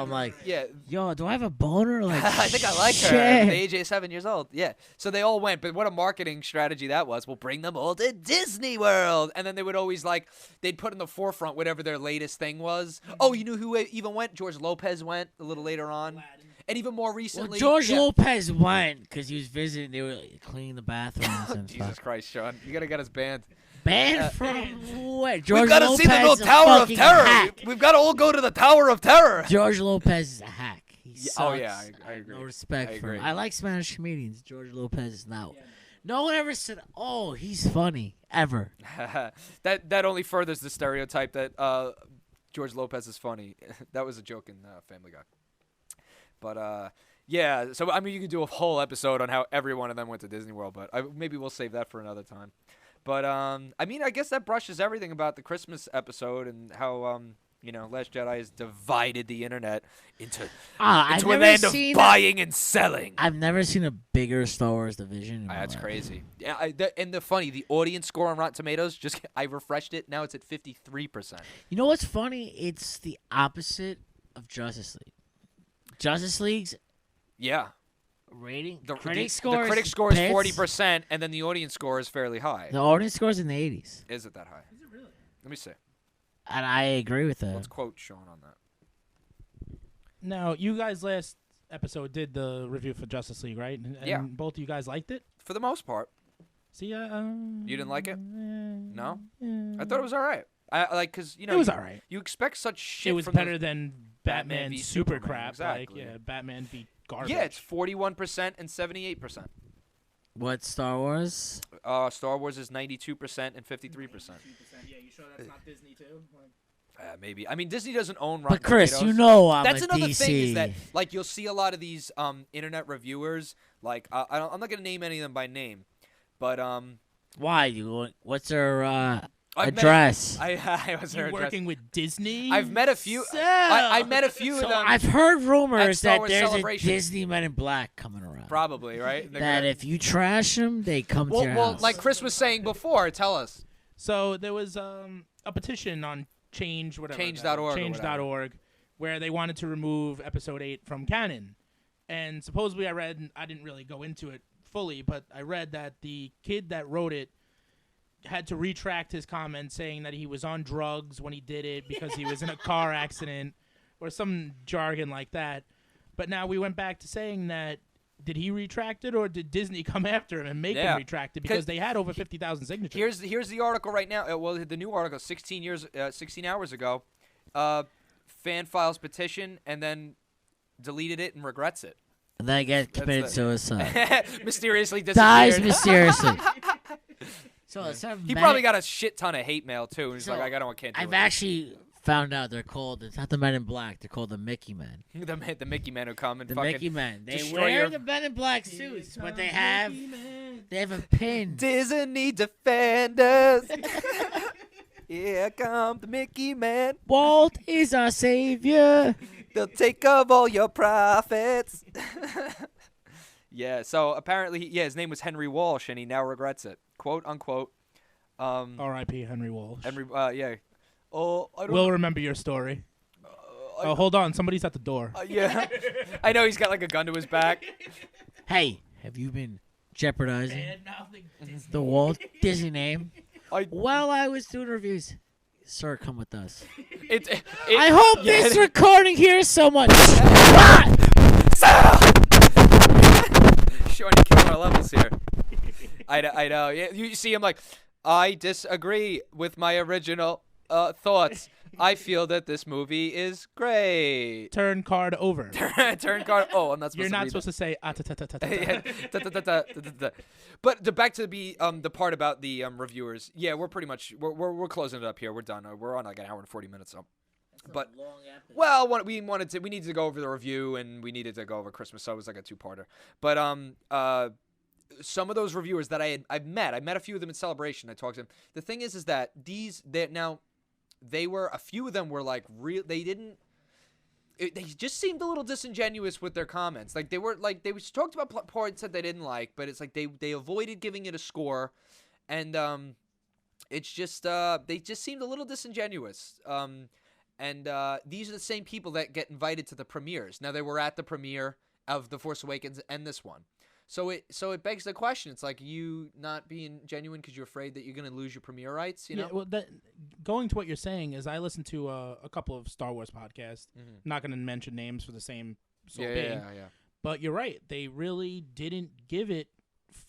like, Yeah. yo, do I have a boner? Like, I think I like her. shit. At the age of 7 years old. Yeah. So they all went, but what a marketing strategy that was. We'll bring them all to Disney World. And then they would always they'd put in the forefront whatever their latest thing was. Oh, you knew who even went? George Lopez went a little later on. Aladdin. And even more recently. Well, George Lopez went because he was visiting. They were cleaning the bathrooms and Jesus stuff. Christ, Sean. You got to get us banned. Banned from what? George We've got to Lopez see the little is a Tower of fucking Terror. hack. We've got to all go to the Tower of Terror. George Lopez is a hack. He sucks. Oh, yeah, I agree. No respect I for him. agree. I like Spanish comedians. George Lopez is not. No one ever said, "Oh, he's funny," ever. that only furthers the stereotype that George Lopez is funny. That was a joke in Family Guy. But yeah, so I mean, you could do a whole episode on how every one of them went to Disney World, but maybe we'll save that for another time. But I mean, I guess that brushes everything about the Christmas episode and how Last Jedi has divided the internet into I've a never land of seen buying and selling. I've never seen a bigger Star Wars division. in my That's life. crazy. Yeah, and the audience score on Rotten Tomatoes, I refreshed it. Now it's at 53%. You know what's funny? It's the opposite of Justice League. Justice League's Yeah. rating, The critic score is pits. 40%, and then the audience score is fairly high. The audience score's in the 80s, Is it that high? Is it really? Let me see. and I agree with that. Let's quote Sean on that. Now, you guys last episode did the review for Justice League, right? And Yeah. both of you guys liked it? For the most part. See, You didn't like it? No? No? I thought it was all right. Because, It was all right. You expect such shit It was from better the, than Batman Batman v super Superman, crap. exactly. Like, Batman beat garbage. Yeah, it's 41% and 78%. What Star Wars? Star Wars is 92% and 53%. Yeah, you sure that's not Disney too? Maybe. I mean, Disney doesn't own Rotten But Chris, Tomatoes. you know I'm That's a another DC. thing is that you'll see a lot of these internet reviewers I'm not gonna name any of them by name, but Why? What's their I've address? I was You her address. working with Disney? I've met a few. I met a few So of them. I've heard at rumors Star that Wars there's Celebration. a Disney Men in Black coming around. Probably right. They're That gonna- if you trash them, they come to your well, house. like Chris was saying before. Tell us. So there was a petition on Change.org Change.org or Change.org where they wanted to remove Episode 8 from canon. And supposedly I read, and I didn't really go into it fully, but I read that the kid that wrote it had to retract his comment saying that he was on drugs when he did it because he was in a car accident or some jargon like that. But now we went back to saying that, did he retract it or did Disney come after him and make him retract it? Because they had over 50,000 signatures. Here's the article right now. Well, the new article, 16 hours ago. Fan files petition and then deleted it and regrets it. And then get committed suicide. Mysteriously disappeared. Dies mysteriously. So he probably got a shit ton of hate mail too. And he's like, I can't do it. I've actually found out they're called. It's not the Men in Black. They're called the Mickey Men. the Mickey Men who come and the fucking Mickey Men. They destroy wear your... the Men in Black suits, but they have a pin. Disney defenders. Here come the Mickey Men. Walt is our savior. They'll take of all your profits. Yeah, so apparently, his name was Henry Walsh, and he now regrets it. Quote, unquote. R.I.P. Henry Walsh. Yeah. Oh, I don't We'll remember your story. Hold on. Somebody's at the door. Yeah. I know he's got like a gun to his back. Hey, have you been jeopardizing the Walt Disney name? While I was doing reviews, sir, come with us. I hope this recording hears someone. Showing you killing our levels here. I know. Yeah, you see him like, I disagree with my original thoughts. I feel that this movie is great. Turn card over. Turn card. Oh, I'm not supposed to. You're not supposed to say But back to the part about the reviewers. Yeah, we're pretty much we're closing it up here. We're done. We're on like an hour and 40 minutes. So. But we needed to go over the review and we needed to go over Christmas, so it was like a two-parter. But some of those reviewers that I met a few of them in Celebration. I talked to them. The thing is that a few of them were like real. They just seemed a little disingenuous with their comments. Like they talked about points that they didn't like, but it's like they avoided giving it a score, and it's just they just seemed a little disingenuous. And these are the same people that get invited to the premieres. Now, they were at the premiere of The Force Awakens and this one. So it begs the question. It's like you not being genuine because you're afraid that you're going to lose your premiere rights, you know? Yeah, well, going to what you're saying is I listened to a couple of Star Wars podcasts. Mm-hmm. Not going to mention names for the same sort of thing. Yeah. But you're right. They really didn't give it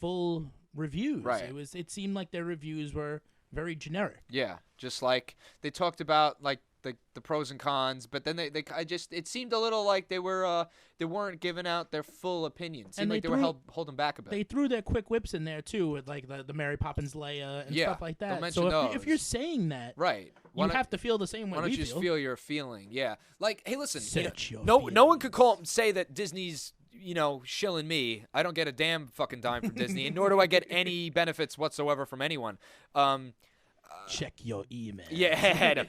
full reviews. Right. It seemed like their reviews were very generic. Yeah, just like they talked about like the pros and cons, but then it seemed a little like they weren't giving out their full opinion. It seemed like they were holding back a bit. They threw their quick whips in there too, with like the Mary Poppins Leia and stuff like that. Don't mention those. If you're saying that, right, you have to feel the same way. Why don't you just feel your feeling? Yeah, like hey, listen, no one could say that Disney's shilling me. I don't get a damn fucking dime from Disney, and nor do I get any benefits whatsoever from anyone. Check your email. Yeah.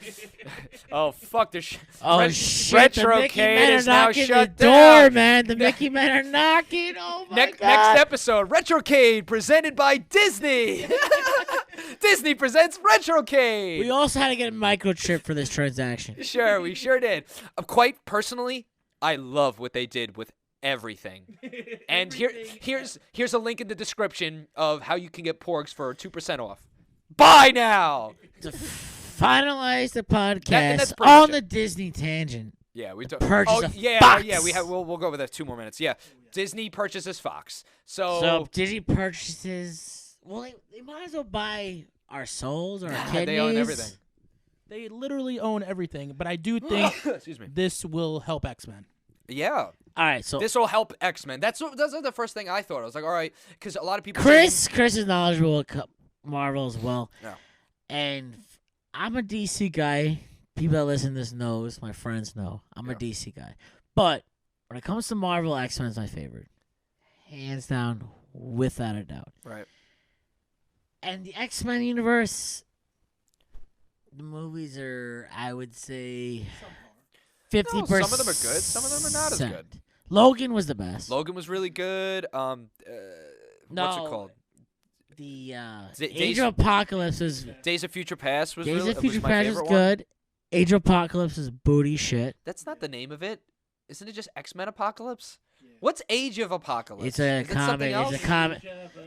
Oh fuck this. Shit! Retrocade is now shut the door, down. Man, the Mickey Men are knocking. Oh my god. Next episode, Retrocade presented by Disney. Disney presents Retrocade. We also had to get a microchip for this transaction. Sure, we sure did. Quite personally, I love what they did with everything. And here's a link in the description of how you can get Porgs for 2% off. Buy now! To finalize the podcast on the Disney tangent. Yeah, we Fox. We'll go over that 2 more minutes. Yeah, Disney purchases Fox. So Disney purchases. Well, they might as well buy our souls, our kidneys. They own everything. They literally own everything. But I do think this will help X-Men. Yeah. All right, so this will help X-Men. That's the first thing I thought. I was like, all right, because a lot of people. Chris is knowledgeable. Marvel as well. Yeah. And I'm a DC guy. People that listen to this knows. My friends know. I'm a DC guy. But when it comes to Marvel, X-Men's my favorite. Hands down, without a doubt. Right. And the X-Men universe, the movies are, I would say, 50%. No, some of them are good. Some of them are not as good. Logan was the best. Logan was really good. What's it called? The Age of Apocalypse was... Days of Future Past was Days really... of Future was Past was good. One. Age of Apocalypse is booty shit. That's not the name of it. Isn't it just X-Men Apocalypse? Yeah. What's Age of Apocalypse? It's a Is it something comic. else? It's a comic.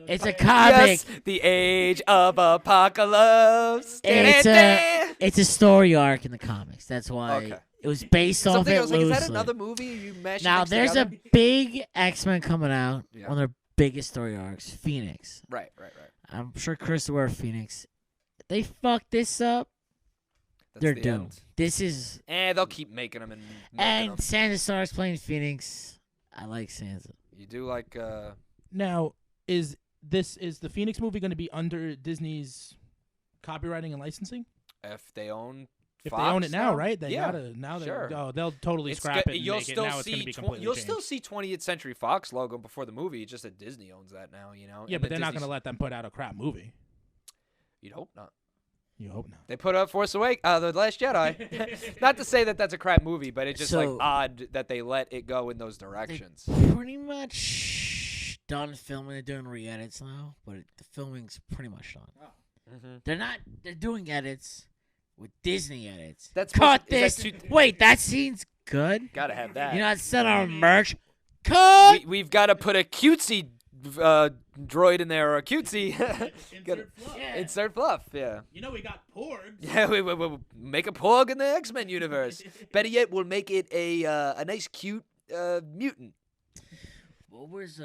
It's a comic. Yes, the Age of Apocalypse. It's a story arc in the comics. That's why Okay. it was based off Something it I was like, loosely. is that another movie? Are you mashing Now things there's together? a big X-Men coming out. Yeah. One of their biggest story arcs, Phoenix. Right. I'm sure Chris is aware of Phoenix. They fucked this up. That's They're the doomed. end. This is They'll keep making them and Sansa starts playing Phoenix. I like Sansa. You do like Now, is the Phoenix movie going to be under Disney's copywriting and licensing? if they own If Fox they own it now, now? right? They Yeah, gotta now. sure. They'll totally it's scrap go- it and you'll make it. still Now it's going to see be tw- completely you'll changed. still see 20th Century Fox logo before the movie. It's just that Disney owns that now, you know. Yeah, And but the they're not going Disney's- to let them put out a crap movie. You'd hope not. You hope not. They put up Force Awakens, The Last Jedi. Not to say that that's a crap movie, but it's just like So- odd that they let it go in those directions. Pretty much done filming. They're doing re-edits now, but the filming's pretty much done. Mm-hmm. They're not. They're doing edits with Disney edits. That's Cut is this. that too- Wait, that scene's good. Gotta have that. You know, it's on our merch. Cut. We've got to put a cutesy droid in there, or a cutesy Insert fluff. insert fluff. Yeah. You know we got porgs. Yeah, we'll make a Porg in the X-Men universe. Better yet, we'll make it a nice, cute mutant. What was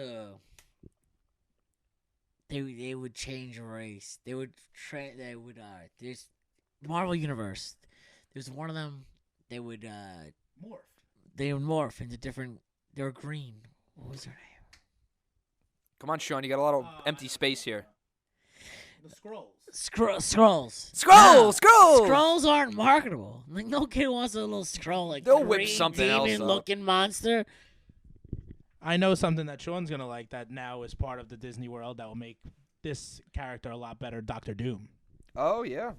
They would change race. They would there's Marvel Universe. There's one of them. They would Morph. They would morph into different. They were green. What was their name? Come on, Sean, you got a lot of empty space here. The scrolls. Scrolls. Scrolls! Scrolls aren't marketable. Like no kid wants a little scroll like They'll whip green something else demon up. looking monster. I know something that Sean's gonna like that now is part of the Disney world that will make this character a lot better. Dr. Doom. Oh yeah.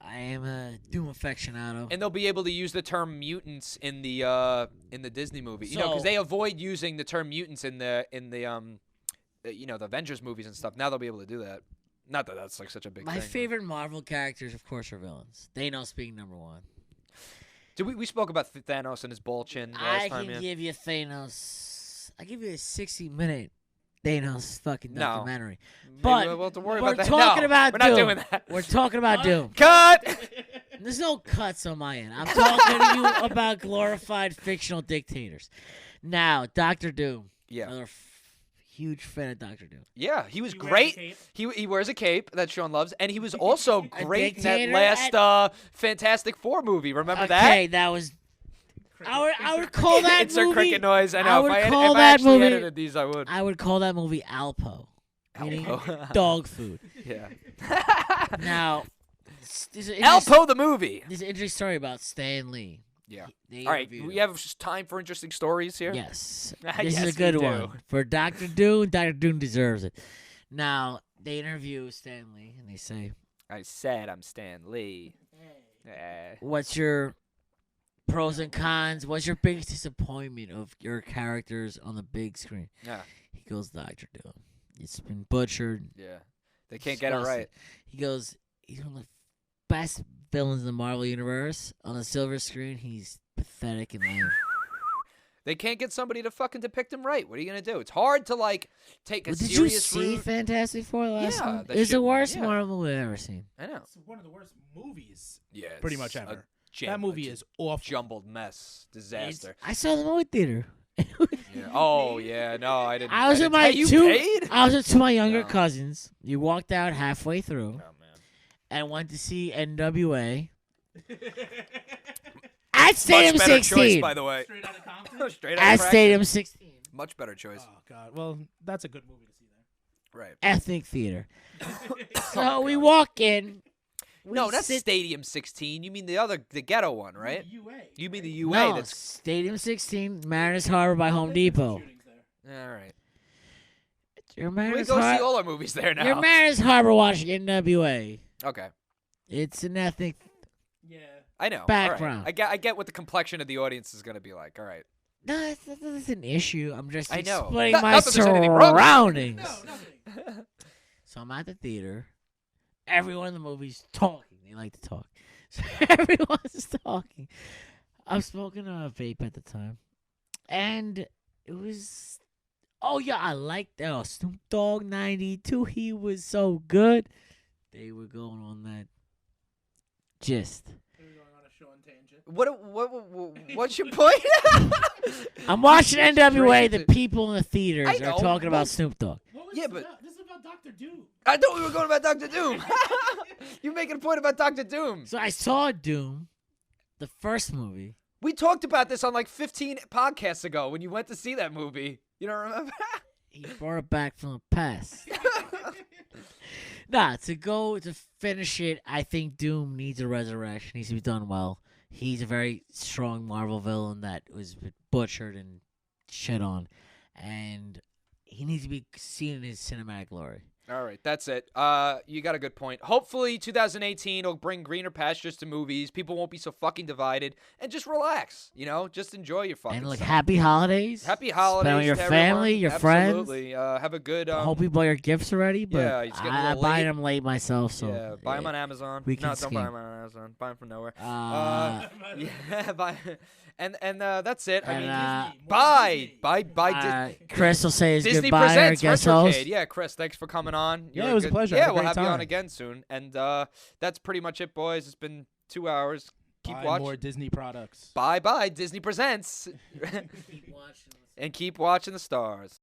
I am a Doom aficionado. And they'll be able to use the term mutants in the Disney movie. You know, because So- they avoid using the term mutants in the the Avengers movies and stuff. Now they'll be able to do that. Not that that's like such a big My thing. but- favorite Marvel characters, of course, are villains. Thanos being number one. Did we spoke about Thanos and his ball chin last I time, can man? give you Thanos. I give you a 60-minute Thanos fucking No. documentary. Maybe But we'll have to worry we're about that. talking No, about we're not Doom. doing that. We're talking about Doom. Cut. There's no cuts on my end. I'm talking to you about glorified fictional dictators. Now, Dr. Doom. Yeah. Another huge fan of Dr. Doom. Yeah, he was He wears a great. cape. He wears a cape that Sean loves, and he was also great in that dictator last Fantastic Four movie. Remember Okay, that was. I would call that Insert movie. cricket noise. I know. I would if call if I that actually movie. edited these, I would. I would call that movie Alpo. Meaning Alpo. dog food. Yeah. Now, there's an Alpo the movie. There's an interesting story about Stan Lee. Yeah. They All right, interviewed we him. have just time for interesting stories here. Yes. Yes, This is we a good do. one. For Dr. Doom, Dr. Doom deserves it. Now, they interview Stan Lee, and they say, I said I'm Stan Lee. what's your pros and cons? What's your biggest disappointment of your characters on the big screen? Yeah. He goes, Dr. Doom. It's been butchered. Yeah. They can't get it disgusted." right. He goes, he's one of the best villains in the Marvel Universe. On the silver screen, he's pathetic and lame. They can't get somebody to fucking depict him right. What are you gonna do? It's hard to like take a Well, did you serious see route. Fantastic Four last Yeah, one? that It's the shit- worst yeah. Marvel we've ever seen. I know. It's one of the worst movies. Yeah. Pretty it's much a ever. jam- That movie it's is awful. jumbled mess, disaster. I saw the movie theater. Yeah. Oh yeah, no, I didn't. I was didn't- with my Hey, you two. paid? I was with two of my younger No. cousins. You walked out halfway through Oh man. and went to see NWA at Stadium Much better 16. choice, by the way. Straight out of Compton. Straight out At of Crackton. Stadium 16. Much better choice. Oh God. Well, that's a good movie to see there. Right. Ethnic theater. So Oh, we God. walk in. No, we that's sit- Stadium 16. You mean the ghetto one, right? UA. You mean the UA? No, That's Stadium 16, Mariners Harbor by Home Depot. Shootings there. all right. Your We Mariners go see Harbor. all our movies there now. Your Mariners Harbor watching NWA. Okay. It's an ethnic. Yeah. I know. All right. Background. I get what the complexion of the audience is going to be like. All right. No, that's an issue. I'm just I know. explaining Not- my not that there's anything wrong with it. surroundings. No, nothing. So I'm at the theater. Everyone in the movie's talking. They like to talk. So everyone's talking. I'm smoking a vape at the time. And it was Oh yeah, I liked Snoop Dogg '92. He was so good. They were going on that gist. They were going on a Sean tangent. What's your point? I'm watching NWA. The Straight people in the theaters I know, are talking about but- Snoop Dogg. Yeah, but This is about Dr. Doom. I thought we were going about Doctor Doom. You're making a point about Doctor Doom. So I saw Doom, the first movie. We talked about this on like 15 podcasts ago when you went to see that movie. You don't remember? He brought it back from the past. To finish it, I think Doom needs a resurrection. Needs to be done well. He's a very strong Marvel villain that was butchered and shit on, and he needs to be seen in his cinematic glory. All right, that's it. You got a good point. Hopefully 2018 will bring greener pastures to movies. People won't be so fucking divided. And just relax, just enjoy your fucking And stuff. happy holidays. Happy holidays Spend with your to family, everyone. your Absolutely. friends. Have a good... I hope you bought your gifts already, but Yeah, it's getting a I little buy late. them late myself. So yeah, buy them on Amazon. We can No, don't buy scheme. them on Amazon. Buy them from nowhere. Uh, Buy... And that's it. And, I mean, buy Chris will say his Disney goodbye or presents guest Retrocade. host. Yeah, Chris, thanks for coming on. Yeah, You're it was a pleasure. I Yeah, had a we'll great have you on time. again soon. And that's pretty much it, boys. It's been 2 hours. Keep Buy watching. more Disney products. Bye. Disney presents. Keep watching. And keep watching the stars.